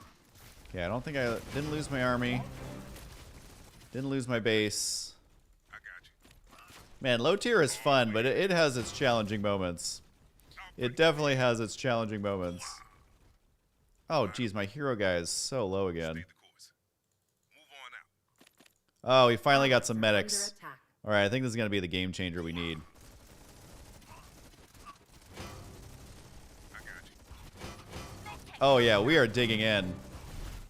Okay, I don't think I didn't lose my army. Didn't lose my base. I got you. Man, low tier is fun, but it has its challenging moments. It definitely has its challenging moments. Oh, geez, my hero guy is so low again. Stay the course. Move on out. Oh, we finally got some Allies are medics. under attack. All right, I think this is going to be the game changer we need. I got you. Oh, yeah, we are digging in.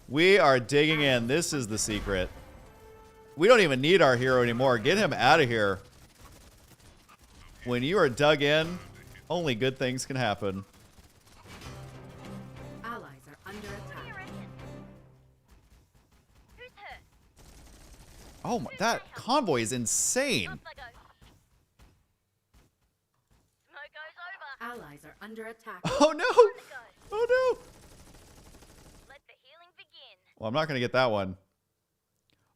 We are digging in. This is the secret. We don't even need our hero anymore. Get him out of here. When you are dug in, only good things can happen. Allies are under What do you attack. reckon? Who's hurt? Oh, my, that convoy is insane. Off I go. Smoke goes over. Allies are under attack. Oh, no. On the go. Oh, no. Let the healing begin. Well, I'm not going to get that one.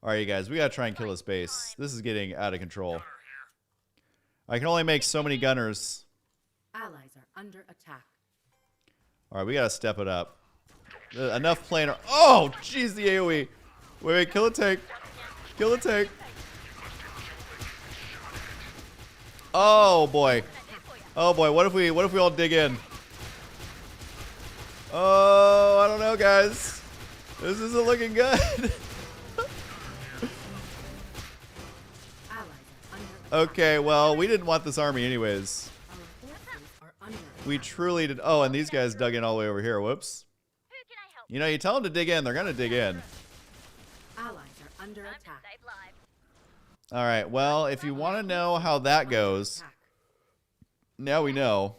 All right, you guys, we got to try and kill this base. This is getting out of control. I can only make so many gunners. Allies are under attack. All right, we got to step it up. Enough planar. Oh, jeez, the AoE. Wait, kill a tank. Kill a tank. Oh, boy. Oh, boy, what if we all dig in? Oh, I don't know, guys. This isn't looking good. Allies are under attack. Okay, well, we didn't want this army anyways. Our forces are under attack. We truly did. Oh, and these guys dug in all the way over here. Whoops. Who can I help? You know, you tell them to dig in, they're going to dig in. Allies are under Time to attack. save lives. All right, well, if you want to know how that goes, Attack. now we know.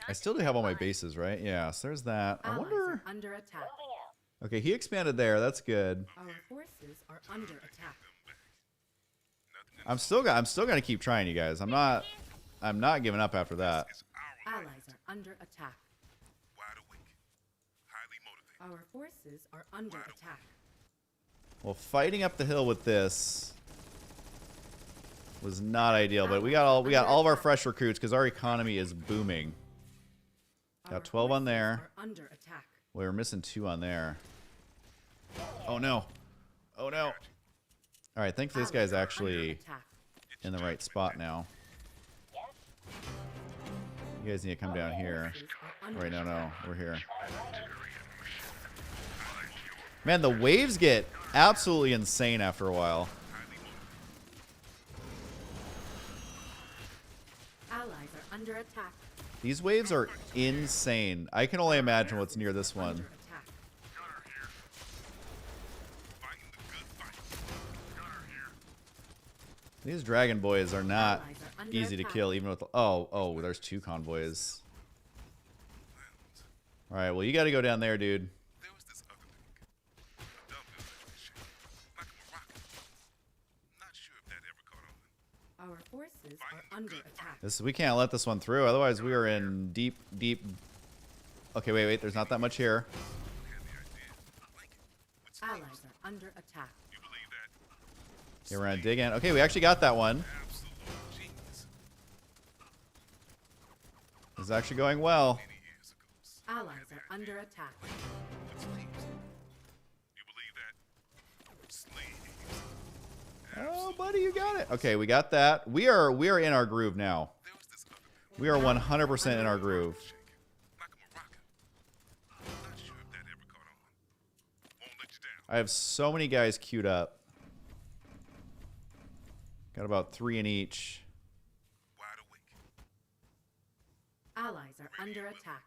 I Time still to do have all my save lives. bases, right? Yeah, so there's that. I Allies wonder... are under attack. Moving out. Okay, he expanded there. That's good. Our forces are under attack. I'm still going to keep trying, you guys. I'm not giving up after that. It's our land. Allies are under attack. Wide awake. Highly motivated. Our forces are under attack. Well, fighting up the hill with this was not ideal, but we got all of our fresh recruits because our economy is booming. Got Our 12 on forces there. are under attack. We were missing 2 on there. Oh no. Oh no. All right, thankfully this guy's Allies are under actually attack. in the right spot now. You guys need to come down here. Forces are under Right, no, no, we're here. Hyperion mission. Man, the waves get absolutely insane after a while. Allies are under attack. These waves are insane. I can only imagine what's near this one. Under attack. Gunner here. Fighting the good fight. Gunner here. These dragon boys are not Allies are under easy to attack. kill, even with... Oh, there's 2 convoys. Alright, well, you gotta go down there, dude. There was this other thing. A dumbbell mission. Like a rocket. Not sure if that ever caught on. Our forces are under attack. We can't let this one through, otherwise we are in deep... Okay, wait, there's not that much here. Had the idea. I like it. With slaves. Allies are under attack. You believe that? Okay, we're gonna dig in. Okay, we actually got that one. Absolute genius. This is actually going well. Many years ago. Allies are under attack. With slaves. You believe that? Slaves. Oh, buddy, you got it. Okay, we got that. We are in our groove now. There was this other thing. We are 100% in our groove. Shaking. Like a rocket. Not sure if that ever caught on. Won't let you down. I have so many guys queued up. Got about 3 in each. Wide awake. Allies are under attack.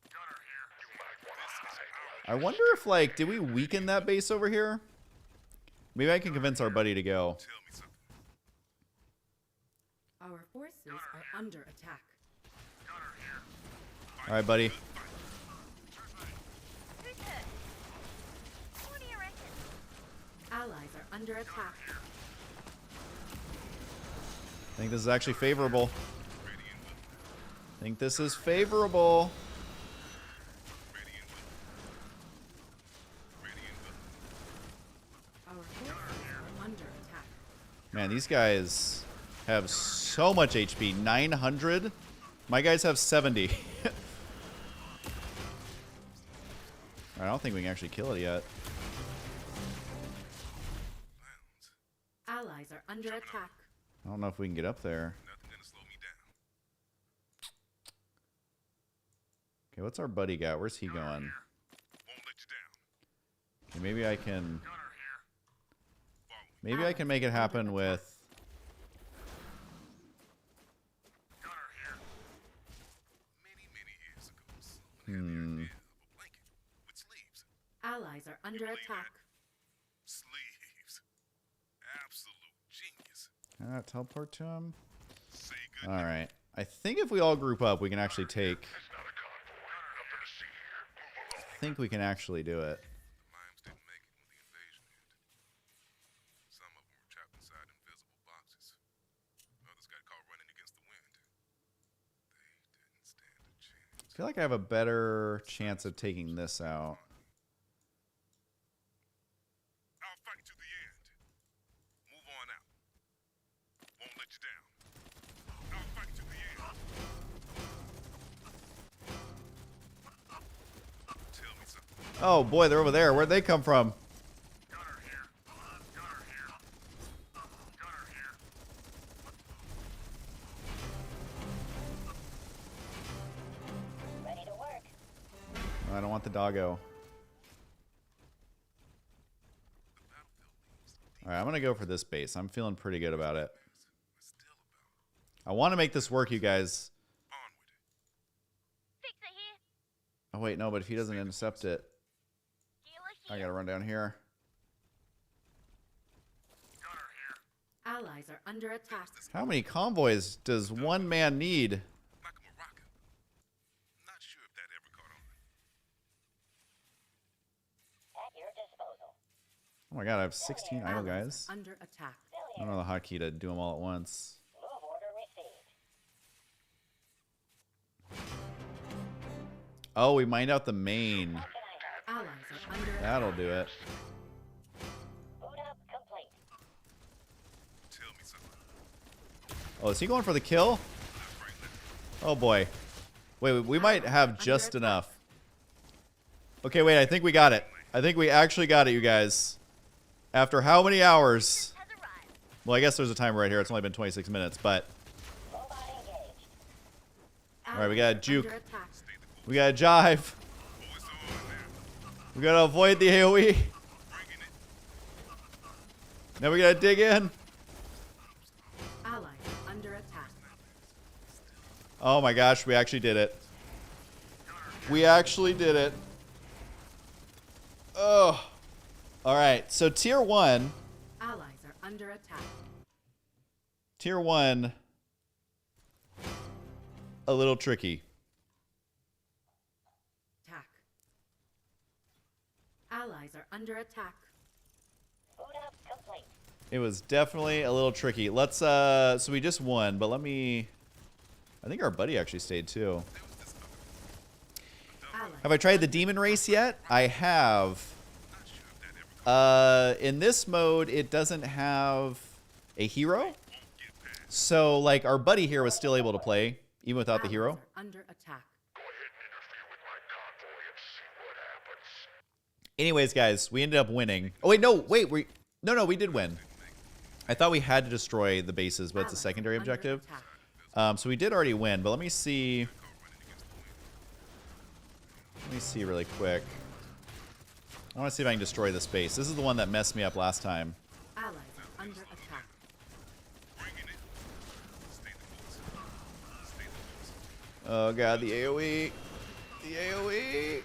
Gunner here. You might want to hide. I wonder if, like, did we weaken that base over here? Maybe I can convince our buddy to go. Tell me something. Our forces are under attack. Gunner here. All right, buddy. Who's hurt? What do you reckon? Allies are under attack. I think this is actually favorable. I think this is favorable. Ready and willing. Ready and willing. Our forces are under attack. Man, these guys have so much HP. 900. My guys have 70. I don't think we can actually kill it yet. Rounds. Allies are under attack. I don't know if we can get up there. Nothing gonna slow me down. Okay, what's our buddy got? Where's he going? Won't let you down. Okay, maybe I can... Gunner here. Follow me. Maybe I can make it happen with... Gunner here. Many years ago, someone had the idea of a blanket with sleeves. Allies are under attack. Sleeves. Absolute genius. Can I teleport to him? Say good. Alright. I think if we all group up, we can actually take... It's not a convoy. Nothing to see here. Move along. I think we can actually do it. The mimes didn't make it when the invasion hit. Some of them were trapped inside invisible boxes. Others got caught running against the wind. They didn't stand a chance. I feel like I have a better chance of taking this out. I'll fight to the end. Move on out. Won't let you down. I'll fight to the end. Tell me something. Oh boy, they're over there. Where'd they come from? Gunner here. Gunner here. Gunner here. Ready to work. I don't want the doggo. The battlefield leaves. Alright, I'm gonna go for this base. I'm feeling pretty good about it. We're still about I want to make this work, you guys. onward. Fix it here. Oh wait, no, but if he doesn't intercept it, Healer I here. gotta run down here. Gunner here. Allies are under attack. How many convoys does one man need? Like a rocket. Not sure if that ever caught on. At your disposal. Oh my god, I have 16 idle Allies guys. are under attack. I don't know the hotkey to do them all at once. Move order received. Oh, we mined out the main. Can I help? Allies are under attack. That'll do it. Boot up complete. Tell me something. Oh, is he going for the kill? Oh boy. Wait, we might have just enough. Okay, wait, I think we got it. I think we actually got it, you guys. After how many hours? Has arrived. Well, I guess there's a timer right here. It's only been 26 minutes, but... Robot engaged. Alright, we got Allies juke. under attack. We got to jive. We got to avoid the AoE. Now we got to dig in. Allies under attack. Oh my gosh, we actually did it. We actually did it. Oh. Alright, so tier 1. Allies are under attack. Tier 1. A little tricky. Attack. Allies are under attack. Boot up complete. It was definitely a little tricky. Let's, so we just won, but let me... I think our buddy actually stayed too. Allies Have I tried the demon race yet? I have. In this mode, it doesn't have a hero. So, like, our buddy here was still able to play, even without the hero. Allies are under attack. Go ahead and interfere with my convoy and see what happens. Anyways, guys, we ended up winning. Oh, wait, no, wait. No, we did win. I thought we had to destroy the bases, but it's a Allies secondary are under objective. attack. So we did already win, but let me see. Let me see really quick. I want to see if I can destroy this base. This is the one that messed me up last time. Allies are under attack. Oh god, the AoE. The AoE.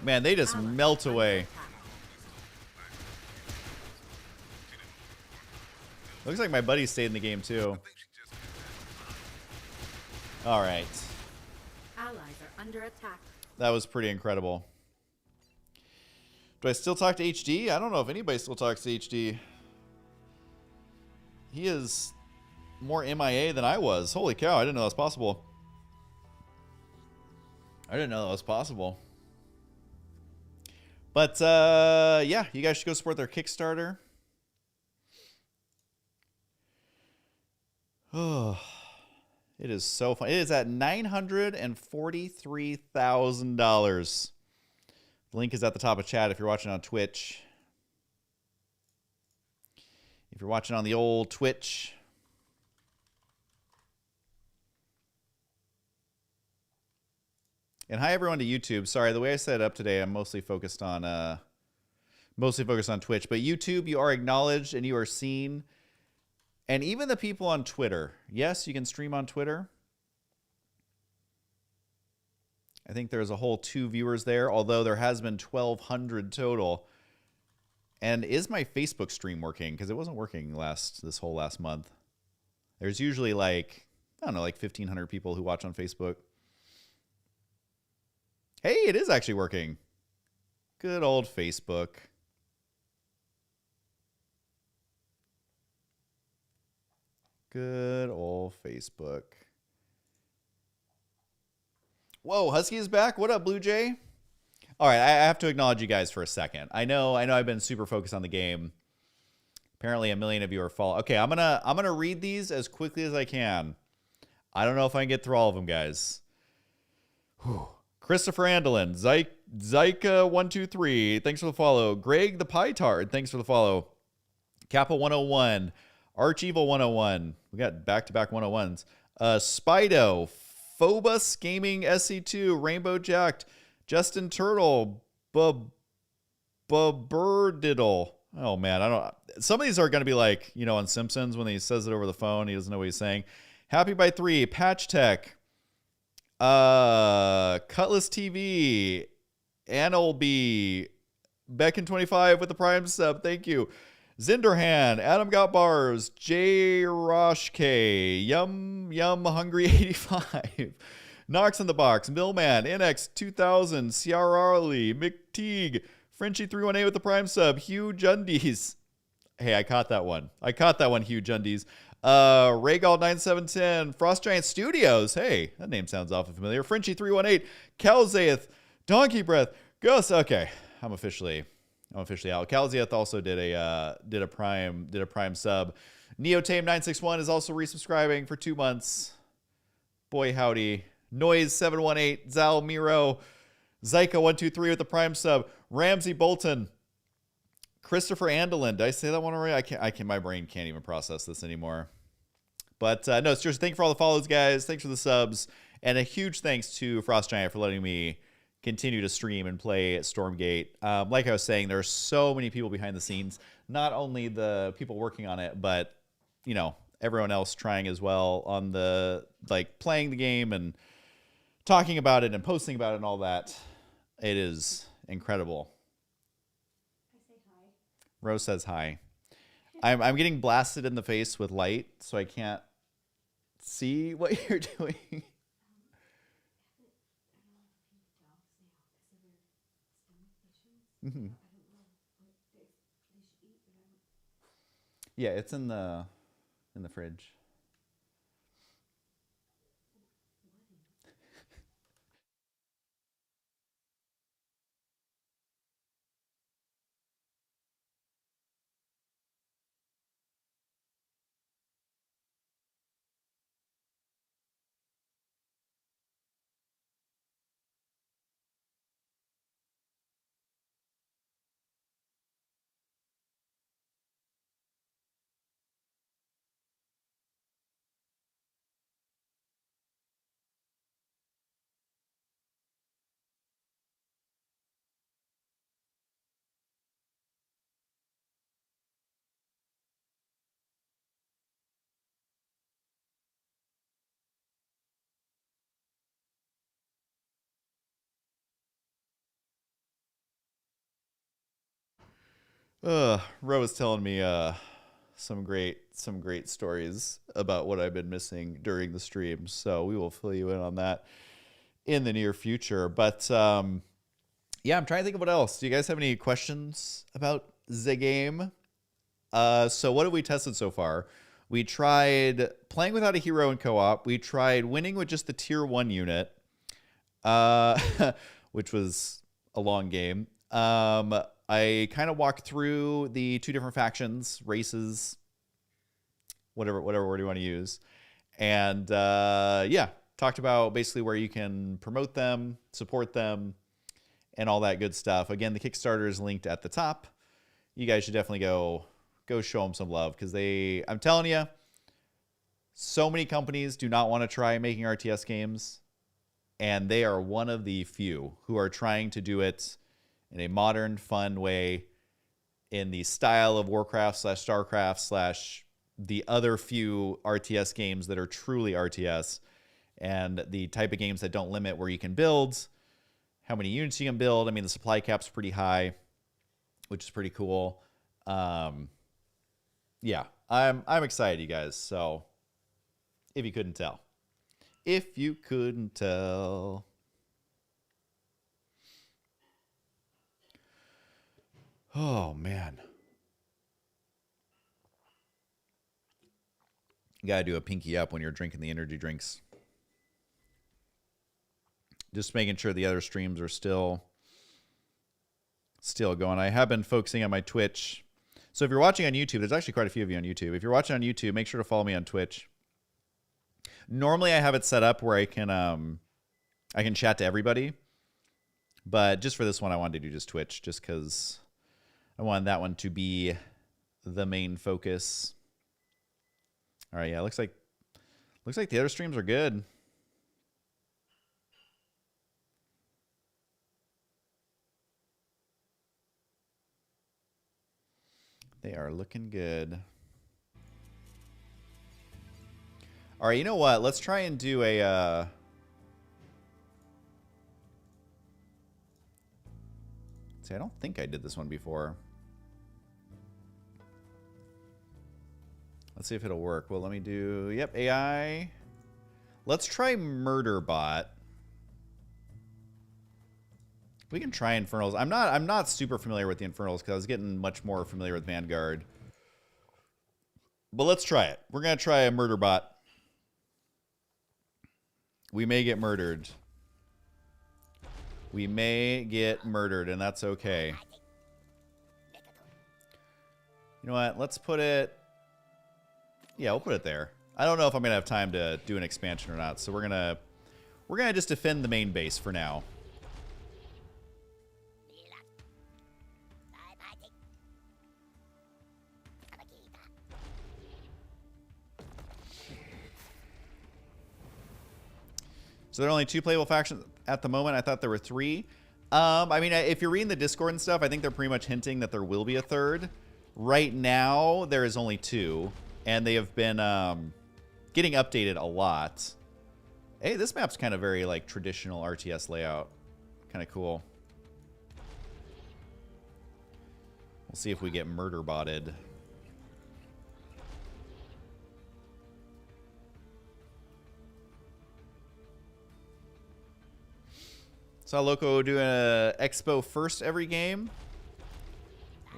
Man, they just Allies melt under away. attack. Looks like my buddy stayed in the game too. Alright. Allies are under attack. That was pretty incredible. Do I still talk to HD? I don't know if anybody still talks to HD. He is more MIA than I was. Holy cow, I didn't know that was possible. I didn't know that was possible. But, yeah, you guys should go support their Kickstarter. Oh, it is so fun. It is at $943,000. The link is at the top of chat if you're watching on Twitch. If you're watching on the old Twitch. And hi everyone to YouTube. Sorry, the way I set it up today, I'm mostly focused on Twitch. But YouTube, you are acknowledged and you are seen. And even the people on Twitter. Yes, you can stream on Twitter. I think there's a whole 2 viewers there, although there has been 1,200 total. And is my Facebook stream working? Because it wasn't working this whole last month. There's usually like, I don't know, like 1,500 people who watch on Facebook. Hey, it is actually working. Good old Facebook. Good old Facebook. Whoa, Husky is back. What up, Blue Jay? All right, I have to acknowledge you guys for a second. I know I've been super focused on the game. Apparently, a million of you are following. Okay, I'm gonna read these as quickly as I can. I don't know if I can get through all of them, guys. Whew. Christopher Andelin, Zyka123, thanks for the follow. Greg the Pytard, thanks for the follow. Kappa101, Archevil101. We got back-to-back 101s. Spido, Phobos Gaming SC2, Rainbow Jacked, Justin Turtle, Birdiddle. Oh man, I don't. Some of these are going to be like, you know, on Simpsons when he says it over the phone, he doesn't know what he's saying. Happy by 3, Patch Tech, Cutlass TV, Annelby, Becken25 with the Prime sub. Thank you. Zinderhan, Adam Got Bars, J. Roshke, Yum Hungry 85, Knox in the Box, Millman, NX 2000, Ciararly, McTeague, Frenchie 318 with the Prime sub, Hugh Jundies. Hey, I caught that one. Hugh Jundies. Raygal 9710, Frost Giant Studios. Hey, that name sounds awfully familiar. Frenchie 318, Calzaeth, Donkey Breath, Gus. Okay, I'm officially out. Calzaeth also did a prime sub. Neotame 961 is also resubscribing for 2 months. Boy howdy. Noise 718, Zal Miro, Zyka123 with the Prime sub. Ramsey Bolton. Christopher Andelin. Did I say that one already? I can't. My brain can't even process this anymore. But no, seriously, thank you for all the follows, guys. Thanks for the subs. And a huge thanks to Frost Giant for letting me continue to stream and play Stormgate. Like I was saying, there are so many people behind the scenes. Not only the people working on it, but, you know, everyone else trying as well on the, like, playing the game and talking about it and posting about it and all that. It is incredible. I say hi. Rose says hi. I'm getting blasted in the face with light, so I can't see what you're doing. Mm-hmm. Yeah, it's in the fridge. Rose telling me some great stories about what I've been missing during the streams, so we will fill you in on that in the near future. But yeah, I'm trying to think of what else. Do you guys have any questions about the game? So what have we tested so far? We tried playing without a hero in co-op. We tried winning with just the tier 1 unit, which was a long game. I kind of walked through the 2 different factions, races, whatever word you want to use. And yeah, talked about basically where you can promote them, support them, and all that good stuff. Again, the Kickstarter is linked at the top. You guys should definitely go show them some love, because I'm telling you, so many companies do not want to try making RTS games, and they are one of the few who are trying to do it in a modern, fun way, in the style of Warcraft/Starcraft/ the other few RTS games that are truly RTS, and the type of games that don't limit where you can build, how many units you can build. I mean, the supply cap's pretty high, which is pretty cool. Yeah, I'm excited, you guys. So, if you couldn't tell. Oh, man. You gotta do a pinky up when you're drinking the energy drinks. Just making sure the other streams are still going. I have been focusing on my Twitch. So if you're watching on YouTube, there's actually quite a few of you on YouTube. If you're watching on YouTube, make sure to follow me on Twitch. Normally I have it set up where I can chat to everybody. But just for this one, I wanted to do just Twitch, just because I wanted that one to be the main focus. All right, yeah, looks like the other streams are good. They are looking good. All right, you know what? Let's try and do a See, I don't think I did this one before. Let's see if it'll work. Well, let me do, yep, AI. Let's try Murderbot. We can try Infernals. I'm not super familiar with the Infernals because I was getting much more familiar with Vanguard. But let's try it. We're gonna try a Murderbot. We may get murdered. We may get murdered, and that's okay. You know what? Let's put it... Yeah, we'll put it there. I don't know if I'm gonna have time to do an expansion or not, so we're gonna just defend the main base for now. So there are only 2 playable factions at the moment. I thought there were 3. I mean, if you're reading the Discord and stuff, I think they're pretty much hinting that there will be a 3rd. Right now, there is only 2, and they have been getting updated a lot. Hey, this map's kind of very like traditional RTS layout. Kind of cool. We'll see if we get murder botted. Saw Loco do an expo first every game.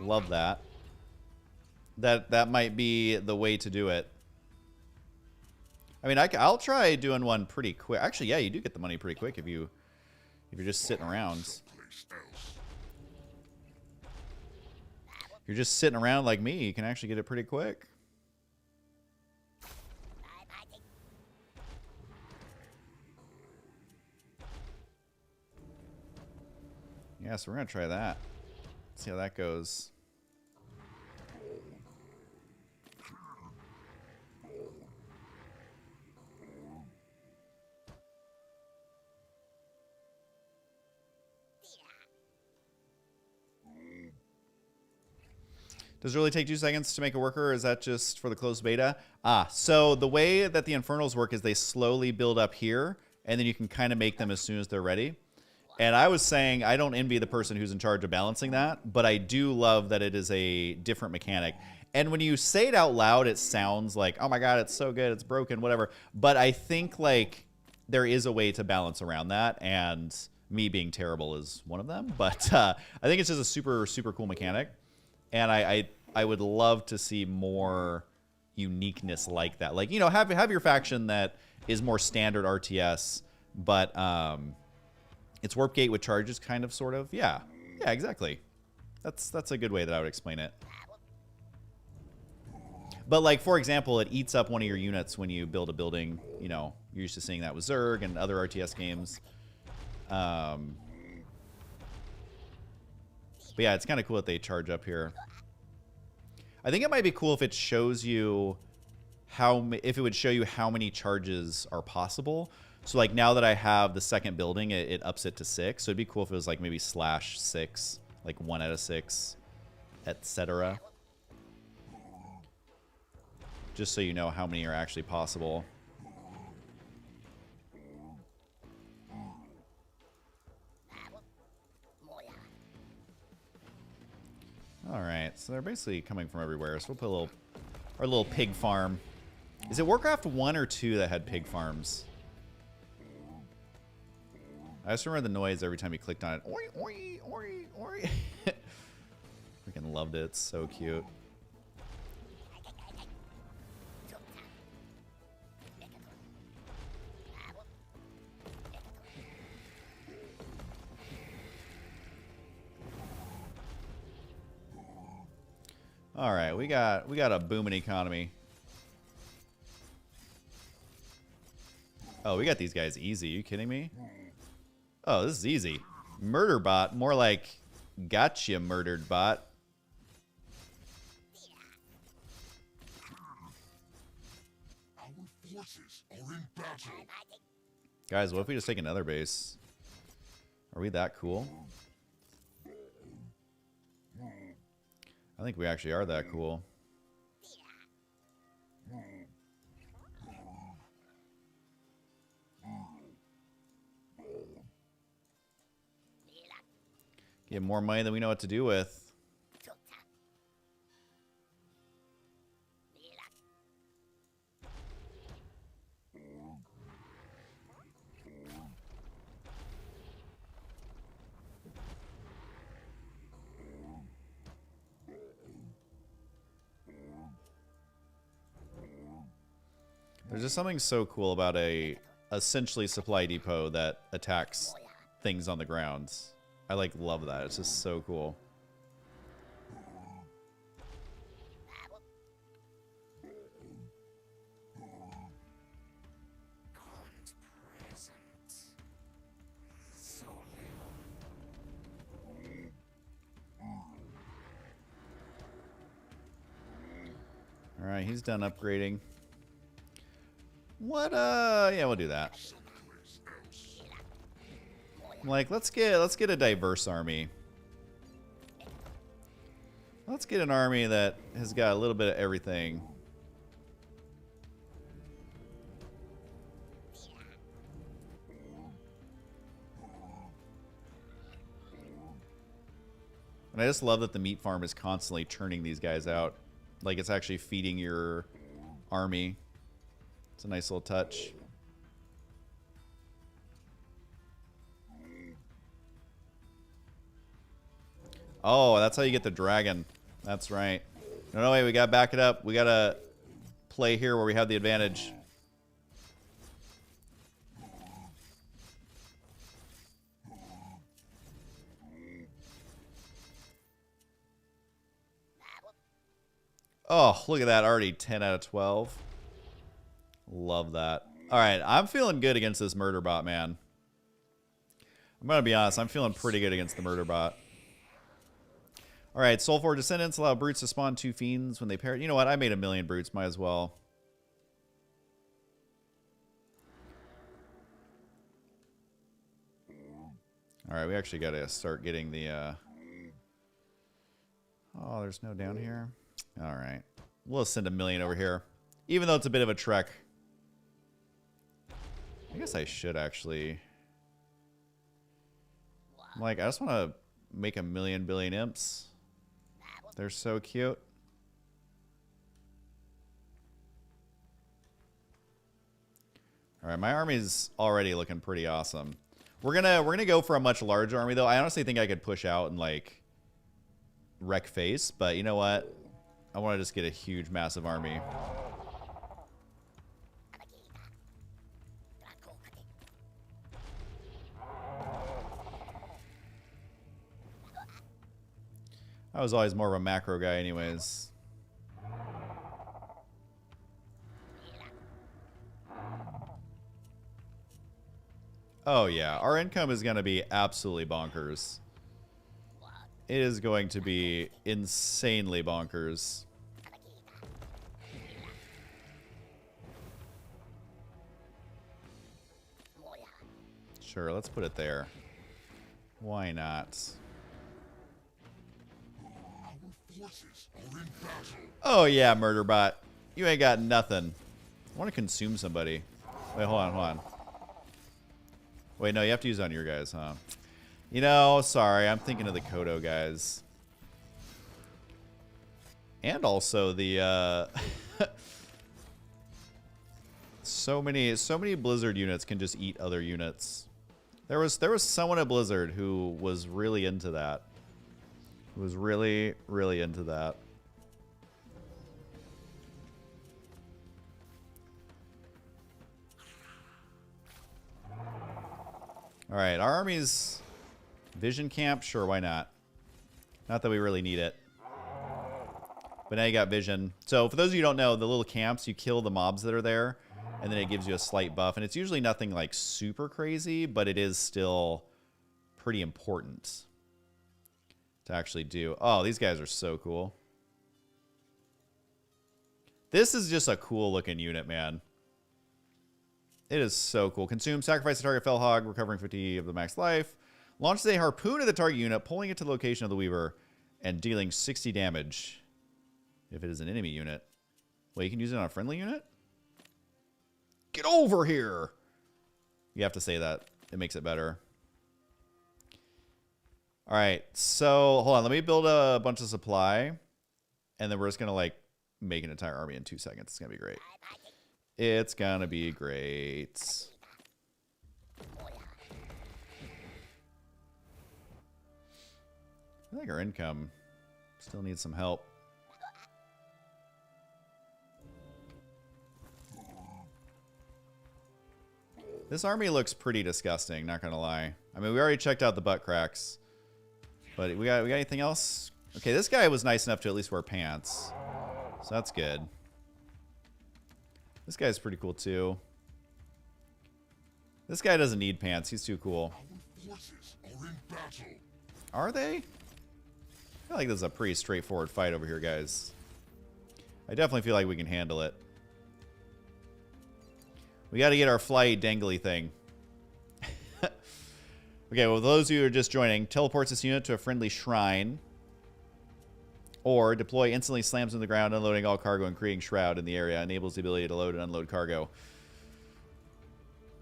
Love that. That might be the way to do it. I mean, I'll try doing one pretty quick. Actually, yeah, you do get the money pretty quick if you're just sitting around. If you're just sitting around like me, you can actually get it pretty quick. Yeah, so we're gonna try that. See how that goes. Does it really take 2 seconds to make a worker, or is that just for the closed beta? So the way that the Infernals work is they slowly build up here, and then you can kind of make them as soon as they're ready. And I was saying I don't envy the person who's in charge of balancing that, but I do love that it is a different mechanic. And when you say it out loud, it sounds like, oh my god, it's so good, it's broken, whatever. But I think like there is a way to balance around that, and me being terrible is one of them. But I think it's just a super, super cool mechanic. And I would love to see more uniqueness like that. Like, you know, have your faction that is more standard RTS, but it's Warp Gate with charges, kind of, sort of. Yeah, exactly. That's a good way that I would explain it. But like, for example, it eats up one of your units when you build a building. You know, you're used to seeing that with Zerg and other RTS games. But yeah, it's kind of cool that they charge up here. I think it might be cool if it shows you if it would show you how many charges are possible. So like now that I have the second building, it ups it to 6. So it'd be cool if it was like maybe /6, like 1 out of 6, etc. Just so you know how many are actually possible. Alright, so they're basically coming from everywhere. So we'll put our little pig farm. Is it Warcraft 1 or 2 that had pig farms? I just remember the noise every time you clicked on it. Oi, oi, oi, oi. Freaking loved it. It's so cute. All right, we got a booming economy. Oh, we got these guys easy. Are you kidding me? Oh, this is easy. Murder bot, more like gotcha murdered bot. Our forces are in battle. Guys, what if we just take another base? Are we that cool? I think we actually are that cool. Get more money than we know what to do with. There's just something so cool about a essentially supply depot that attacks things on the ground. I like love that. It's just so cool. All right, he's done upgrading. What, yeah, we'll do that. I'm like, let's get a diverse army. Let's get an army that has got a little bit of everything. And I just love that the meat farm is constantly churning these guys out. Like it's actually feeding your army. It's a nice little touch. Oh, that's how you get the dragon. That's right. No, wait, we gotta back it up. We gotta play here where we have the advantage. Oh, look at that. Already 10 out of 12. Love that. All right, I'm feeling good against this murder bot, man. I'm going to be honest. I'm feeling pretty good against the murder bot. All right, Soulforge Descendants allow brutes to spawn 2 fiends when they pair. You know what? I made 1,000,000 brutes. Might as well. All right, we actually got to start getting the... Oh, there's no down here. All right. We'll send 1,000,000 over here. Even though it's a bit of a trek. I guess I should actually... I'm like, I just want to make 1,000,000 billion imps. They're so cute. All right, my army's already looking pretty awesome. We're gonna go for a much larger army though. I honestly think I could push out and like wreck face, but you know what? I want to just get a huge, massive army. I was always more of a macro guy anyways. Oh yeah, our income is going to be absolutely bonkers. It is going to be insanely bonkers. Sure, let's put it there. Why not? Oh yeah, Murderbot. You ain't got nothing. I want to consume somebody. Wait, hold on. Wait, no, you have to use it on your guys, huh? You know, sorry, I'm thinking of the Kodo guys. And also the, so many Blizzard units can just eat other units. There was someone at Blizzard who was really into that. Who was really, really into that. Alright, our army's... Vision camp? Sure, why not? Not that we really need it. But now you got vision. So for those of you who don't know, the little camps, you kill the mobs that are there, and then it gives you a slight buff. And it's usually nothing like super crazy, but it is still pretty important to actually do. Oh, these guys are so cool. This is just a cool looking unit, man. It is so cool. Consume, sacrifice the target Fellhog, recovering 50 of the max life. Launches a harpoon at the target unit, pulling it to the location of the Weaver, and dealing 60 damage if it is an enemy unit. Wait, you can use it on a friendly unit? Get over here! You have to say that. It makes it better. Alright, so hold on. Let me build a bunch of supply, and then we're just going to like make an entire army in 2 seconds. It's going to be great. It's going to be great. I think our income still needs some help. This army looks pretty disgusting, not gonna lie. I mean, we already checked out the butt cracks. But we got anything else? Okay, this guy was nice enough to at least wear pants. So that's good. This guy's pretty cool too. This guy doesn't need pants, he's too cool. Our forces are in battle. Are they? I feel like this is a pretty straightforward fight over here, guys. I definitely feel like we can handle it. We got to get our flight dangly thing. Okay, well, those of you who are just joining, teleports this unit to a friendly shrine. Or deploy instantly slams in the ground, unloading all cargo and creating shroud in the area. Enables the ability to load and unload cargo.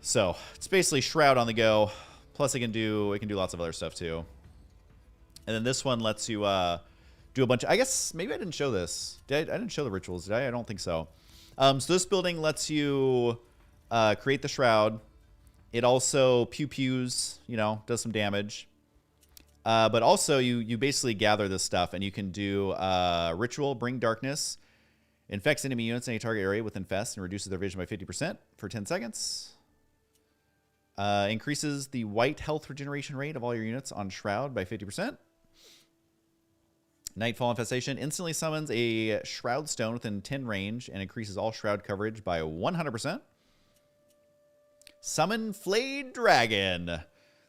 So, it's basically shroud on the go. Plus it can do lots of other stuff too. And then this one lets you do a bunch of, I guess maybe I didn't show this. I didn't show the rituals, did I? I don't think so. So this building lets you create the shroud. It also pew-pews, you know, does some damage. But also you basically gather this stuff and you can do ritual, bring darkness, infects enemy units in a target area with infest and reduces their vision by 50% for 10 seconds. Increases the white health regeneration rate of all your units on shroud by 50%. Nightfall Infestation instantly summons a Shroud Stone within 10 range and increases all Shroud coverage by 100%. Summon Flayed Dragon.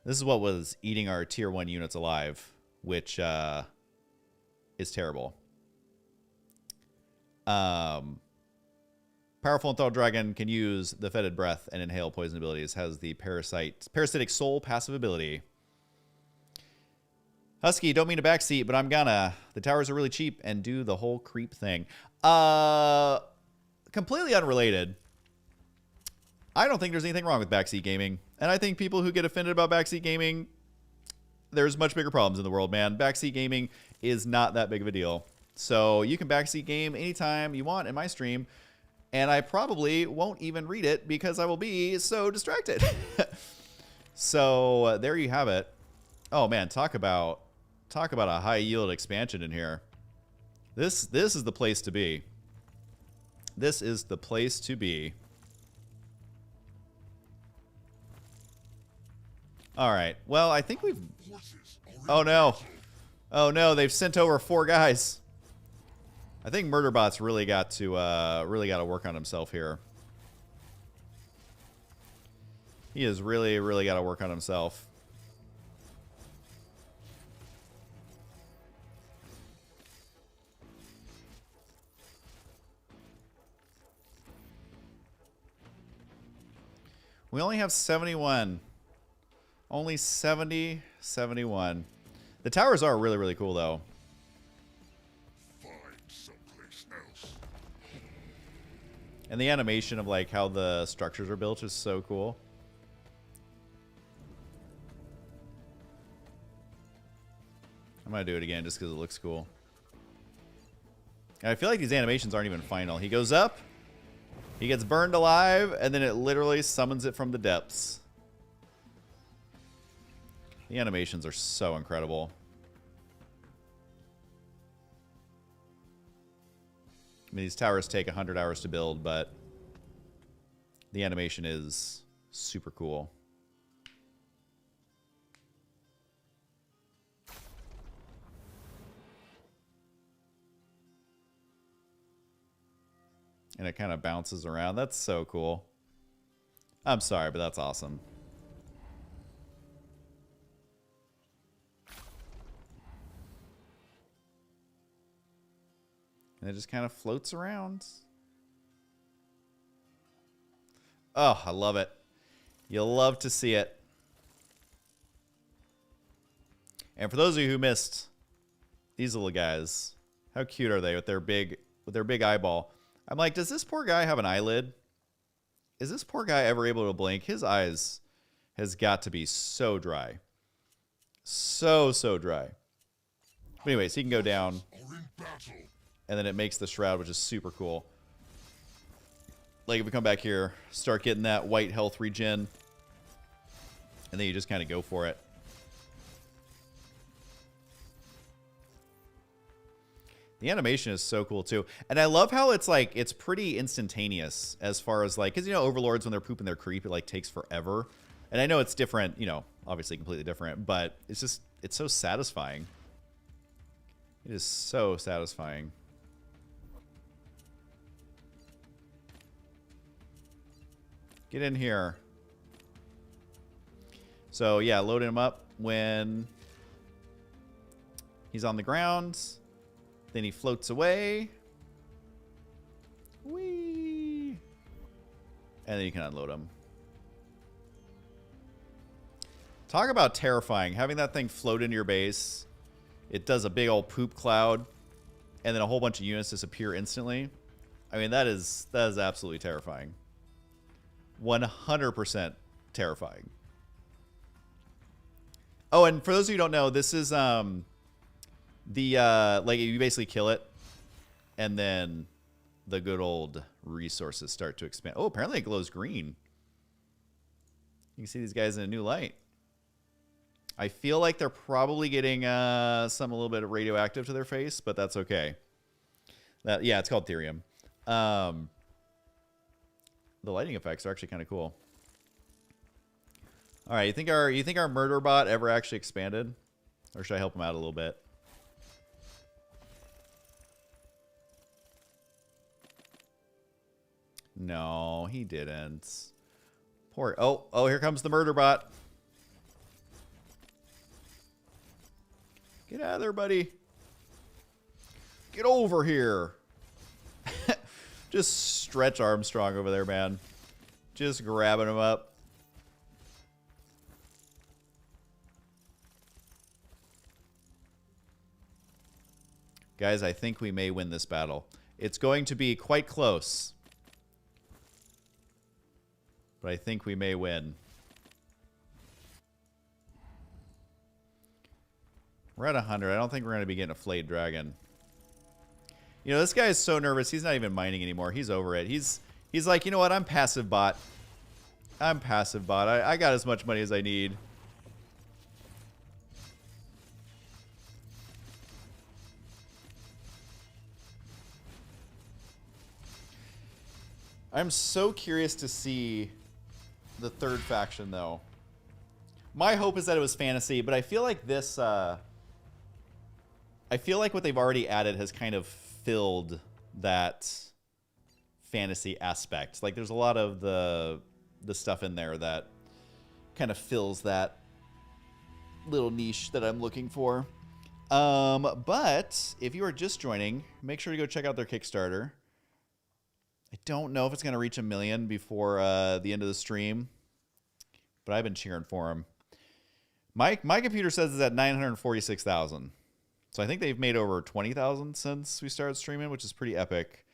This is what was eating our tier 1 units alive, which is terrible. Powerful Enthralled Dragon can use the Fetid Breath and inhale poison abilities. Has the Parasitic Soul passive ability. Husky, don't mean to backseat, but I'm gonna. The towers are really cheap and do the whole creep thing. Completely unrelated. I don't think there's anything wrong with backseat gaming. And I think people who get offended about backseat gaming, there's much bigger problems in the world, man. Backseat gaming is not that big of a deal. So you can backseat game anytime you want in my stream. And I probably won't even read it because I will be so distracted. So there you have it. Oh man, talk about a high yield expansion in here. This is the place to be. This is the place to be. All right. Well, I think we've. Oh no. Oh no, they've sent over 4 guys. I think Murderbot's really got to work on himself here. He has really got to work on himself. We only have 71. Only 70, 71. The towers are really cool, though. Find someplace else. And the animation of, like, how the structures are built is so cool. I'm going to do it again just because it looks cool. And I feel like these animations aren't even final. He goes up, he gets burned alive, and then it literally summons it from the depths. The animations are so incredible. I mean, these towers take 100 hours to build, but the animation is super cool. And it kind of bounces around. That's so cool. I'm sorry, but that's awesome. And it just kind of floats around. Oh, I love it. You'll love to see it. And for those of you who missed these little guys, how cute are they with their big eyeball? I'm like, does this poor guy have an eyelid? Is this poor guy ever able to blink? His eyes has got to be so dry. So dry. But anyways, he can go down. Are in battle. And then it makes the shroud, which is super cool. Like, if we come back here, start getting that white health regen. And then you just kind of go for it. The animation is so cool, too. And I love how it's, like, it's pretty instantaneous as far as, like... Because, you know, Overlords, when they're pooping their creep, it, like, takes forever. And I know it's different, you know, obviously completely different. But it's just... It's so satisfying. It is so satisfying. Get in here. So, yeah, loading him up when he's on the ground. Then he floats away. Whee! And then you can unload him. Talk about terrifying. Having that thing float into your base. It does a big old poop cloud. And then a whole bunch of units disappear instantly. I mean, that is absolutely terrifying. 100% terrifying. Oh, and for those of you who don't know, this is like you basically kill it, and then the good old resources start to expand. Oh, apparently it glows green. You can see these guys in a new light. I feel like they're probably getting some a little bit of radioactive to their face, but that's okay. Yeah, it's called therium. The lighting effects are actually kind of cool. All right, you think our murder bot ever actually expanded, or should I help him out a little bit? No, he didn't. Poor. Oh, here comes the murder bot. Get out of there, buddy. Get over here. Just stretch Armstrong over there, man. Just grabbing him up. Guys, I think we may win this battle. It's going to be quite close. But I think we may win. We're at 100. I don't think we're going to be getting a flayed dragon. You know, this guy is so nervous. He's not even mining anymore. He's over it. He's like, you know what? I'm passive bot. I'm passive bot. I got as much money as I need. I'm so curious to see the third faction, though. My hope is that it was fantasy, but I feel like this... I feel like what they've already added has kind of filled that fantasy aspect. Like, there's a lot of the stuff in there that kind of fills that little niche that I'm looking for. But if you are just joining, make sure to go check out their Kickstarter. I don't know if it's going to reach 1 million before the end of the stream, but I've been cheering for them. My computer says it's at 946,000. So I think they've made over 20,000 since we started streaming, which is pretty epic.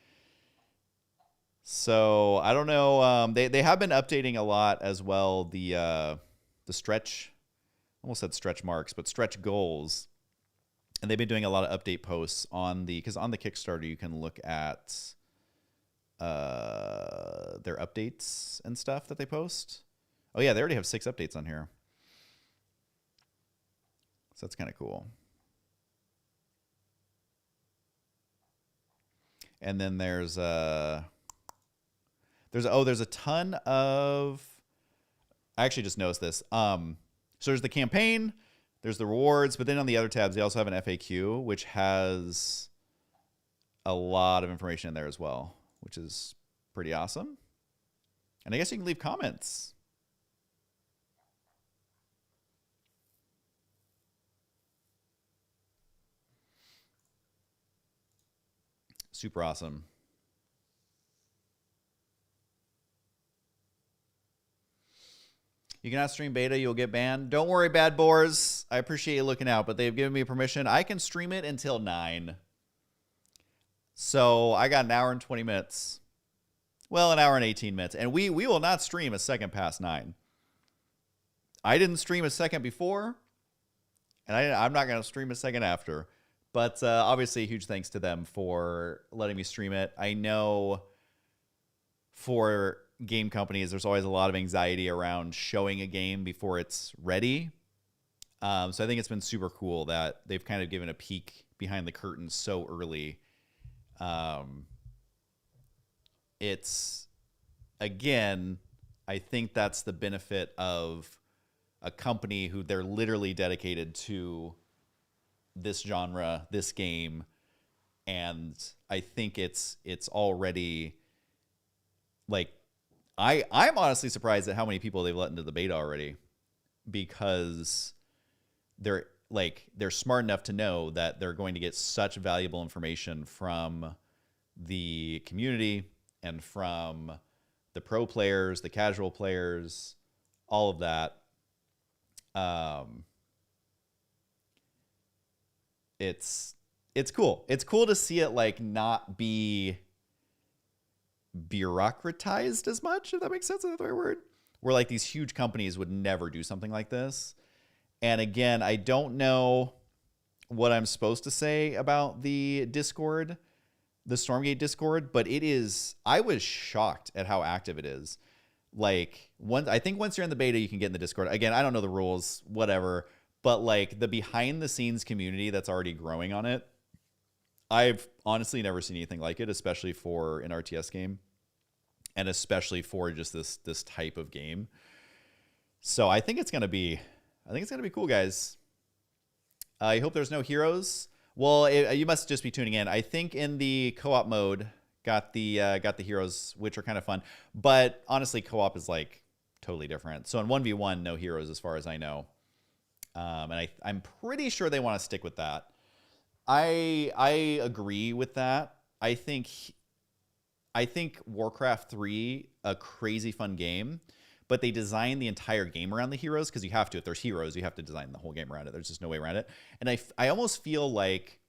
So I don't know. They have been updating a lot as well. The stretch, almost said stretch marks, but stretch goals. And they've been doing a lot of update posts because on the Kickstarter you can look at their updates and stuff that they post. Oh yeah, they already have 6 updates on here. So that's kind of cool. And then there's a ton of, I actually just noticed this. So there's the campaign, there's the rewards, but then on the other tabs they also have an FAQ, which has a lot of information in there as well, which is pretty awesome. And I guess you can leave comments. Super awesome. You cannot stream beta, you'll get banned. Don't worry, bad boars. I appreciate you looking out, but they've given me permission. I can stream it until 9. So I got an hour and 20 minutes. Well, an hour and 18 minutes. And we will not stream a second past 9. I didn't stream a second before, and I'm not going to stream a second after. But obviously, huge thanks to them for letting me stream it. I know for game companies, there's always a lot of anxiety around showing a game before it's ready. So I think it's been super cool that they've kind of given a peek behind the curtain so early. It's, again, I think that's the benefit of a company who they're literally dedicated to this genre, this game, and I think it's already, like, I'm honestly surprised at how many people they've let into the beta already, because they're smart enough to know that they're going to get such valuable information from the community and from the pro players, the casual players, all of that. It's cool. It's cool to see it like not be bureaucratized as much, if that makes sense. Is that the right word? Where like these huge companies would never do something like this. And again, I don't know what I'm supposed to say about the Discord, the Stormgate Discord, but it is, I was shocked at how active it is. Like, I think once you're in the beta, you can get in the Discord. Again, I don't know the rules, whatever, but like the behind the scenes community that's already growing on it, I've honestly never seen anything like it, especially for an RTS game and especially for just this type of game. So I think it's going to be cool, guys. I hope there's no heroes. Well, you must just be tuning in. I think in the co-op mode got the heroes, which are kind of fun. But honestly, co-op is like totally different. So in 1v1, no heroes as far as I know. And I'm pretty sure they want to stick with that. I agree with that. I think Warcraft 3, a crazy fun game, but they designed the entire game around the heroes because you have to. If there's heroes, you have to design the whole game around it. There's just no way around it. And I almost feel like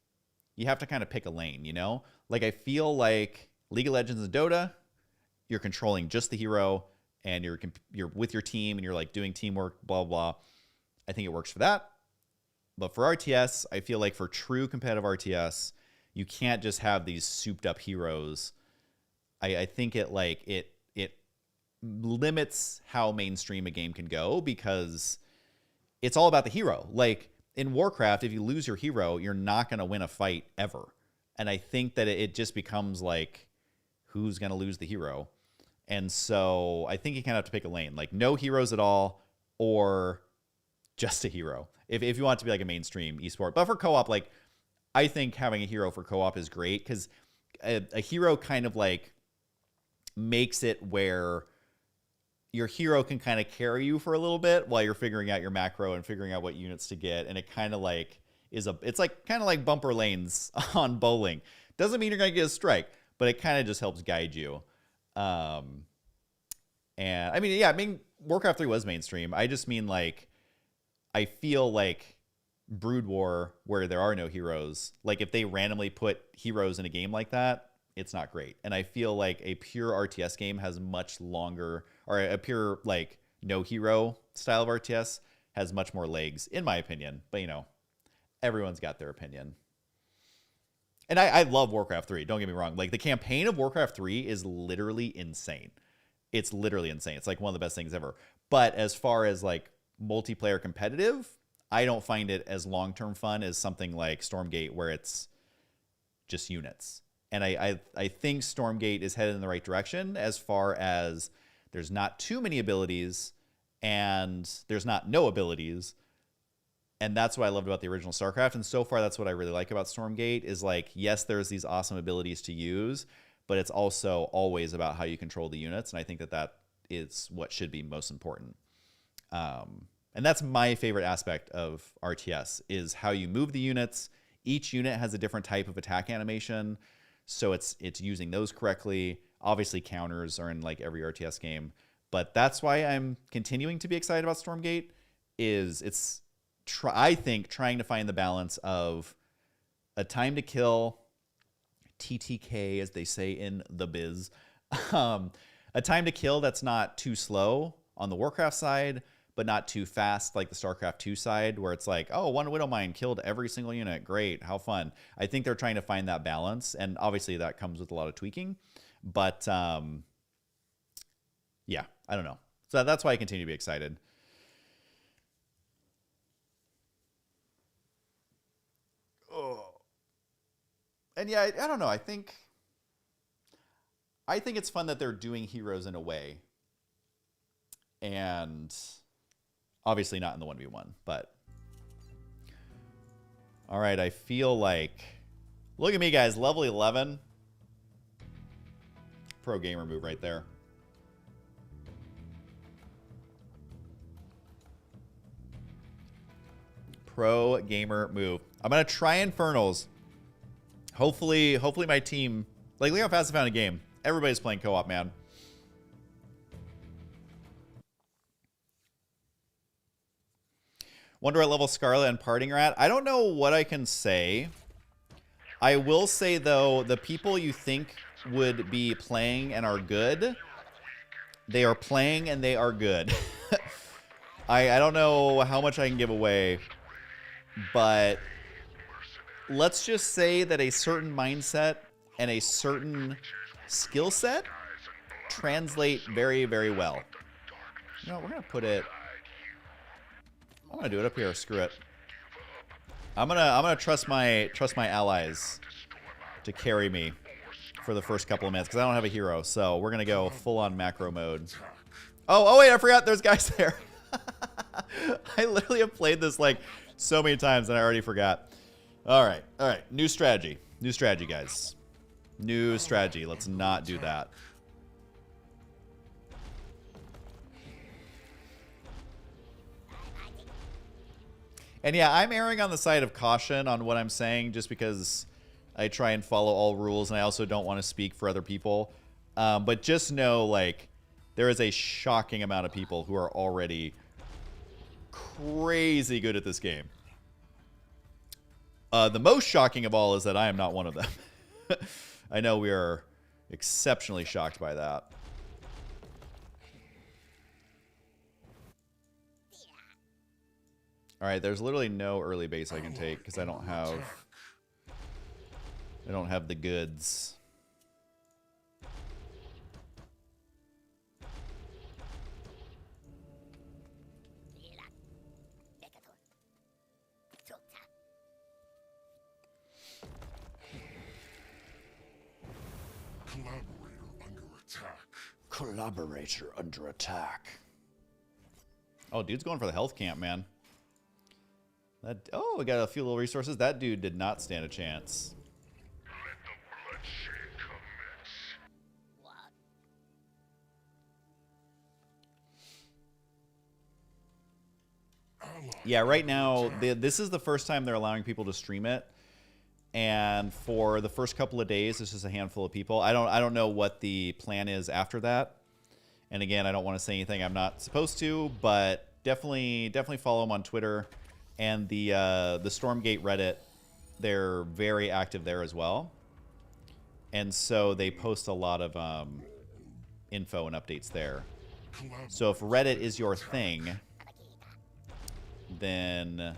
you have to kind of pick a lane, you know? Like I feel like League of Legends and Dota, you're controlling just the hero and you're with your team and you're like doing teamwork, blah, blah. I think it works for that. But for RTS, I feel like for true competitive RTS, you can't just have these souped up heroes. I think it limits how mainstream a game can go because it's all about the hero. Like in Warcraft, if you lose your hero, you're not going to win a fight ever. And I think that it just becomes like, who's going to lose the hero? And so I think you kind of have to pick a lane, like no heroes at all or just a hero. If you want it to be like a mainstream esport. But for co-op, like I think having a hero for co-op is great because a hero kind of like makes it where your hero can kind of carry you for a little bit while you're figuring out your macro and figuring out what units to get. And it kind of like it's like kind of like bumper lanes on bowling. Doesn't mean you're going to get a strike, but it kind of just helps guide you. And I mean, Warcraft 3 was mainstream. I just mean like, I feel like Brood War, where there are no heroes, like if they randomly put heroes in a game like that, it's not great. And I feel like a pure RTS game has much longer, or a pure like no hero style of RTS has much more legs, in my opinion. But you know, everyone's got their opinion. And I love Warcraft 3, don't get me wrong. Like the campaign of Warcraft 3 is literally insane. It's literally insane. It's like one of the best things ever. But as far as like multiplayer competitive, I don't find it as long-term fun as something like Stormgate where it's just units. And I think Stormgate is headed in the right direction as far as there's not too many abilities and there's not no abilities. And that's what I loved about the original StarCraft. And so far, that's what I really like about Stormgate is like, yes, there's these awesome abilities to use, but it's also always about how you control the units. And I think that is what should be most important. And that's my favorite aspect of RTS is how you move the units. Each unit has a different type of attack animation. So it's using those correctly. Obviously counters are in like every RTS game, but that's why I'm continuing to be excited about Stormgate is I think trying to find the balance of a time to kill, TTK as they say in the biz, a time to kill that's not too slow on the Warcraft side, but not too fast like the StarCraft 2 side where it's like, oh, one Widowmine killed every single unit. Great. How fun. I think they're trying to find that balance. And obviously that comes with a lot of tweaking. But yeah, I don't know. So that's why I continue to be excited. Oh. And yeah, I don't know. I think it's fun that they're doing heroes in a way. And obviously not in the 1v1, but all right, I feel like, look at me, guys, level 11. Pro gamer move right there. Pro gamer move. I'm going to try Infernals. Hopefully my team, like, look how fast I found a game. Everybody's playing co-op, man. Wonder what level Scarlet and Parting are at. I don't know what I can say. I will say, though, the people you think would be playing and are good, they are playing and they are good. I don't know how much I can give away, but let's just say that a certain mindset and a certain skill set translate very, very well. You know, we're going to put it... I'm going to do it up here. Screw it. I'm gonna trust my allies to carry me for the first couple of minutes because I don't have a hero. So we're gonna go full on macro mode. Oh wait, I forgot there's guys there. I literally have played this like so many times and I already forgot. All right. New strategy, guys. New strategy. Let's not do that. And yeah, I'm erring on the side of caution on what I'm saying just because I try and follow all rules and I also don't want to speak for other people. But just know, like, there is a shocking amount of people who are already crazy good at this game. The most shocking of all is that I am not one of them. I know we are exceptionally shocked by that. All right, there's literally no early base I can take because I don't have the goods. Collaborator under attack. Oh, dude's going for the health camp, man. Oh, we got a few little resources. That dude did not stand a chance. Let the bloodshed commence. Yeah, right now, this is the first time they're allowing people to stream it. And for the first couple of days, it's just a handful of people. I don't know what the plan is after that. And again, I don't want to say anything I'm not supposed to, but definitely follow them on Twitter. And the Stormgate Reddit, they're very active there as well. And so they post a lot of info and updates there. So if Reddit is your thing, then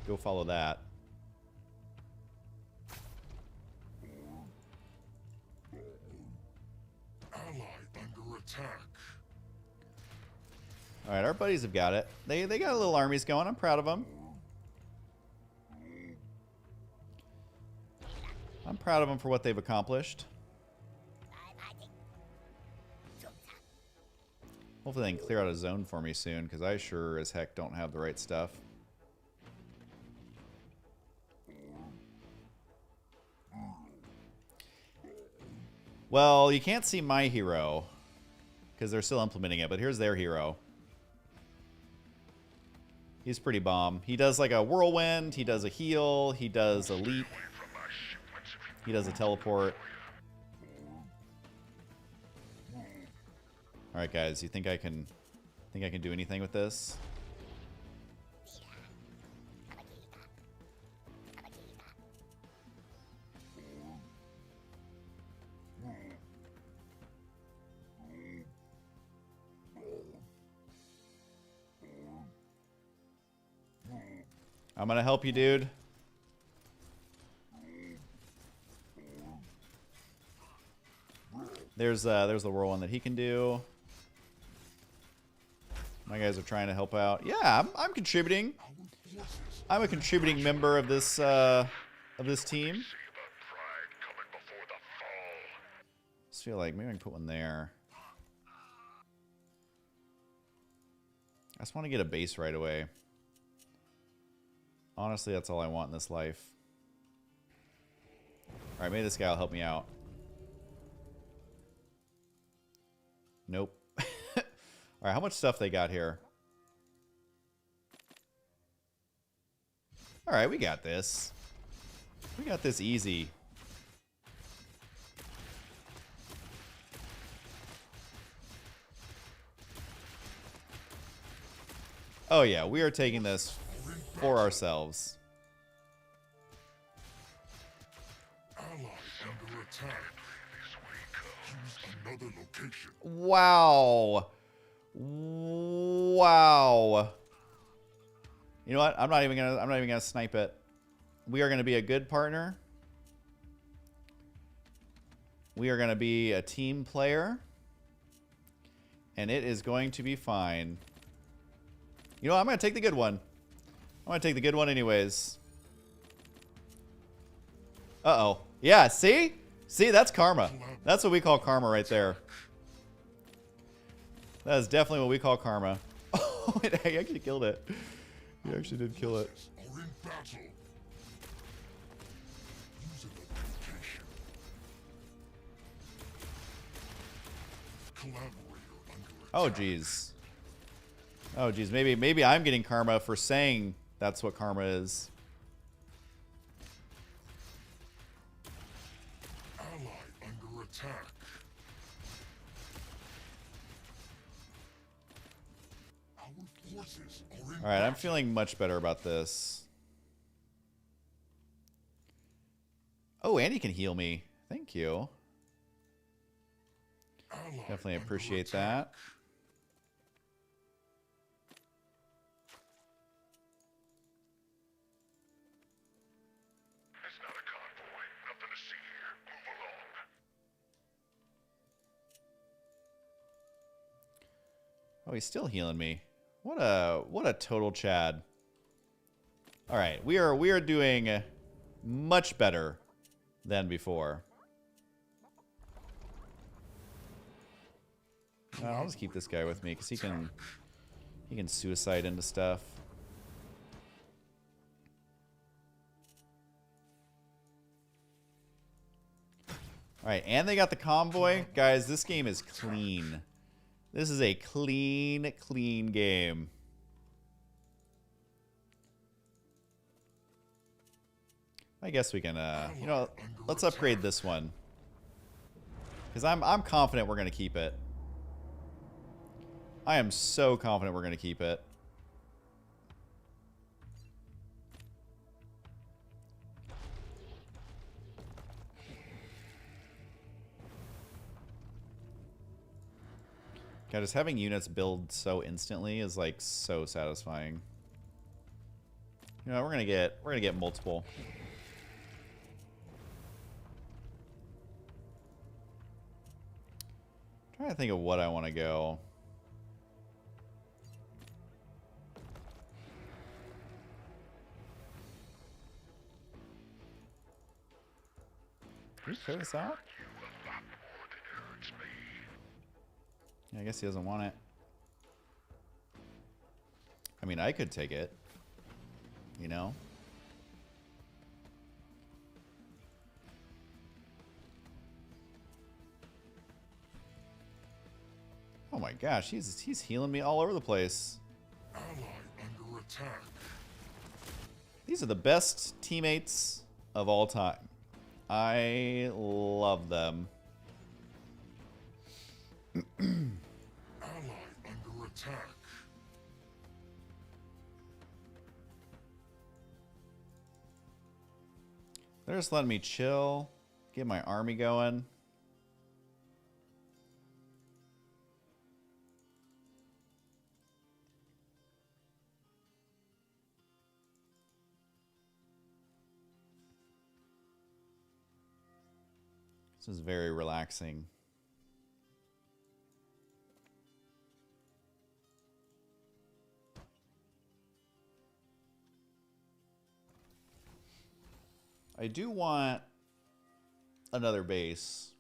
go follow that. Ally under attack. All right, our buddies have got it. They got a little armies going. I'm proud of them. I'm proud of them for what they've accomplished. Hopefully they can clear out a zone for me soon, because I sure as heck don't have the right stuff. Well, you can't see my hero, because they're still implementing it, but here's their hero. He's pretty bomb. He does like a whirlwind, he does a heal, he does a leap. He does a teleport. All right, guys. You think I can do anything with this? I'm gonna help you, dude. There's the whirlwind that he can do. My guys are trying to help out. Yeah, I'm contributing. I'm a contributing member of this team. Just feel like maybe I can put one there. I just want to get a base right away. Honestly, that's all I want in this life. All right, maybe this guy will help me out. Nope. All right, how much stuff they got here? All right, we got this. We got this easy. Oh yeah, we are taking this for ourselves. Allies under attack. Choose another location. Wow. Wow. You know what? I'm not even gonna snipe it. We are gonna be a good partner. We are gonna be a team player. And it is going to be fine. You know what? I'm gonna take the good one. I'm gonna take the good one anyways. Uh-oh. Yeah, see? See, that's karma. That's what we call karma right there. That is definitely what we call karma. Oh, he actually killed it. He actually did kill it. Are in battle. Use another location. Collaborator under attack. Oh, jeez. Oh, jeez. Maybe I'm getting karma for saying that's what karma is. Ally under attack. Our forces are in All right, I'm feeling much better about this. Oh, and he can heal me. Thank you. Ally Definitely under appreciate attack. that. It's not a convoy. Nothing to see here. Move along. Oh, he's still healing me. What a total Chad. All right, we are doing much better than before. I'll just keep this guy with me because he can suicide into stuff. All right, and they got the convoy. Guys, this game is clean. This is a clean, clean game. I guess we can, you know, let's upgrade this one. Because I'm confident we're going to keep it. I am so confident we're going to keep it. God, just having units build so instantly is like so satisfying. You know, we're gonna get multiple. Trying to think of what I want to go. Can we clear this out? Yeah, I guess he doesn't want it. I mean, I could take it. You know? Oh my gosh, he's healing me all over the place. Ally under attack. These are the best teammates of all time. I love them. Ally under attack. They're just letting me chill, get my army going. This is very relaxing. I do want another base.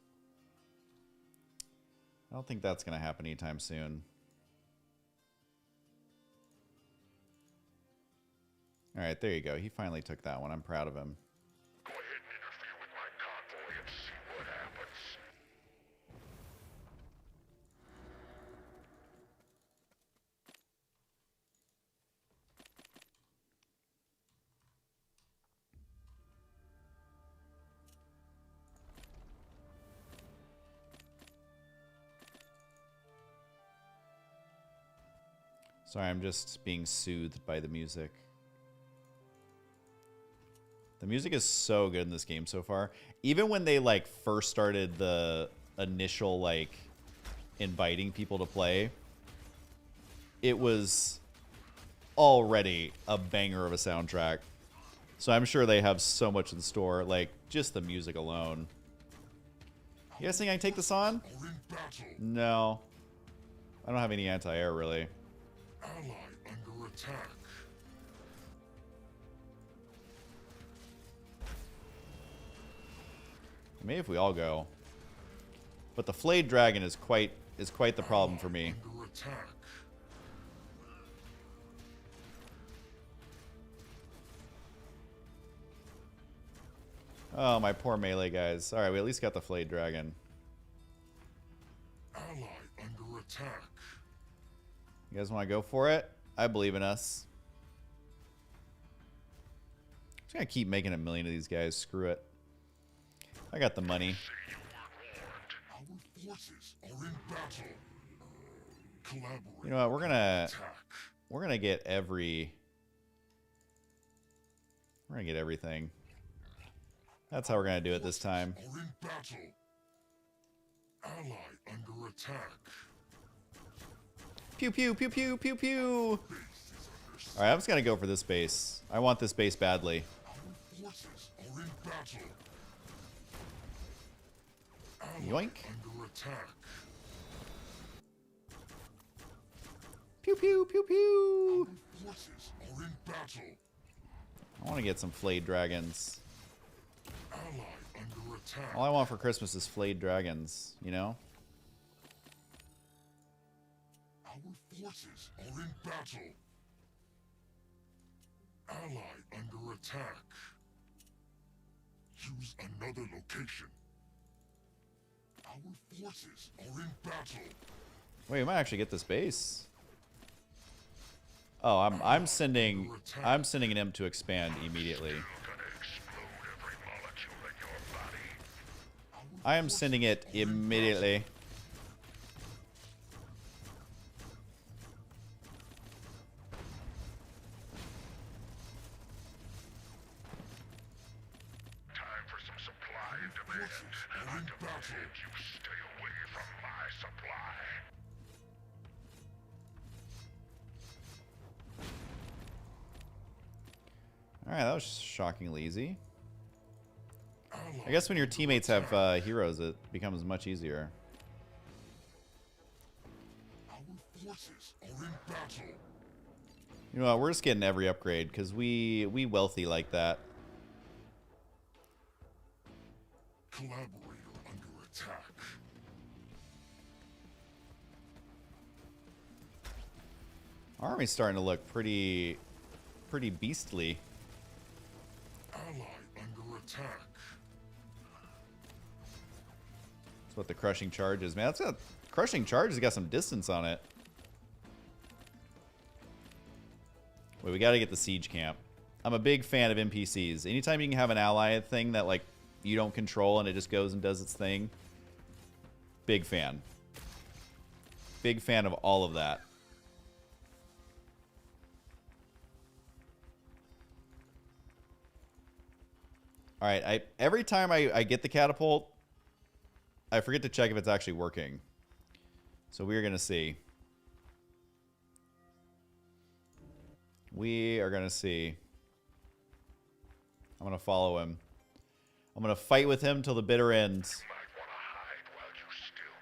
I don't think that's going to happen anytime soon. All right, there you go. He finally took that one. I'm proud of him. Go ahead and interfere with my convoy and see what happens. Sorry, I'm just being soothed by the music. The music is so good in this game so far. Even when they like first started the initial like inviting people to play, it was already a banger of a soundtrack. So I'm sure they have so much in store, like just the music alone. You guys think I can take this on? Are in battle. No. I don't have any anti-air really. Ally under attack. Maybe if we all go. But the flayed dragon is quite the problem for me. Under attack. Oh, my poor melee guys. Alright, we at least got the flayed dragon. Ally under attack. You guys want to go for it? I believe in us. Just gonna keep making a million of these guys. Screw it. I got the money. Say you were warned. Our forces are in battle. Collaborate. You know what? We're gonna get everything. That's how we're gonna do it this time. Are in battle. Ally under attack. Pew pew pew pew pew pew. Base is under All right, I'm just gonna go for this base. I want this base badly. Our forces are in battle. Ally Yoink. under attack. Pew pew pew pew. Our forces are in battle. I want to get some flayed dragons. Ally under attack. All I want for Christmas is flayed dragons. You know. Our forces are in battle. Ally under attack. Use another location. Our forces are in battle. Wait, we might actually get this base. Oh, I'm sending an imp to expand immediately. Gonna explode every molecule in your body. I am sending it immediately. Time for some supply demand. I demand you stay away from my supply. Alright, that was shockingly easy. Ally I guess when your teammates have heroes, it becomes much easier. Our forces are in battle. You know what, we're just getting every upgrade, because we wealthy like that. Collaborator under attack. Our army's starting to look pretty beastly. Ally under attack. That's what the crushing charge is. Man, crushing charge has got some distance on it. Wait, we gotta get the siege camp. I'm a big fan of NPCs. Anytime you can have an ally thing that like you don't control and it just goes and does its thing. Big fan. Big fan of all of that. Alright, every time I get the catapult, I forget to check if it's actually working. So we're gonna see. We are gonna see. I'm gonna follow him. I'm gonna fight with him till the bitter end. Might want to hide while you still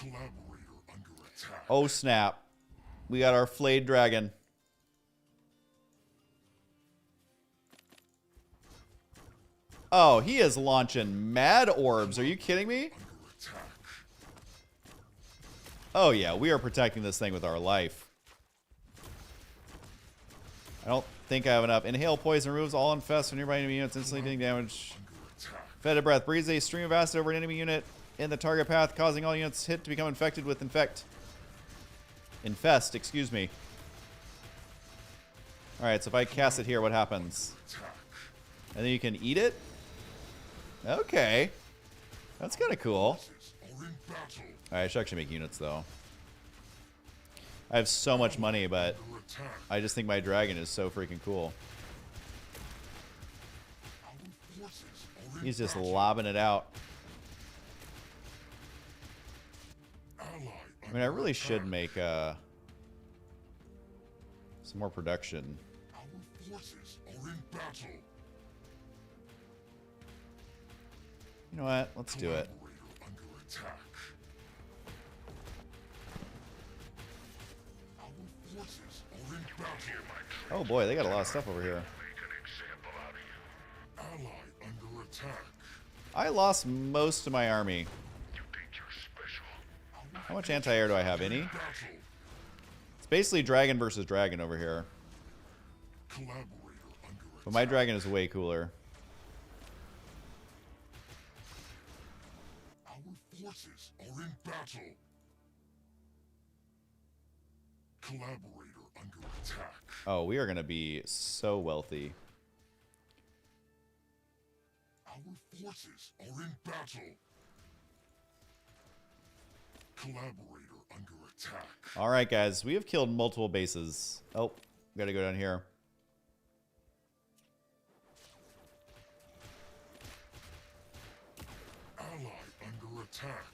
can. Collaborator under attack. Oh snap. We got our flayed dragon. Oh, he is launching mad orbs. Are you kidding me? Under attack. Oh yeah, we are protecting this thing with our life. I don't think I have enough. Inhale poison removes all infest from nearby enemy units, instantly dealing damage. Under attack. Fetid breath breathes a stream of acid over an enemy unit in the target path, causing all units hit to become infected with infest, excuse me. Alright, so if I cast it here, what happens? Attack. And then you can eat it? Okay. That's kind of cool. Forces are in battle. Alright, I should actually make units, though. I have so much money, but Under attack. I just think my dragon is so freaking cool. Our forces are in He's just battle. lobbing it out. Ally I mean, I really should make some more production. Our forces are in battle. You know what? Let's do it. Collaborator under attack. Our forces are in battle. Oh boy, they got a lot of stuff over here. Make an example out of you. Ally under attack. I lost most of my army. You think you're special? How much anti-air do I have? Any? Battle. It's basically dragon versus dragon over here. Collaborator under attack. But my dragon is way cooler. Our forces are in battle. Collaborator under attack. Oh, we are going to be so wealthy. Our forces are in battle. Collaborator under attack. All right, guys. We have killed multiple bases. Oh, got to go down here. Ally under attack.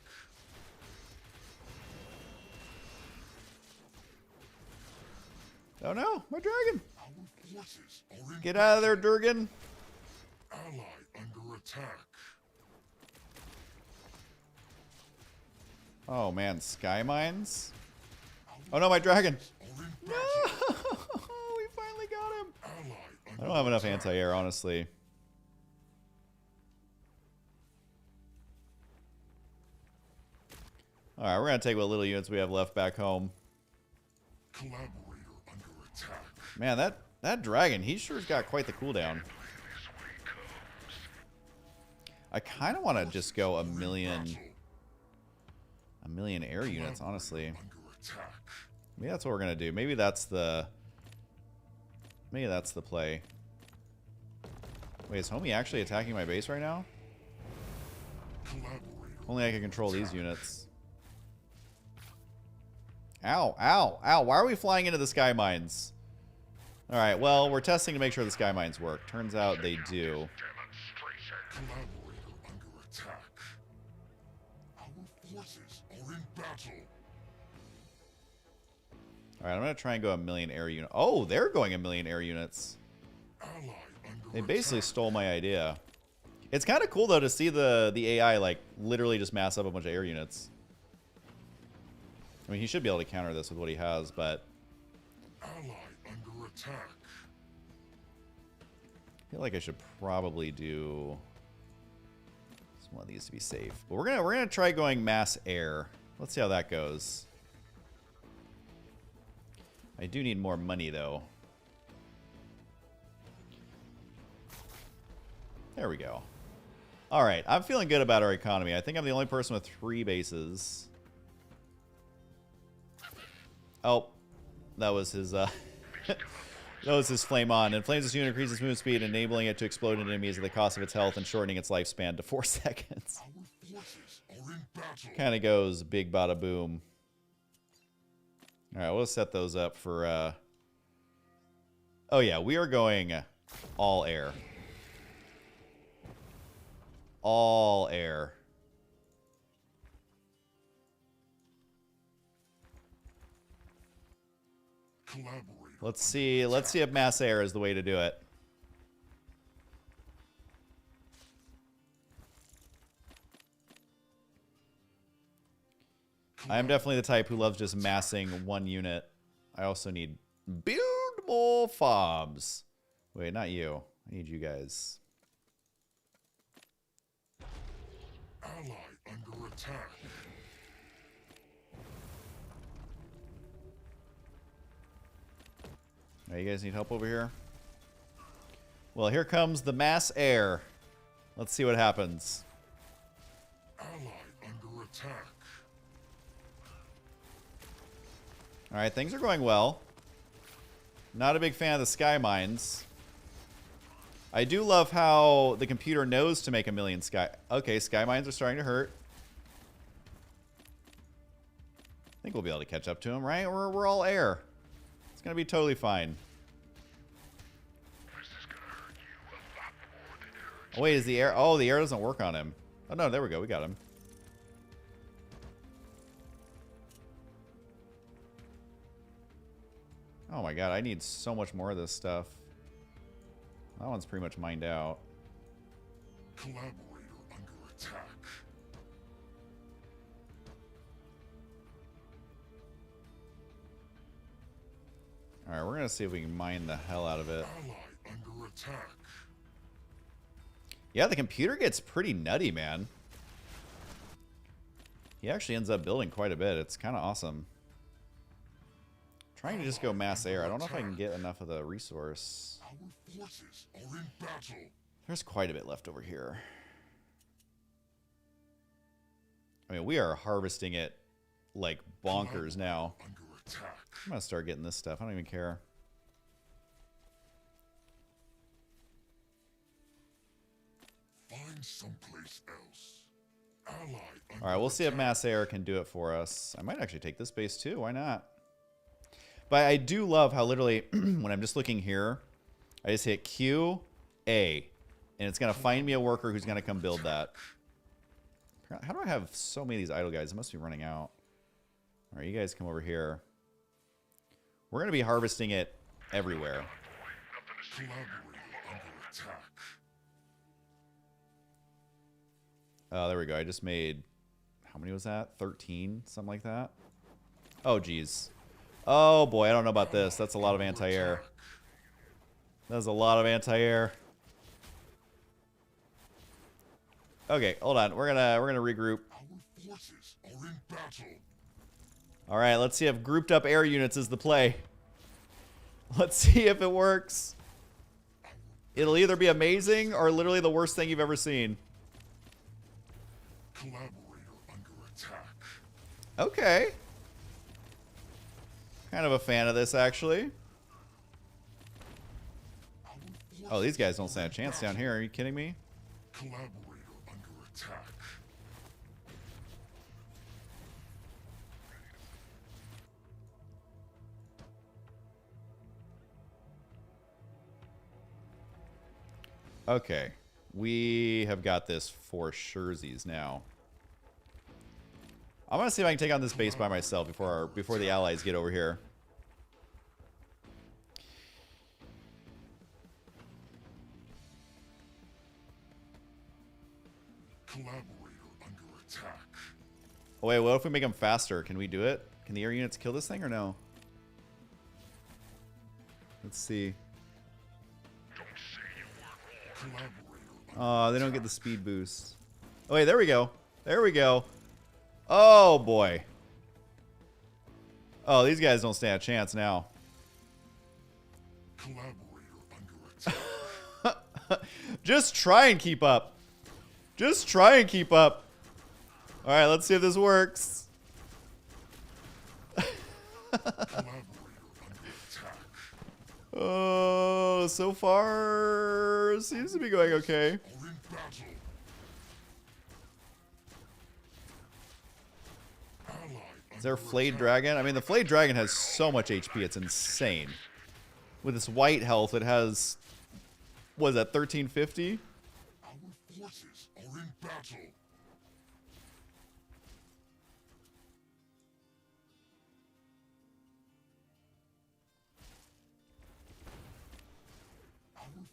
Oh no, my dragon. Our forces are in Get out of there, Durgan. Ally under attack. Oh man, sky mines. Oh no, my dragon. Are in No, battle. we finally got him. Ally I don't have enough anti-air, honestly. All right, we're gonna take what little units we have left back home. Collaborator under attack. Man, that dragon, he sure's got quite the cooldown. I kind of want to just go a million air units, honestly. Under attack. Maybe that's what we're gonna do. Maybe that's the play. Wait, is homie actually attacking my base right now? Collaborator. Only I can control these units. Ow, ow, ow. Why are we flying into the sky mines? Alright, well, we're testing to make sure the sky mines work. Turns out they do. Demonstration. Collaborator under attack. Our forces are in battle. Alright, I'm going to try and go a million air units. Oh, they're going a million air units. Ally under They basically attack. stole my idea. It's kind of cool, though, to see the AI, like, literally just mass up a bunch of air units. I mean, he should be able to counter this with what he has, but Ally under attack. I feel like I should probably do some of these to be safe. But we're gonna try going mass air. Let's see how that goes. I do need more money, though. There we go. All right, I'm feeling good about our economy. I think I'm the only person with 3 bases. Oh, that was his that was his flame on. Inflames its unit, increases movement speed, enabling it to explode into enemies at the cost of its health and shortening its lifespan to 4 seconds. Our forces are in battle. Kind of goes big bada boom. All right, we'll set those up for oh yeah, we are going all air. All air. Collaborator. Let's see if mass air is the way to do it. I am definitely the type who loves just massing one unit. I also need build more farms. Wait, not you. I need you guys. Ally under attack. Now, you guys need help over here? Well, here comes the mass air. Let's see what happens. Ally under attack. All right, things are going well. Not a big fan of the sky mines. I do love how the computer knows to make a million sky... Okay, sky mines are starting to hurt. think we'll be able to catch up to him, right? We're all air. It's gonna be totally fine. Oh, wait, is the air... Oh, the air doesn't work on him. Oh, no, there we go. We got him. Oh, my God. I need so much more of this stuff. That one's pretty much mined out. Collaborator under attack. Alright, we're going to see if we can mine the hell out of it. Ally under attack. Yeah, the computer gets pretty nutty, man. He actually ends up building quite a bit. It's kind of awesome. Trying to just go mass air. I don't know if I can get enough of the resource. Our forces are in battle. There's quite a bit left over here. I mean, we are harvesting it like bonkers now. Under attack. I'm going to start getting this stuff. I don't even care. Find someplace else. Ally under Alright, we'll see if attack. mass air can do it for us. I might actually take this base too. Why not? But I do love how literally, when I'm just looking here, I just hit Q, A, and it's going to find me a worker who's going to come build that. How do I have so many of these idle guys? It must be running out. Alright, you guys come over here. We're going to be harvesting it everywhere. Collaborator under attack. Oh, there we go. I just made... How many was that? 13? Something like that? Oh, geez. Oh, boy. I don't know about this. That's a lot of anti-air. That's a lot of anti-air. Okay, hold on. We're gonna regroup. Our forces are in battle. All right, let's see if grouped up air units is the play. Let's see if it works. It'll either be amazing or literally the worst thing you've ever seen. Collaborator under attack. Okay. Kind of a fan of this, actually. Oh, these guys don't stand a chance down here. Are you kidding me? Collaborator under attack. Okay. We have got this for surezies now. I'm gonna see if I can take on this base by myself before the allies get over here. Collaborator under attack. Oh wait, what if we make them faster? Can we do it? Can the air units kill this thing or no? Let's see. Collaborator. Oh, they don't get the speed boost. Oh wait, there we go. There we go. Oh boy. Oh, these guys don't stand a chance now. Collaborator under attack. Just try and keep up. Just try and keep up. All right, let's see if this works. Collaborator under attack. Oh, so far seems to be going okay. Are in battle. Ally Is there a under Flayed attack. Dragon? I mean, the Flayed Dragon has so much HP, it's insane. With its white health, it has, what is that, 1350? Our forces are in battle.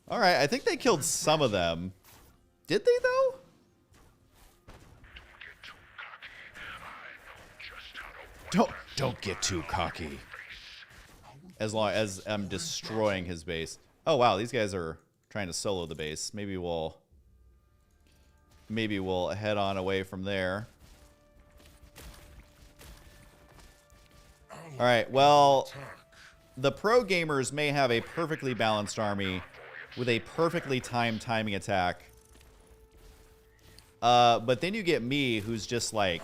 All right, I think they killed some of them. Did they, though? Don't get too cocky. As long as I'm destroying his base. Oh wow, these guys are trying to solo the base. Maybe we'll head on away from there. All right, well, the pro gamers may have a perfectly balanced army with a perfectly timed timing attack. But then you get me, who's just like,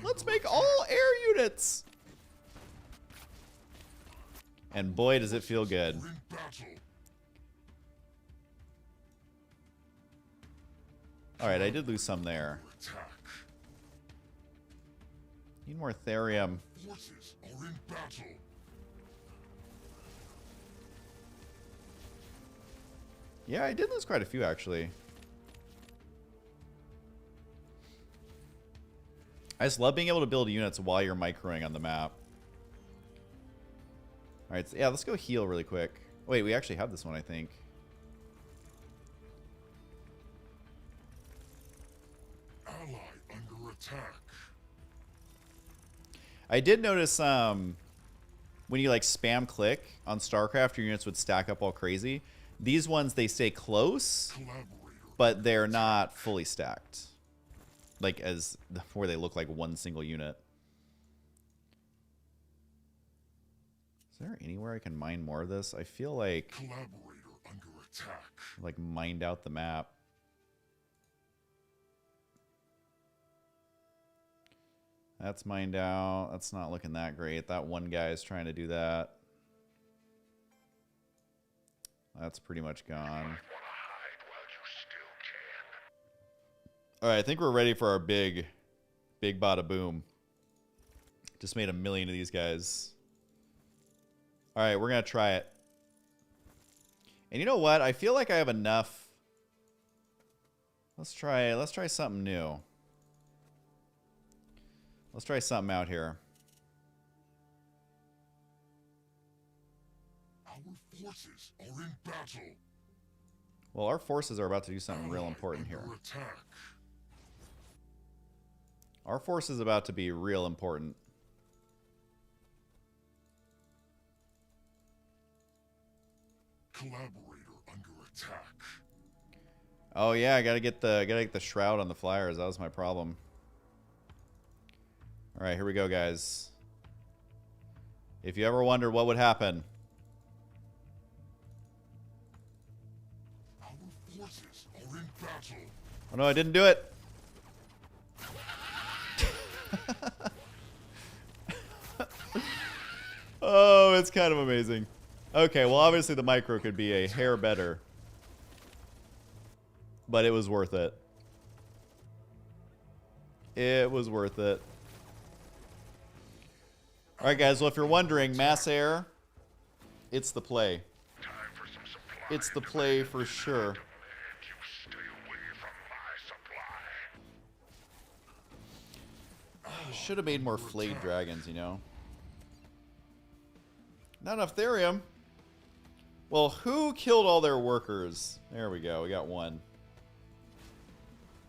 let's make all air units. And boy, does it feel good. Are in battle. All right, I did lose some there. Attack. Need more therium. forces are in battle. Yeah, I did lose quite a few, actually. I just love being able to build units while you're microing on the map. Alright, so yeah, let's go heal really quick. Wait, we actually have this one, I think. Ally under attack. I did notice when you like spam click on StarCraft, your units would stack up all crazy. These ones, they stay close, but they're not fully stacked. Like as where they look like one single unit. Is there anywhere I can mine more of this? I feel like Collaborator under attack. like mined out the map. That's mined out. That's not looking that great. That one guy is trying to do that. That's pretty much gone. Alright, I think we're ready for our big bada boom. Just made 1 million of these guys. Alright, we're gonna try it. And you know what? I feel like I have enough. Let's try something new. Let's try something out here. Our forces are in battle. Well, our forces are about to do something real important here. Under attack. Our force is about to be real important. Collaborator under attack. Oh yeah, I gotta get the shroud on the flyers. That was my problem. All right, here we go, guys. If you ever wondered what would happen, Our forces are in battle. oh no, I didn't do it. Oh, it's kind of amazing. Okay, well, obviously the micro could be a hair better, but it was worth it. It was worth it. All right, guys. Well, if you're wondering, mass air, it's the play. Time for some supply. It's the play for sure. You stay away from my supply. Should have made more flayed dragons, you know. Not enough therium. Well, who killed all their workers? There we go. We got one.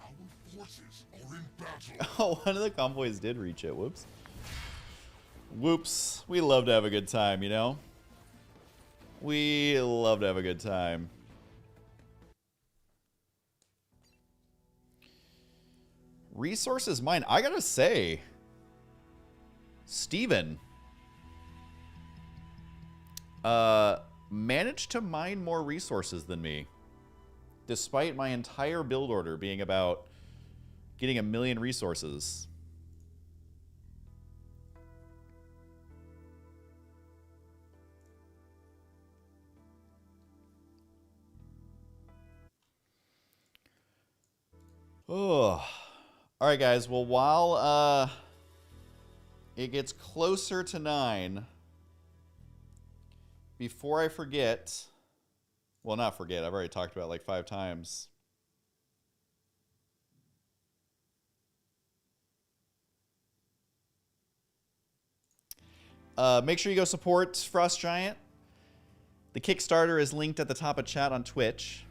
Our forces are in battle. Oh, one of the convoys did reach it. Whoops. Whoops. We love to have a good time, you know? We love to have a good time. Resources mine. I gotta say, Steven managed to mine more resources than me, despite my entire build order being about getting 1 million resources. Oh. All right, guys. Well, while it gets closer to 9, before I forget, well, not forget, I've already talked about it like 5 times. Make sure you go support Frost Giant. The Kickstarter is linked at the top of chat on Twitch.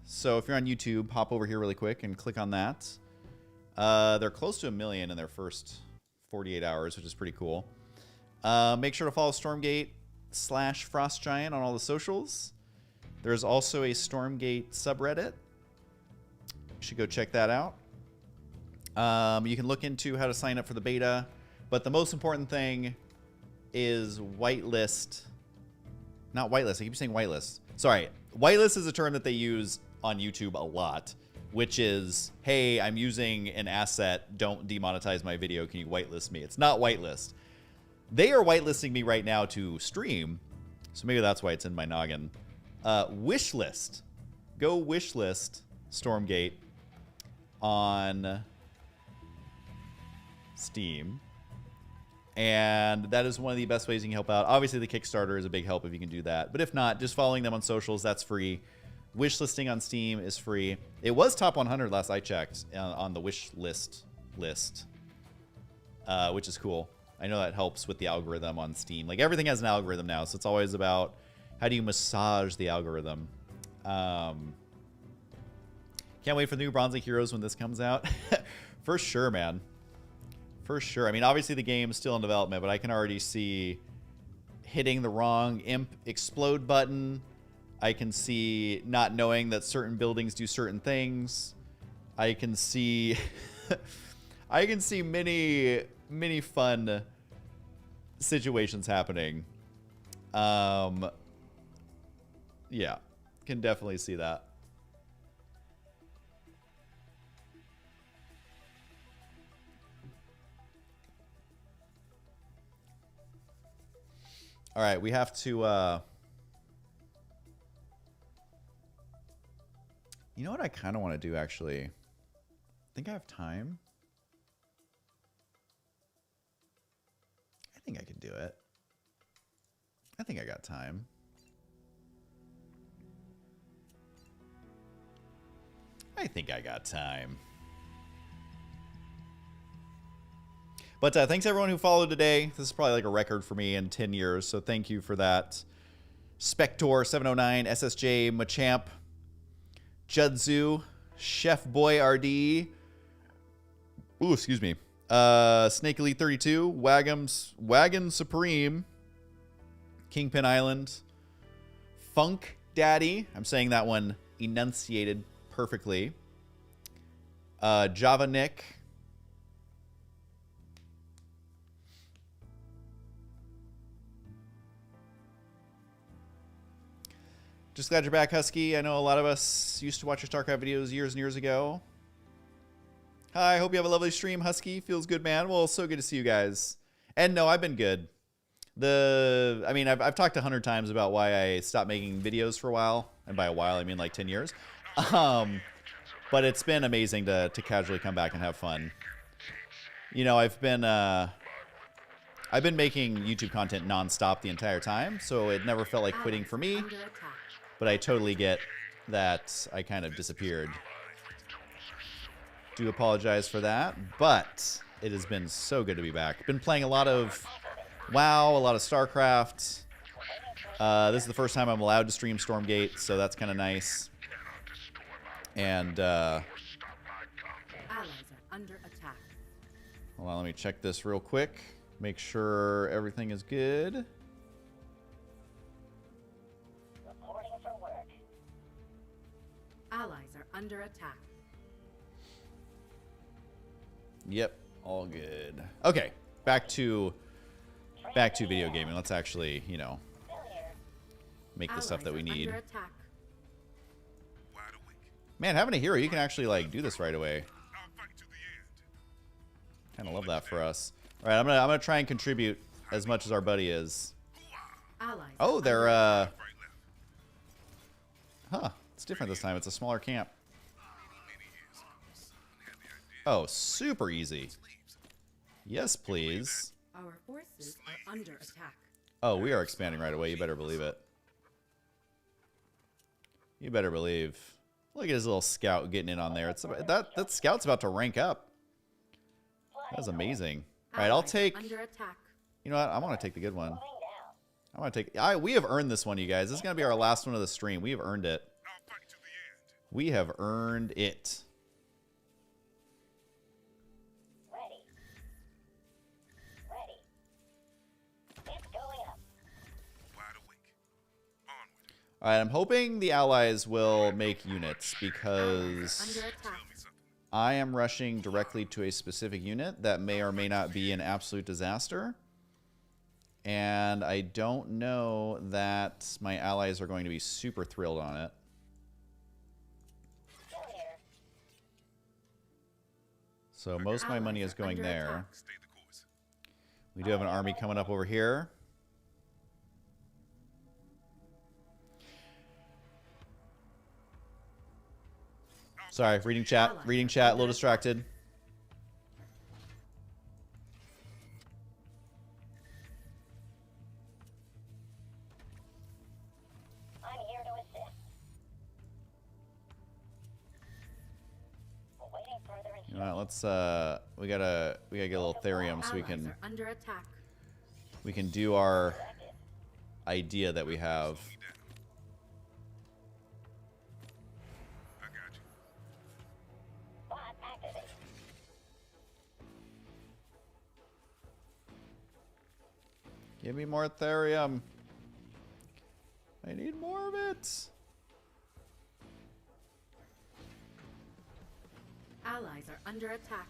So if you're on YouTube, hop over here really quick and click on that. They're close to 1 million in their first 48 hours, which is pretty cool. Make sure to follow Stormgate/Frost Giant on all the socials. There's also a Stormgate subreddit. You should go check that out. You can look into how to sign up for the beta. But the most important thing is whitelist. Not whitelist. I keep saying whitelist. Sorry. Whitelist is a term that they use on YouTube a lot, which is, hey, I'm using an asset. Don't demonetize my video. Can you whitelist me? It's not whitelist. They are whitelisting me right now to stream, so maybe that's why it's in my noggin. Wishlist. Go wishlist Stormgate on Steam. And that is one of the best ways you can help out. Obviously, the Kickstarter is a big help if you can do that. But if not, just following them on socials, that's free. Wish listing on Steam is free. It was top 100 last I checked on the wish list, which is cool. I know that helps with the algorithm on Steam. Like, everything has an algorithm now, so it's always about how do you massage the algorithm. Can't wait for the new Bronze League Heroes when this comes out. For sure, man. For sure. I mean, obviously the game's still in development, but I can already see hitting the wrong imp explode button. I can see not knowing that certain buildings do certain things. I can see I can see many fun situations happening. Yeah, can definitely see that. All right, we have to you know what I kind of want to do, actually? I think I have time. I think I can do it. I think I got time. I think I got time. But thanks everyone who followed today. This is probably like a record for me in 10 years, so thank you for that. Spector709, SSJ, Machamp, Judzu, Chef Boy RD. Ooh, excuse me. Snake Elite 32, Wagon Supreme, Kingpin Island, Funk Daddy. I'm saying that one enunciated perfectly. Java Nick. Just glad you're back, Husky. I know a lot of us used to watch your StarCraft videos years and years ago. Hi, hope you have a lovely stream, Husky. Feels good, man. Well, so good to see you guys. And no, I've been good. I mean, I've talked 100 times about why I stopped making videos for a while. And by a while, I mean like 10 years. But it's been amazing to casually come back and have fun. You know, I've been making YouTube content nonstop the entire time, so it never felt like quitting for me. But I totally get that I kind of disappeared. Do apologize for that, but it has been so good to be back. Been playing a lot of WoW, a lot of StarCraft. This is the first time I'm allowed to stream Stormgate, so that's kind of nice. And Allies are under attack. hold on, let me check this real quick. Make sure everything is good. Reporting for work. Allies are under attack. Yep, all good. Okay, back to video gaming. Let's actually, you know, make the stuff that we need. Under attack. Wide awake. Man, having a hero, you can actually like do this right away. I'll fight to the end. Kind of love that for us. All right, I'm gonna try and contribute as much as our buddy is. Allies. Oh, they're Right left. huh? It's different this time. It's a smaller camp. Many years ago, someone had the idea Oh, super easy. of sleeves. Yes, please. Our forces are under attack. Oh, we are expanding right away. You better believe it. You better believe. Look at his little scout getting in on there. It's that scout's about to rank up. That's amazing. All right, I'll Allies are take. Under attack. You know what? I want to take the good one. Moving down. I want to take. We have earned this one, you guys. This is gonna be our last one of the stream. We have earned it. I'll fight to the end. We have earned it. Ready. Ready. It's going up. Wide awake. Onward. All right, I'm hoping the allies will make units Under because attack. Tell me something. I am rushing directly to a specific unit that may or may not be an absolute disaster. And I don't know that my allies are going to be super thrilled on it. Still here. So most of my money is Allies are going under there. attack. Stay the course. We do have an army coming up over here. Sorry, reading chat. Reading chat, a little distracted. All right, let's we gotta get a little therium so we Allies can are under attack. do our idea that we have. I got you. Bot activated. Give me more therium. I need more of it. Allies are under attack.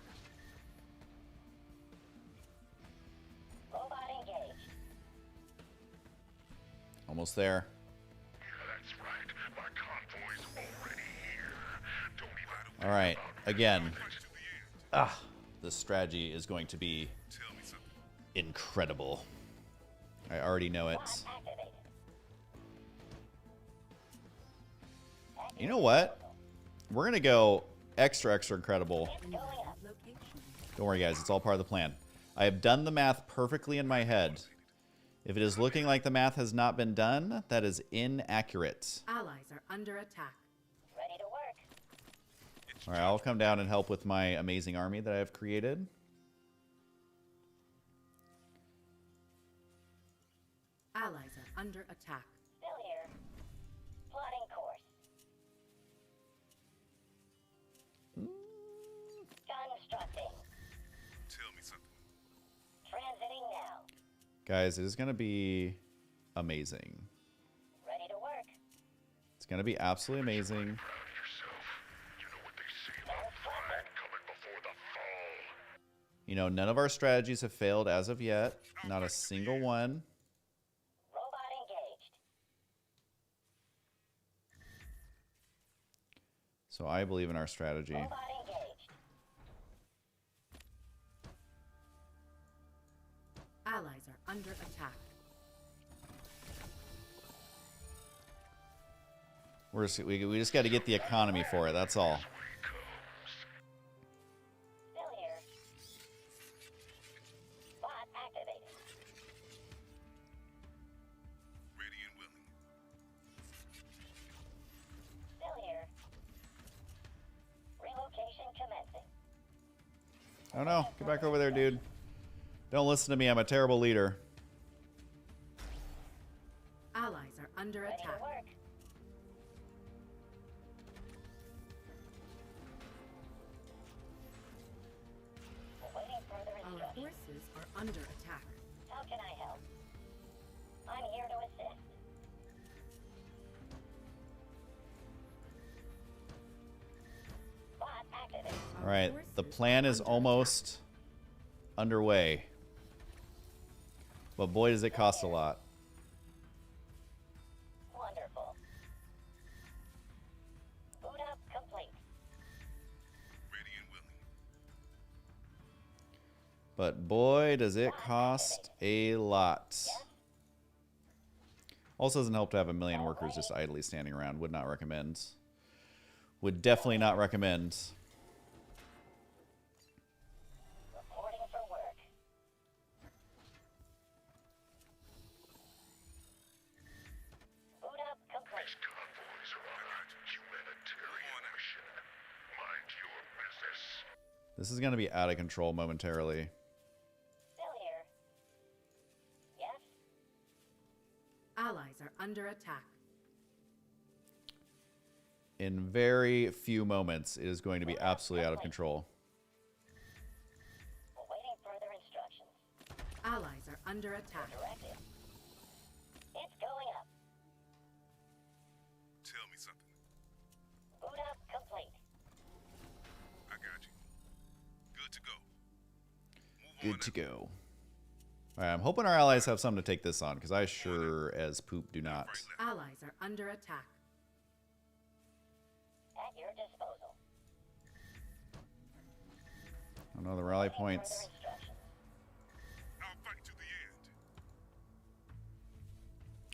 Robot engaged. Almost there. That's right. My convoy's already here. Don't even All right, again. Push to the end. This strategy is going to be Tell me something. incredible. I already know it. Bot activated. You know what? We're gonna go extra incredible. It's going up. Location. Don't worry, guys. It's all part of the plan. I have done the math perfectly in my head. If it is looking like the math has not been done, that is inaccurate. Allies are under attack. Ready to work. All right, I'll come down and help with my amazing army that I have created. Allies are under attack. Still here. Plotting course. Constructing. Tell me something. Transiting now. Guys, it is going to be amazing. Ready to work. It's going to be absolutely amazing. proud of yourself. You know what they say about pride coming before the fall. You know, none of our strategies have failed as of yet. Not a single one. Robot engaged. So I believe in our strategy. Robot engaged. Allies are under attack. We just got to get the economy for it. That's all. Still here. Bot activated. Ready and willing. Still here. Relocation commencing. Oh no, get back over there, dude. Don't listen to me. I'm a terrible leader. Allies are under Ready to attack. work. Awaiting further Our instructions. forces are under attack. How can I help? I'm here to assist. Bot activated. Our All right, the forces plan are is under almost underway. But boy, does it cost a lot. Wonderful. Boot up complete. Ready and willing. But boy, does it cost a lot. Also doesn't help to have a million workers just idly standing around. Would not recommend. Would definitely not recommend. Reporting for work. Boot up complete. Convoys are on a humanitarian mission. Mind your business. This is going to be out of control momentarily. Still here. Yes? Allies are under attack. In very few moments, it is going to be absolutely out of control. Awaiting further instructions. Allies are under attack. Directive. It's going up. Tell me something. Boot up complete. I got you. Good to go. Move on Good now. to go. All right, I'm hoping our allies have something to take this on, because I sure as poop do not. Right left. Allies are under attack. At your disposal. Oh no, the rally Awaiting points. further instructions. I'll fight to the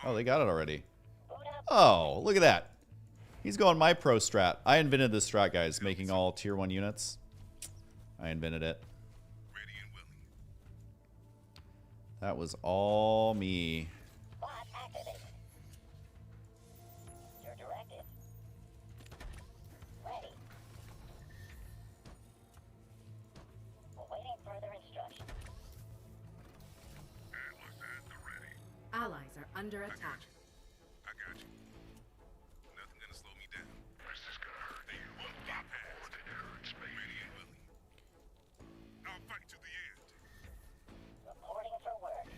end. Oh, they got it already. Boot up. Oh, look at that. He's going my pro strat. I invented this strat, guys, making all tier 1 units. I invented it. Ready and willing. That was all me. Bot activated. Your directive. Ready. under attack. I got you. Nothing gonna slow me down. This is gonna hurt you. My board, it hurts me. Ready and willing. I'll fight to the end. Reporting for work.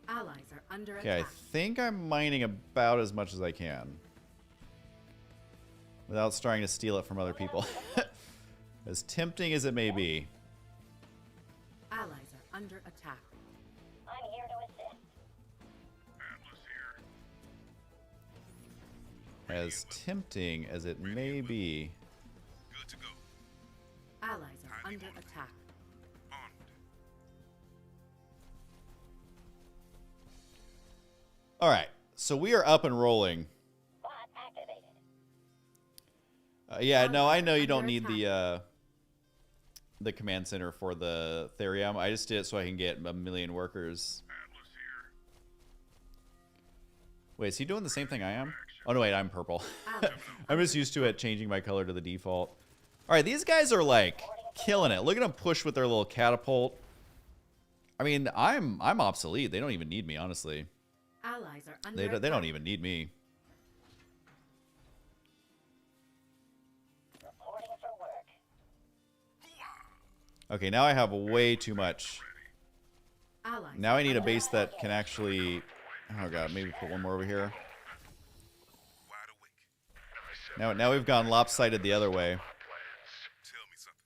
Allies are under Okay, I attack. think I'm mining about as much as I can. Without starting to steal it from other people. As tempting as it may be. Allies are under attack. I'm here to assist. Atlas here. As tempting as it may be. Good to go. Allies are under attack. Onward. Alright, so we are up and rolling. Bot activated. Yeah, no, I know you Under don't need the command center for the Therium. I just did it so I can get a million workers. Atlas here. Wait, is he doing the same thing I am? Oh, no, wait, I'm purple. Allies are I'm just used to it changing my color to the default. Alright, these guys are, like, killing it. Look at them push with their little catapult. I mean, I'm obsolete. They don't even need me, honestly. Allies are under They attack. don't even need me. Reporting for work. Okay, now I have way too much. Allies Now I need a under base that can actually... Oh, God, maybe put one more over here. Wide awake. Now we've gone lopsided the other way. Tell me something.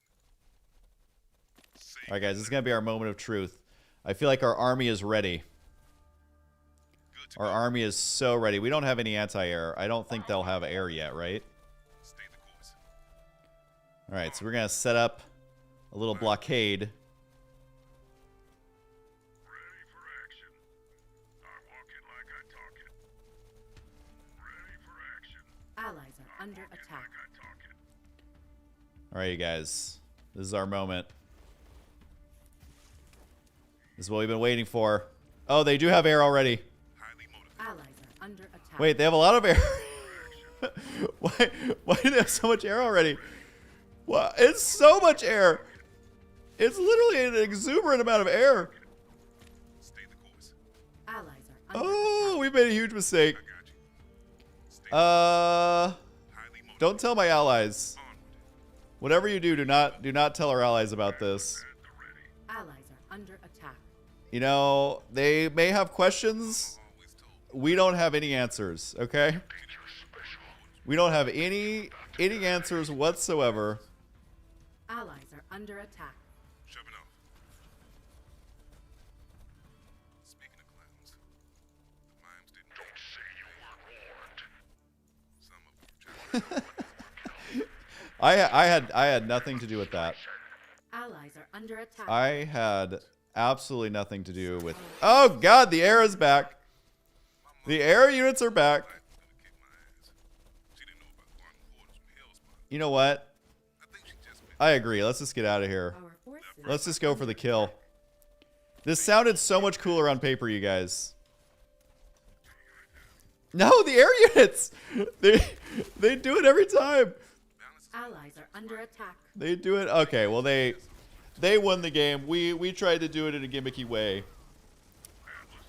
Say All right, guys, this is going to be our moment of truth. I feel like our army is ready. good to Our go. army is so ready. We don't have any anti-air. I don't think they'll have air yet, right? Stay the course. All right, so we're going to set up a little blockade. Ready for action. I walk it like I talk it. Ready for action. Allies are under Walk it attack. like I talk it. All right, you guys. This is our moment. This is what we've been waiting for. Oh, they do have air already. Highly motivated. Allies are under attack. Wait, they have a lot of air. Why do they have so much air already? What? It's so much air. It's literally an exuberant amount of air. Stay the course. Allies are under Oh, we made a huge mistake. I got you. Stay Uh, highly motivated. don't tell my allies. Onward. Whatever you do not tell our allies about this. At the ready. Allies are under attack. You know, they may have questions. Always told. We don't have any answers, okay? Danger special. We don't have any answers whatsoever. Allies are under attack. Shoving off. Speaking of clowns, the mimes didn't Don't say you weren't warned. Some of them were trapped. I had nothing to do with that. Allies are under attack. I had absolutely nothing to do with. Oh God, the air is back. The air units are back. Life was gonna kick my ass. She didn't know about quantum portals from Hellspawn. You know what? I think she just meant I agree. Let's just get out of here. Our forces Let's just go for the kill. This sounded so much cooler on paper, you guys. No, the air units. They do it every time. balance is Allies are under attack. They do it. Okay, well they won the game. We tried to do it in a gimmicky way.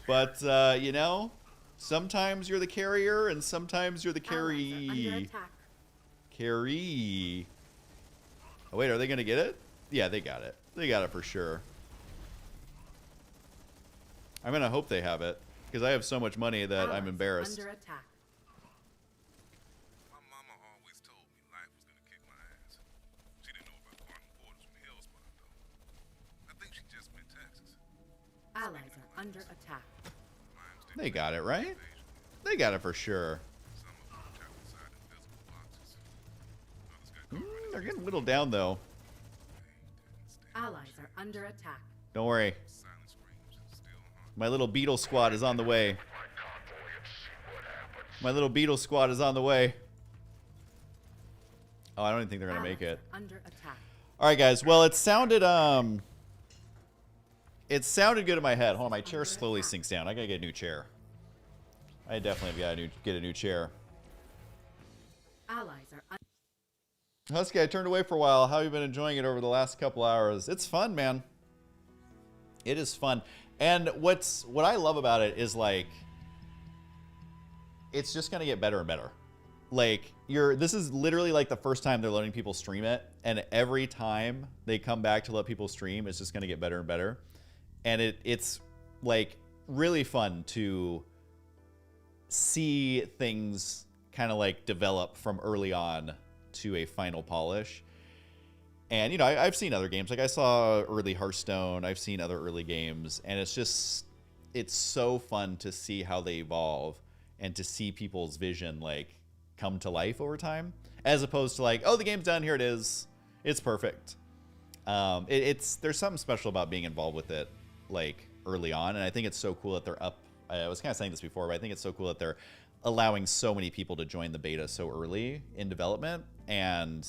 But you know, sometimes you're the carrier and sometimes you're the Allies are under carry. attack. Carry. Oh wait, are they gonna get it? Yeah, they got it. They got it for sure. I'm gonna hope they have it because I have so much money that Allies I'm are embarrassed. Under attack. my mama always told me life was gonna kick my ass. She didn't know about quantum portals from Hellspawn though. I think she just meant Texas. Allies are under attack. Mimes didn't They got it right. invasion. They got it for sure. Some of them were trapped inside invisible boxes. Others got caught running They're getting whittled down though. Allies are under attack. Don't worry. silent screams still haunt. My little beetle squad is on the way. My convoy and see what happens. My little beetle squad is on the way. Oh, I don't even think they're gonna make Allies it. are under attack. All right, guys. Well, it sounded good in my head. Hold on, my chair slowly sinks down. I gotta get a new chair. I definitely gotta get a new chair. Allies are under Husky, I turned away for a while. How have you been enjoying it over the last couple hours? It's fun, man. It is fun. And what I love about it is like it's just gonna get better and better. Like this is literally like the first time they're letting people stream it, and every time they come back to let people stream, it's just gonna get better and better. And it's like really fun to see things kind of like develop from early on to a final polish. And, you know, I've seen other games. Like, I saw early Hearthstone. I've seen other early games. And it's so fun to see how they evolve and to see people's vision, like, come to life over time. As opposed to, like, oh, the game's done. Here it is. It's perfect. There's something special about being involved with it, like, early on. And I think it's so cool that they're up. I was kind of saying this before, but I think it's so cool that they're allowing so many people to join the beta so early in development. And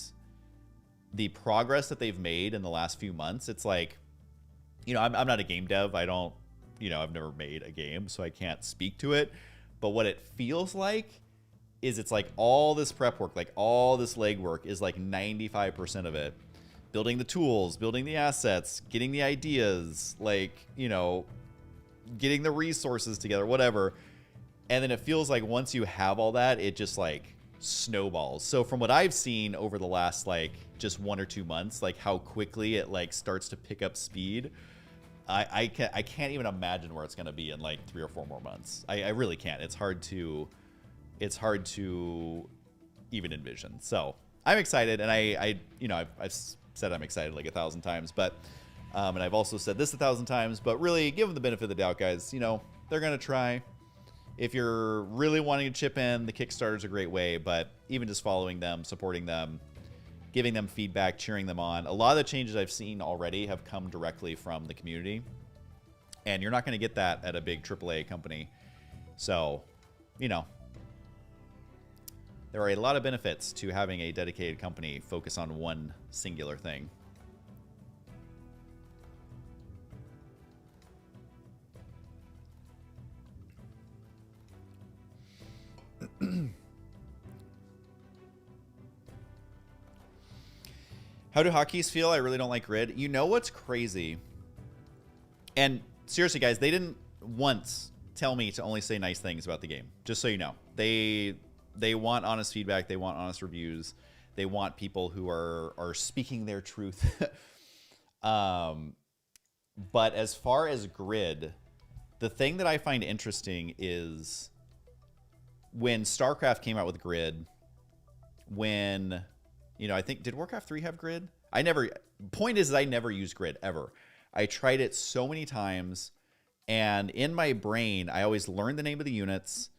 the progress that they've made in the last few months, it's like, you know, I'm not a game dev. I don't, you know, I've never made a game, so I can't speak to it. But what it feels like is it's like all this prep work, like all this legwork is like 95% of it. Building the tools, building the assets, getting the ideas, like, you know, getting the resources together, whatever. And then it feels like once you have all that, it just like snowballs. So from what I've seen over the last like just 1 or 2 months, like how quickly it like starts to pick up speed, I can't even imagine where it's going to be in like 3 or 4 more months. I really can't. It's hard to even envision. So I'm excited, and I you know, I've said I'm excited like 1,000 times, but and I've also said this 1,000 times, but really give them the benefit of the doubt, guys. You know, they're going to try. If you're really wanting to chip in, the Kickstarter is a great way, but even just following them, supporting them, giving them feedback, cheering them on. A lot of the changes I've seen already have come directly from the community, and you're not going to get that at a big AAA company. So, you know, there are a lot of benefits to having a dedicated company focus on one singular thing. How do hotkeys feel? I really don't like grid. You know what's crazy? And seriously, guys, they didn't once tell me to only say nice things about the game. Just so you know. They want honest feedback. They want honest reviews. They want people who are speaking their truth. But as far as grid, the thing that I find interesting is when StarCraft came out with grid, when, you know, I think, did Warcraft 3 have grid? Point is I never used grid ever. I tried it so many times, and in my brain, I always learned the name of the units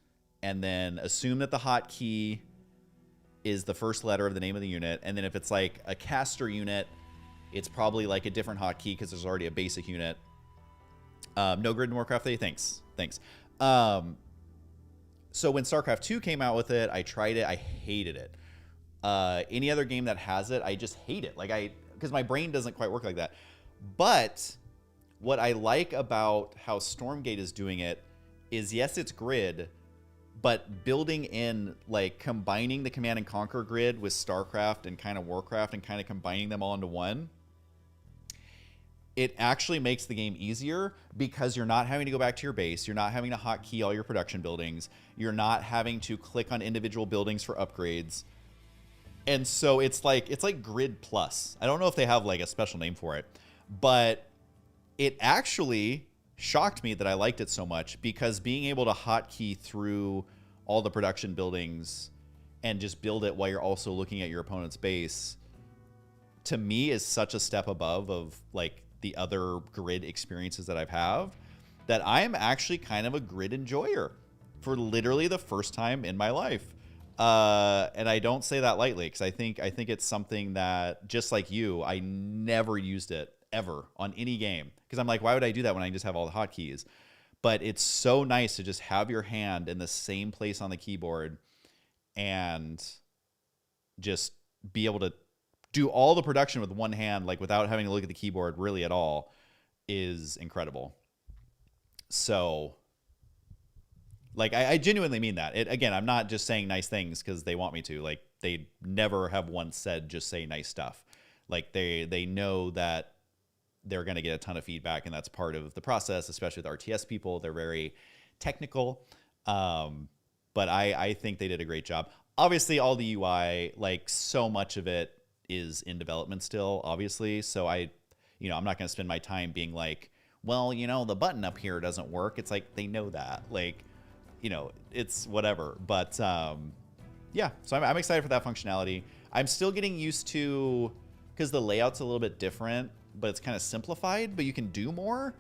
and then assume that the hotkey is the first letter of the name of the unit. And then if it's like a caster unit, it's probably like a different hotkey because there's already a basic unit. No grid in Warcraft 3? Thanks. So when StarCraft 2 came out with it, I tried it. I hated it. Any other game that has it, I just hate it. Like because my brain doesn't quite work like that. But what I like about how Stormgate is doing it is, yes, it's grid, but building in, like, combining the Command and Conquer grid with StarCraft and kind of Warcraft and kind of combining them all into one, it actually makes the game easier because you're not having to go back to your base. You're not having to hotkey all your production buildings. You're not having to click on individual buildings for upgrades. And so it's like Grid Plus. I don't know if they have like a special name for it, but it actually shocked me that I liked it so much, because being able to hotkey through all the production buildings and just build it while you're also looking at your opponent's base, to me, is such a step above of like the other grid experiences that I've had, that I am actually kind of a grid enjoyer for literally the first time in my life. And I don't say that lightly, because I think it's something that, just like you, I never used it ever on any game, because I'm like, why would I do that when I can just have all the hotkeys? But it's so nice to just have your hand in the same place on the keyboard and just be able to do all the production with one hand, like without having to look at the keyboard really at all, is incredible. So, like, I genuinely mean that. Again, I'm not just saying nice things because they want me to. Like, they never have once said just say nice stuff. Like, they know that they're going to get a ton of feedback, and that's part of the process, especially with RTS people. They're very technical. But I think they did a great job. Obviously, all the UI, like so much of it is in development still, obviously. So I'm not going to spend my time being like, well, the button up here doesn't work. It's like, they know that, like, it's whatever. But yeah, so I'm excited for that functionality. I'm still getting used to, because the layout's a little bit different, but it's kind of simplified, but you can do more.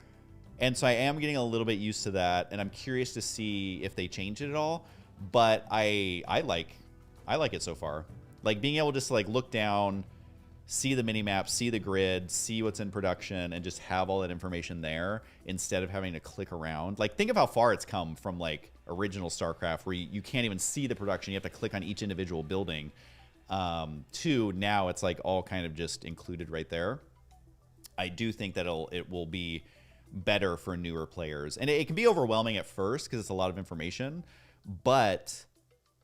And so I am getting a little bit used to that, and I'm curious to see if they change it at all. But I like it so far. Like being able to just like look down, see the minimap, see the grid, see what's in production, and just have all that information there instead of having to click around. Like think of how far it's come from like original StarCraft, where you can't even see the production. You have to click on each individual building. To now it's like all kind of just included right there. I do think that it will be better for newer players, and it can be overwhelming at first because it's a lot of information, but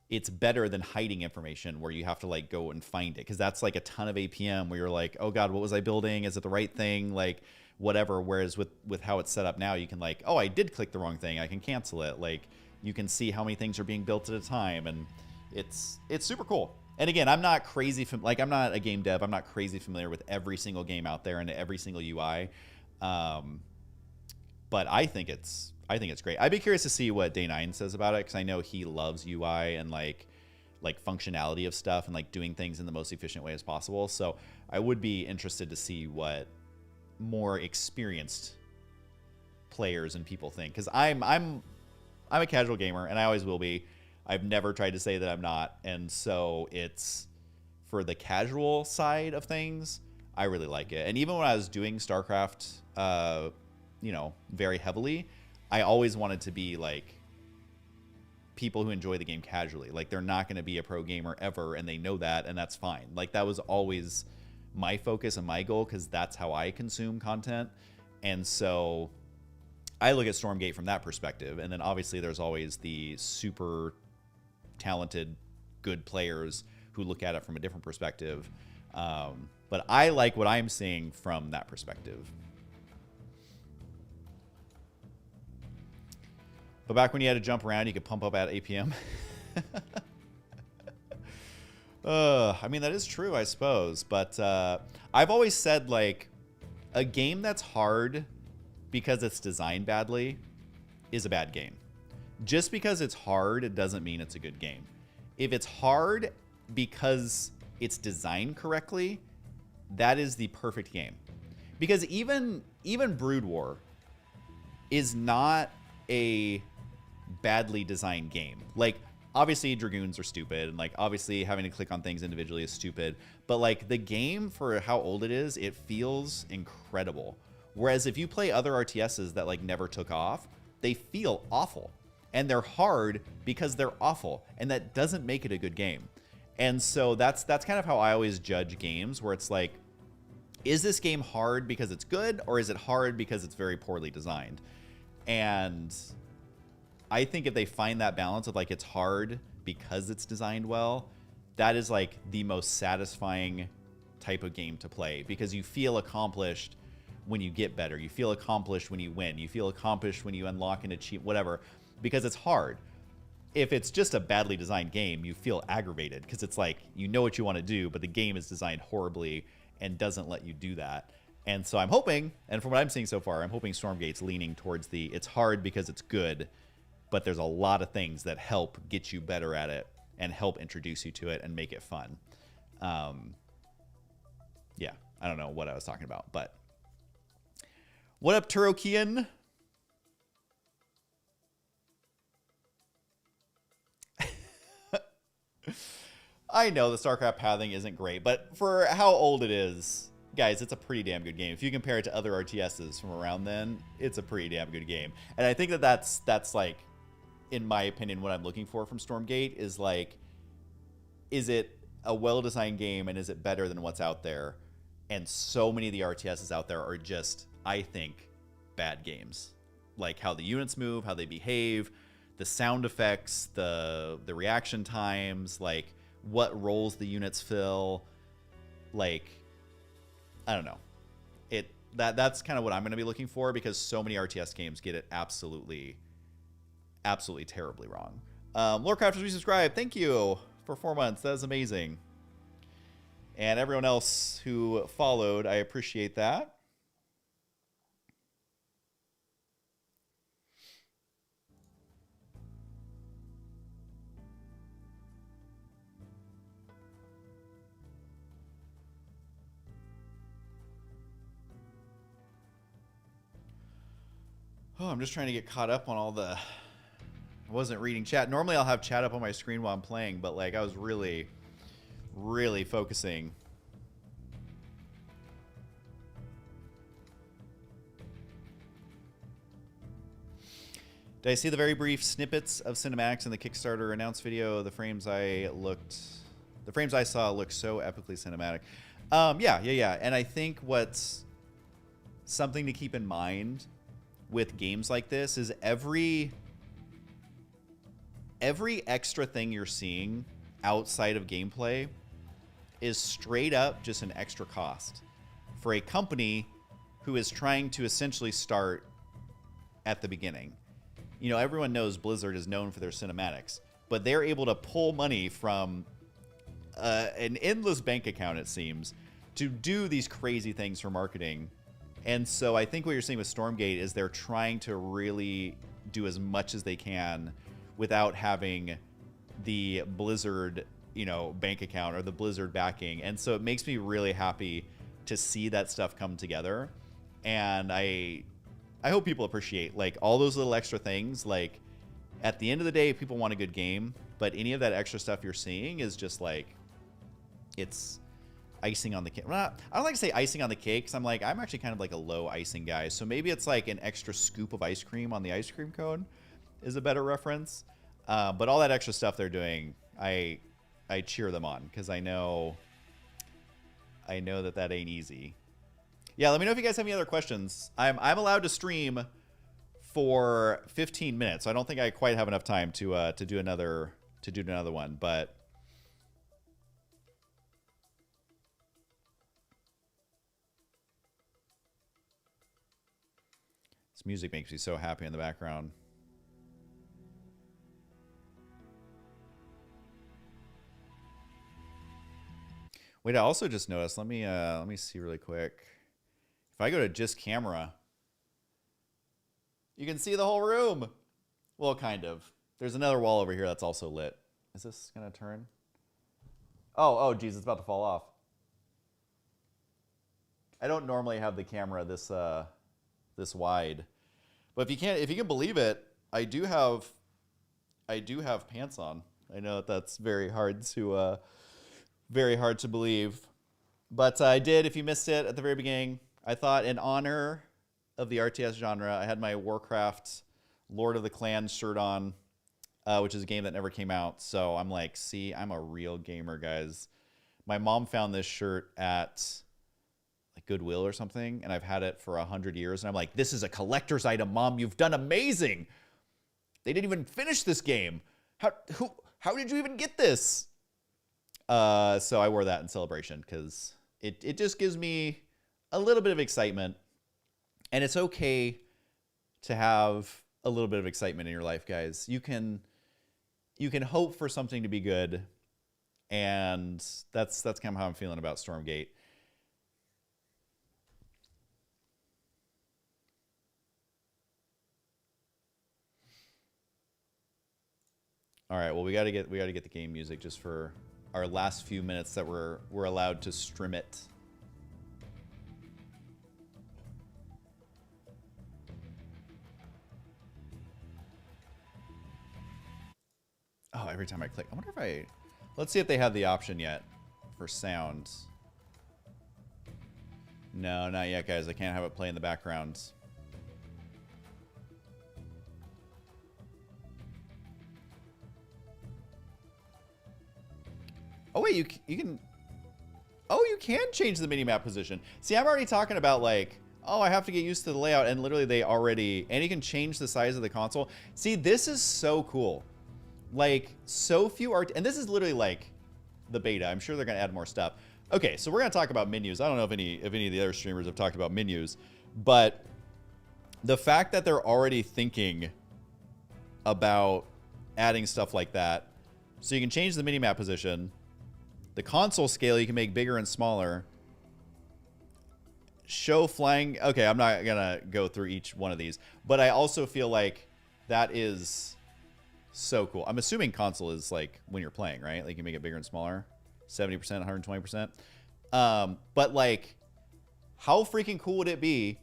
it's better than hiding information where you have to like go and find it, because that's like a ton of APM where you're like, oh god, what was I building? Is it the right thing? Like whatever. Whereas with how it's set up now, you can like, oh, I did click the wrong thing, I can cancel it. Like you can see how many things are being built at a time, and it's super cool. And again, I'm not crazy I'm not a game dev. I'm not crazy familiar with every single game out there and every single UI. But I think it's great. I'd be curious to see what Day9 says about it, because I know he loves UI and like functionality of stuff and like doing things in the most efficient way as possible. So I would be interested to see what more experienced players and people think, because I'm a casual gamer, and I always will be. I've never tried to say that I'm not, and so it's for the casual side of things. I really like it, and even when I was doing StarCraft, very heavily, I always wanted to be like people who enjoy the game casually. Like they're not going to be a pro gamer ever, and they know that, and that's fine. Like that was always my focus and my goal, because that's how I consume content. And so I look at Stormgate from that perspective, and then obviously there's always the super talented, good players who look at it from a different perspective. But I like what I'm seeing from that perspective. But back when you had to jump around, you could pump up at APM. I mean, that is true, I suppose. But I've always said, like, a game that's hard because it's designed badly is a bad game. Just because it's hard, it doesn't mean it's a good game. If it's hard because it's designed correctly, that is the perfect game. Because even Brood War is not a badly designed game. Like, obviously Dragoons are stupid, and like obviously having to click on things individually is stupid, but like the game, for how old it is, it feels incredible. Whereas if you play other RTSs that like never took off, they feel awful, and they're hard because they're awful, and that doesn't make it a good game. And so that's kind of how I always judge games, where it's like, is this game hard because it's good, or is it hard because it's very poorly designed? And I think if they find that balance of like it's hard because it's designed well, that is like the most satisfying type of game to play, because you feel accomplished when you get better. You feel accomplished when you win. You feel accomplished when you unlock and achieve whatever, because it's hard. If it's just a badly designed game, you feel aggravated, because it's like, you know what you want to do, but the game is designed horribly and doesn't let you do that. And so I'm hoping, and from what I'm seeing so far, I'm hoping Stormgate's leaning towards the it's hard because it's good, but there's a lot of things that help get you better at it and help introduce you to it and make it fun. Yeah, I don't know what I was talking about, but what up, Turokian? I know the StarCraft pathing isn't great, but for how old it is, guys, it's a pretty damn good game. If you compare it to other RTSs from around then, it's a pretty damn good game. And I think that that's like, in my opinion, what I'm looking for from Stormgate is like, is it a well-designed game, and is it better than what's out there? And so many of the RTSs out there are just, I think, bad games. Like how the units move, how they behave, the sound effects, the reaction times, like what roles the units fill. Like, I don't know. That's kind of what I'm going to be looking for, because so many RTS games get it absolutely terribly wrong. Lorecrafters, resubscribe. Thank you for 4 months. That is amazing. And everyone else who followed, I appreciate that. Oh, I'm just trying to get caught up on all the... I wasn't reading chat. Normally I'll have chat up on my screen while I'm playing, but like I was really focusing. Did I see the very brief snippets of cinematics in the Kickstarter announced video? The frames I saw looked so epically cinematic. Yeah. And I think what's something to keep in mind with games like this is every extra thing you're seeing outside of gameplay is straight up just an extra cost for a company who is trying to essentially start at the beginning. You know, everyone knows Blizzard is known for their cinematics, but they're able to pull money from an endless bank account, it seems, to do these crazy things for marketing. And so I think what you're seeing with Stormgate is they're trying to really do as much as they can without having the Blizzard, you know, bank account or the Blizzard backing. And so it makes me really happy to see that stuff come together. And I hope people appreciate like all those little extra things. Like at the end of the day, people want a good game, but any of that extra stuff you're seeing is just like, it's icing on the cake. Well, I don't like to say icing on the cake, because I'm actually kind of like a low icing guy. So maybe it's like an extra scoop of ice cream on the ice cream cone is a better reference. But all that extra stuff they're doing, I cheer them on, because I know that ain't easy. Yeah, let me know if you guys have any other questions. I'm allowed to stream for 15 minutes. So I don't think I quite have enough time to do another one, but this music makes me so happy in the background. Wait, I also just noticed, let me see really quick. If I go to just camera, you can see the whole room. Well, kind of. There's another wall over here that's also lit. Is this gonna turn? Oh, geez, it's about to fall off. I don't normally have the camera this wide, but if you can believe it, I do have pants on. I know that's very hard to believe, but I did. If you missed it at the very beginning, I thought in honor of the RTS genre, I had my Warcraft Lord of the Clans shirt on, which is a game that never came out. So I'm like, see, I'm a real gamer, guys. My mom found this shirt at like Goodwill or something, and I've had it for 100 years. And I'm like, this is a collector's item, Mom. You've done amazing. They didn't even finish this game. How did you even get this? So I wore that in celebration, because it just gives me a little bit of excitement. And it's okay to have a little bit of excitement in your life, guys. You can hope for something to be good, and that's kind of how I'm feeling about Stormgate. All right, well, we got to get the game music just for our last few minutes that we're allowed to stream it. Oh, every time I click. I wonder if let's see if they have the option yet for sound. No, not yet, guys. I can't have it play in the background. Oh, wait, you can... Oh, you can change the minimap position. See, I'm already talking about, like, oh, I have to get used to the layout, and literally they already... And you can change the size of the console. See, this is so cool. Like, so few art... And this is literally, like, the beta. I'm sure they're going to add more stuff. Okay, so we're gonna talk about menus. I don't know if any of the other streamers have talked about menus, but the fact that they're already thinking about adding stuff like that, so you can change the minimap position, the console scale you can make bigger and smaller. Show flying. Okay, I'm not gonna go through each one of these, but I also feel like that is so cool. I'm assuming console is like when you're playing, right? Like you make it bigger and smaller, 70%, 120%. But like, how freaking cool would it be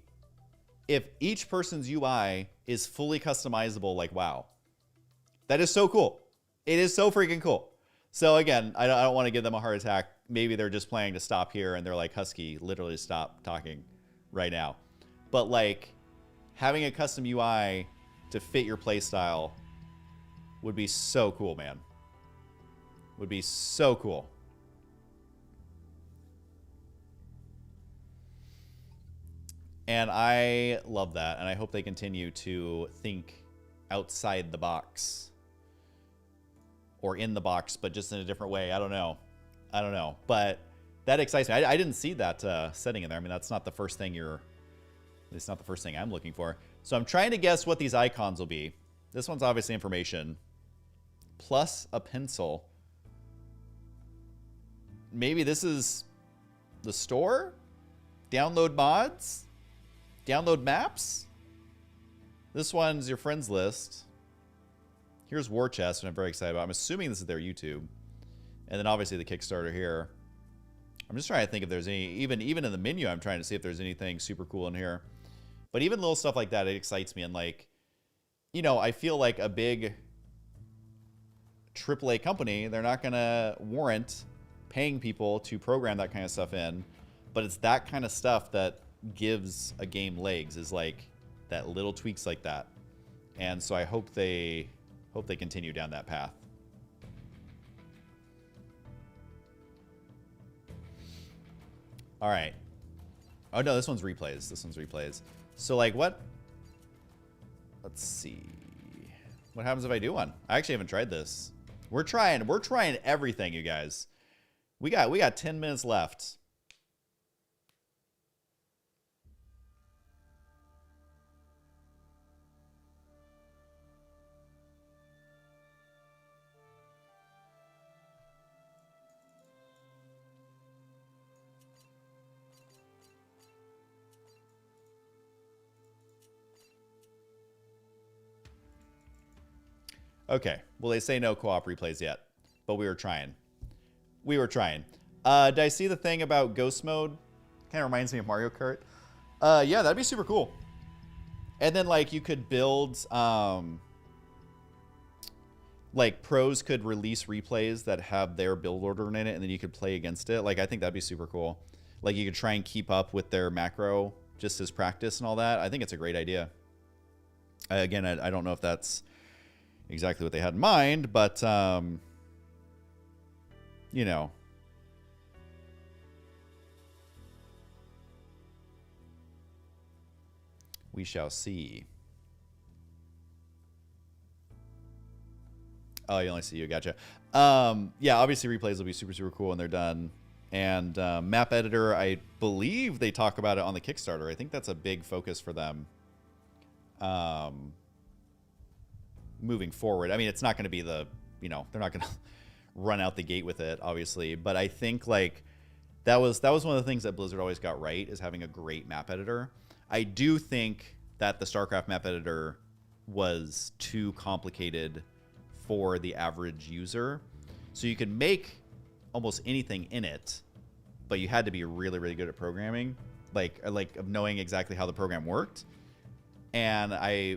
if each person's UI is fully customizable like WoW? That is so cool. It is so freaking cool. So again, I don't want to give them a heart attack. Maybe they're just planning to stop here and they're like, Husky, literally stop talking right now. But like, having a custom UI to fit your playstyle would be so cool, man. Would be so cool. And I love that. And I hope they continue to think outside the box. Or in the box, but just in a different way. I don't know. But that excites me. I didn't see that setting in there. I mean, that's not the first thing it's not the first thing I'm looking for. So I'm trying to guess what these icons will be. This one's obviously information. Plus a pencil. Maybe this is the store? Download mods? Download maps? This one's your friends list. Here's War Chest, which I'm very excited about. I'm assuming this is their YouTube. And then obviously the Kickstarter here. I'm just trying to think if there's any, even in the menu, I'm trying to see if there's anything super cool in here. But even little stuff like that, it excites me. And like, you know, I feel like a big AAA company, they're not going to warrant paying people to program that kind of stuff in. But it's that kind of stuff that gives a game legs, is like that little tweaks like that. And so I hope they continue down that path. All right. Oh no, this one's replays. So like what? Let's see. What happens if I do one? I actually haven't tried this. We're trying everything, you guys. We got 10 minutes left. Okay. Well, they say no co-op replays yet, but we were trying. Did I see the thing about ghost mode? Kind of reminds me of Mario Kart. Yeah, that'd be super cool. And then like you could build, like pros could release replays that have their build order in it, and then you could play against it. Like I think that'd be super cool. Like you could try and keep up with their macro just as practice and all that. I think it's a great idea. Again, I don't know if that's exactly what they had in mind, but you know, we shall see. Oh, you only see you. Gotcha. Yeah, obviously replays will be super, super cool when they're done. And map editor, I believe they talk about it on the Kickstarter. I think that's a big focus for them. Moving forward. I mean, it's not going to be the, you know, they're not going to run out the gate with it, obviously. But I think like that was one of the things that Blizzard always got right, is having a great map editor. I do think that the StarCraft map editor was too complicated for the average user. So you could make almost anything in it, but you had to be really, really good at programming, like of knowing exactly how the program worked. And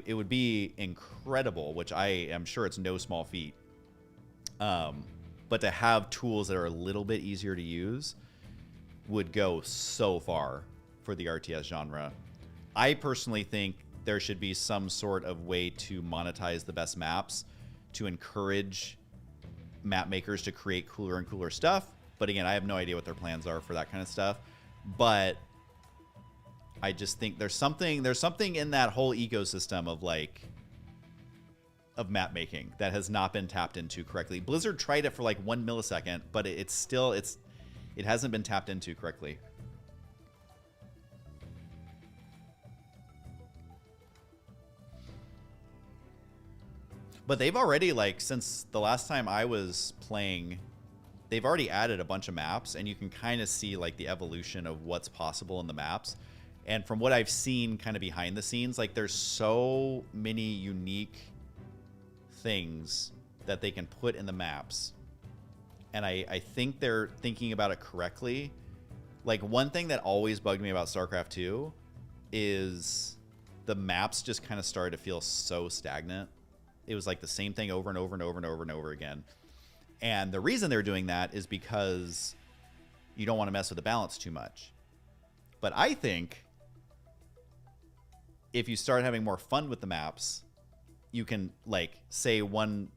it would be incredible, which I am sure it's no small feat. But to have tools that are a little bit easier to use would go so far for the RTS genre. I personally think there should be some sort of way to monetize the best maps to encourage map makers to create cooler and cooler stuff. But again, I have no idea what their plans are for that kind of stuff. But I just think there's something in that whole ecosystem of map making that has not been tapped into correctly. Blizzard tried it for like 1 millisecond, but it's It hasn't been tapped into correctly. But they've already, like, since the last time I was playing, they've already added a bunch of maps, and you can kind of see, like, the evolution of what's possible in the maps. And from what I've seen kind of behind the scenes, like, there's so many unique things that they can put in the maps. And I think they're thinking about it correctly. Like, one thing that always bugged me about StarCraft 2 is the maps just kind of started to feel so stagnant. It was like the same thing over and over and over and over and over again. And the reason they're doing that is because you don't want to mess with the balance too much. But I think if you start having more fun with the maps, you can, like, say one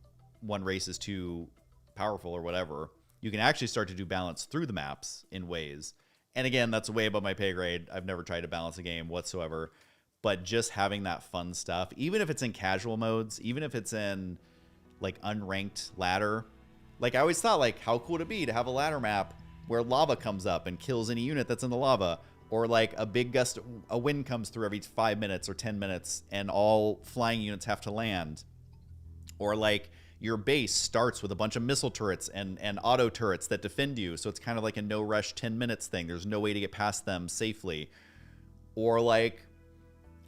race is too powerful or whatever, you can actually start to do balance through the maps in ways. And again, that's way above my pay grade. I've never tried to balance a game whatsoever. But just having that fun stuff, even if it's in casual modes, even if it's in, like, unranked ladder. Like, I always thought, like, how cool would it be to have a ladder map where lava comes up and kills any unit that's in the lava? Or, like, a big gust, a wind comes through every 5 minutes or 10 minutes and all flying units have to land. Or, like, your base starts with a bunch of missile turrets and auto turrets that defend you. So it's kind of like a no-rush 10 minutes thing. There's no way to get past them safely. Or, like,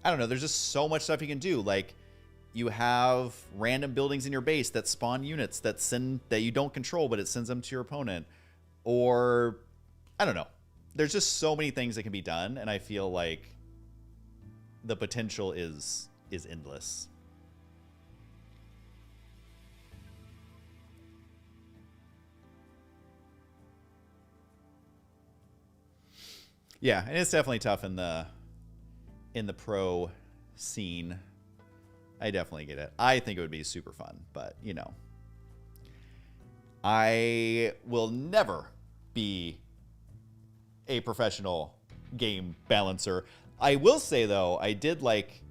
I don't know, there's just so much stuff you can do. Like, you have random buildings in your base that spawn units that you don't control, but it sends them to your opponent. Or, I don't know. There's just so many things that can be done, and I feel like the potential is endless. Yeah, and it's definitely tough in the pro scene. I definitely get it. I think it would be super fun, but, you know, I will never be a professional game balancer. I will say, though, I did like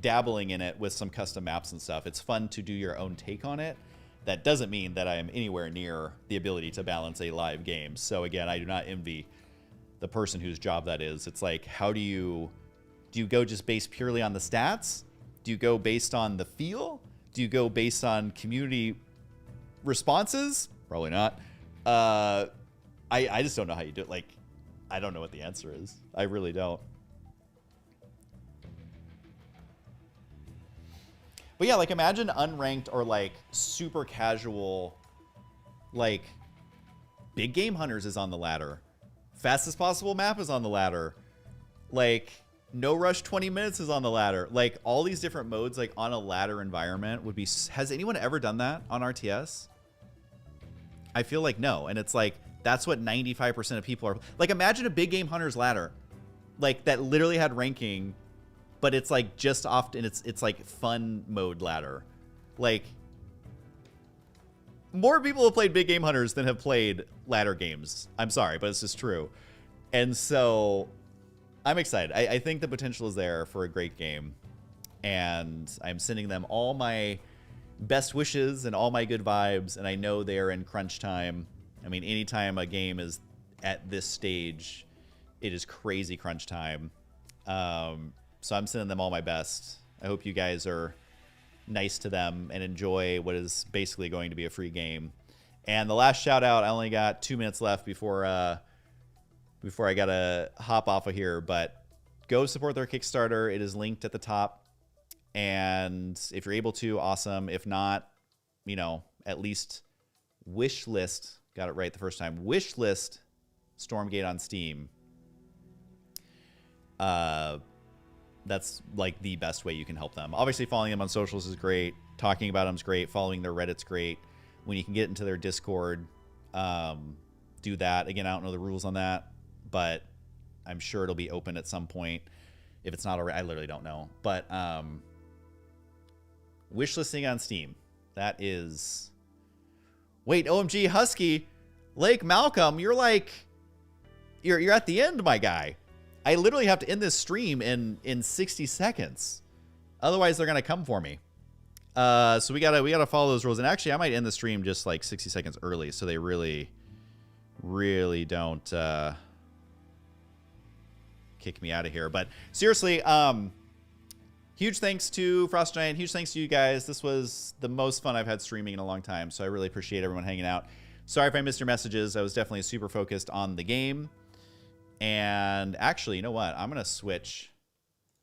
dabbling in it with some custom maps and stuff. It's fun to do your own take on it. That doesn't mean that I am anywhere near the ability to balance a live game. So again, I do not envy the person whose job that is. It's like, how do you go just based purely on the stats? Do you go based on the feel? Do you go based on community responses? Probably not. I just don't know how you do it. Like, I don't know what the answer is. I really don't. But yeah, like, imagine unranked or, like, super casual, like, big game hunters is on the ladder. Fastest possible map is on the ladder. Like, no rush 20 minutes is on the ladder. Like, all these different modes, like, on a ladder environment would be... Has anyone ever done that on RTS? I feel like no. And it's like, that's what 95% of people are... Like, imagine a big game hunter's ladder. Like, that literally had ranking, but it's, like, just often... It's like, fun mode ladder. Like, more people have played big game hunters than have played ladder games. I'm sorry, but it's just true. And so... I'm excited. I think the potential is there for a great game. And I'm sending them all my best wishes and all my good vibes. And I know they are in crunch time. I mean, anytime a game is at this stage, it is crazy crunch time. So I'm sending them all my best. I hope you guys are nice to them and enjoy what is basically going to be a free game. And the last shout out, I only got 2 minutes left before I gotta hop off of here, but go support their Kickstarter. It is linked at the top. And if you're able to, awesome. If not, you know, at least wish list, got it right the first time, wish list Stormgate on Steam. That's like the best way you can help them. Obviously, following them on socials is great. Talking about them is great. Following their Reddit's great. When you can get into their Discord, do that. Again, I don't know the rules on that, but I'm sure it'll be open at some point. If it's not already, I literally don't know. But wish listing on Steam. That is... Wait, OMG, Husky, Lake Malcolm, you're like... You're at the end, my guy. I literally have to end this stream in 60 seconds. Otherwise, they're going to come for me. So we gotta follow those rules. And actually, I might end the stream just like 60 seconds early, so they really really don't kick me out of here. But seriously, huge thanks to Frost Giant. Huge thanks to you guys. This was the most fun I've had streaming in a long time, so I really appreciate everyone hanging out. Sorry if I missed your messages. I was definitely super focused on the game. And actually, you know what? I'm going to switch.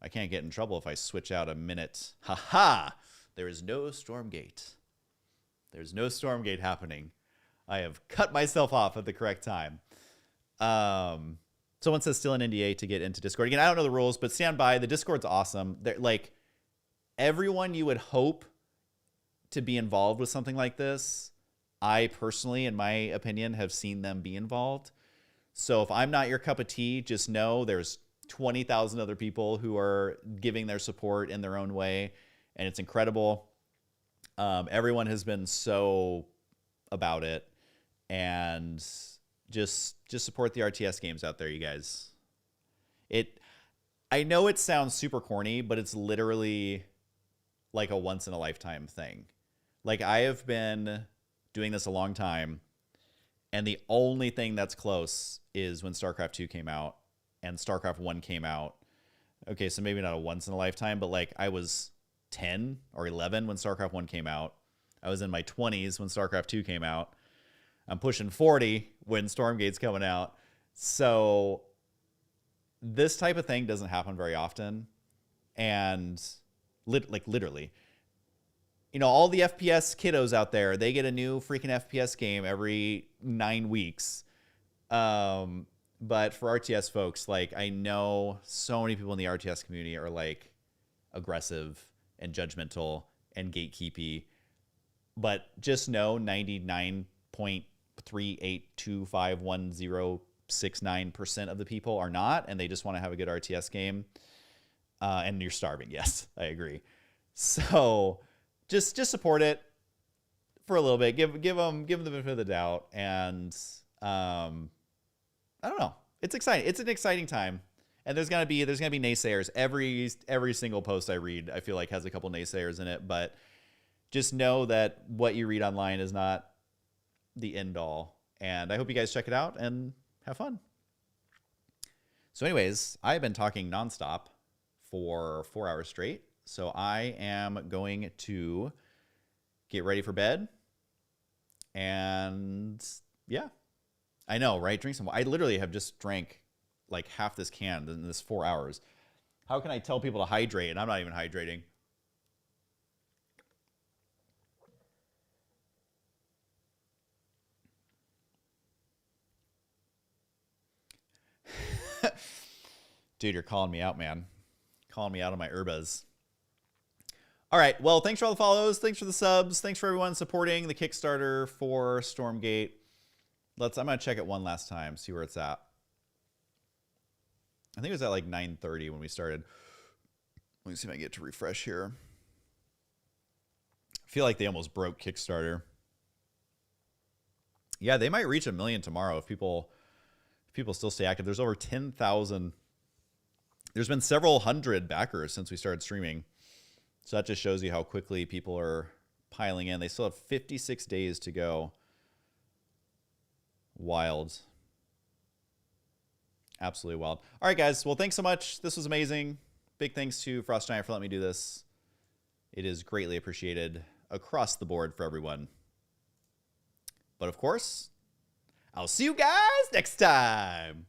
I can't get in trouble if I switch out a minute. Haha! There is no Stormgate. There's no Stormgate happening. I have cut myself off at the correct time. Someone says still an NDA to get into Discord. Again, I don't know the rules, but stand by. The Discord's awesome. They're, like, everyone you would hope to be involved with something like this, I personally, in my opinion, have seen them be involved. So if I'm not your cup of tea, just know there's 20,000 other people who are giving their support in their own way, and it's incredible. Everyone has been so about it, and just support the RTS games out there, you guys. I know it sounds super corny, but it's literally like a once in a lifetime thing. Like, I have been doing this a long time, and the only thing that's close is when StarCraft 2 came out and StarCraft 1 came out. Okay, so maybe not a once in a lifetime, but like I was 10 or 11 when StarCraft 1 came out. I was in my 20s when StarCraft 2 came out. I'm pushing 40 when Stormgate's coming out. So this type of thing doesn't happen very often. And literally, you know, all the FPS kiddos out there, they get a new freaking FPS game every 9 weeks. But for RTS folks, like, I know so many people in the RTS community are like aggressive and judgmental and gatekeepy. But just know 99.3825169% of the people are not, and they just want to have a good RTS game. And you're starving. Yes, I agree. So just support it for a little bit. Give them the benefit of the doubt, and I don't know. It's exciting. It's an exciting time, and there's gonna be naysayers. Every single post I read, I feel like, has a couple naysayers in it. But just know that what you read online is not the end all. And I hope you guys check it out and have fun. So, anyways, I've been talking nonstop for 4 hours straight. So I am going to get ready for bed. And yeah, I know, right? Drink some water. I literally have just drank like half this can in this 4 hours. How can I tell people to hydrate and I'm not even hydrating? Dude, you're calling me out, man. Calling me out on my herbas. All right. Well, thanks for all the follows. Thanks for the subs. Thanks for everyone supporting the Kickstarter for Stormgate. I'm going to check it one last time, see where it's at. I think it was at like 9:30 when we started. Let me see if I can get to refresh here. I feel like they almost broke Kickstarter. Yeah, they might reach 1 million tomorrow if people still stay active. There's over 10,000. There's been several hundred backers since we started streaming. So that just shows you how quickly people are piling in. They still have 56 days to go. Wild. Absolutely wild. All right, guys. Well, thanks so much. This was amazing. Big thanks to Frost Giant for letting me do this. It is greatly appreciated across the board for everyone. But of course, I'll see you guys next time.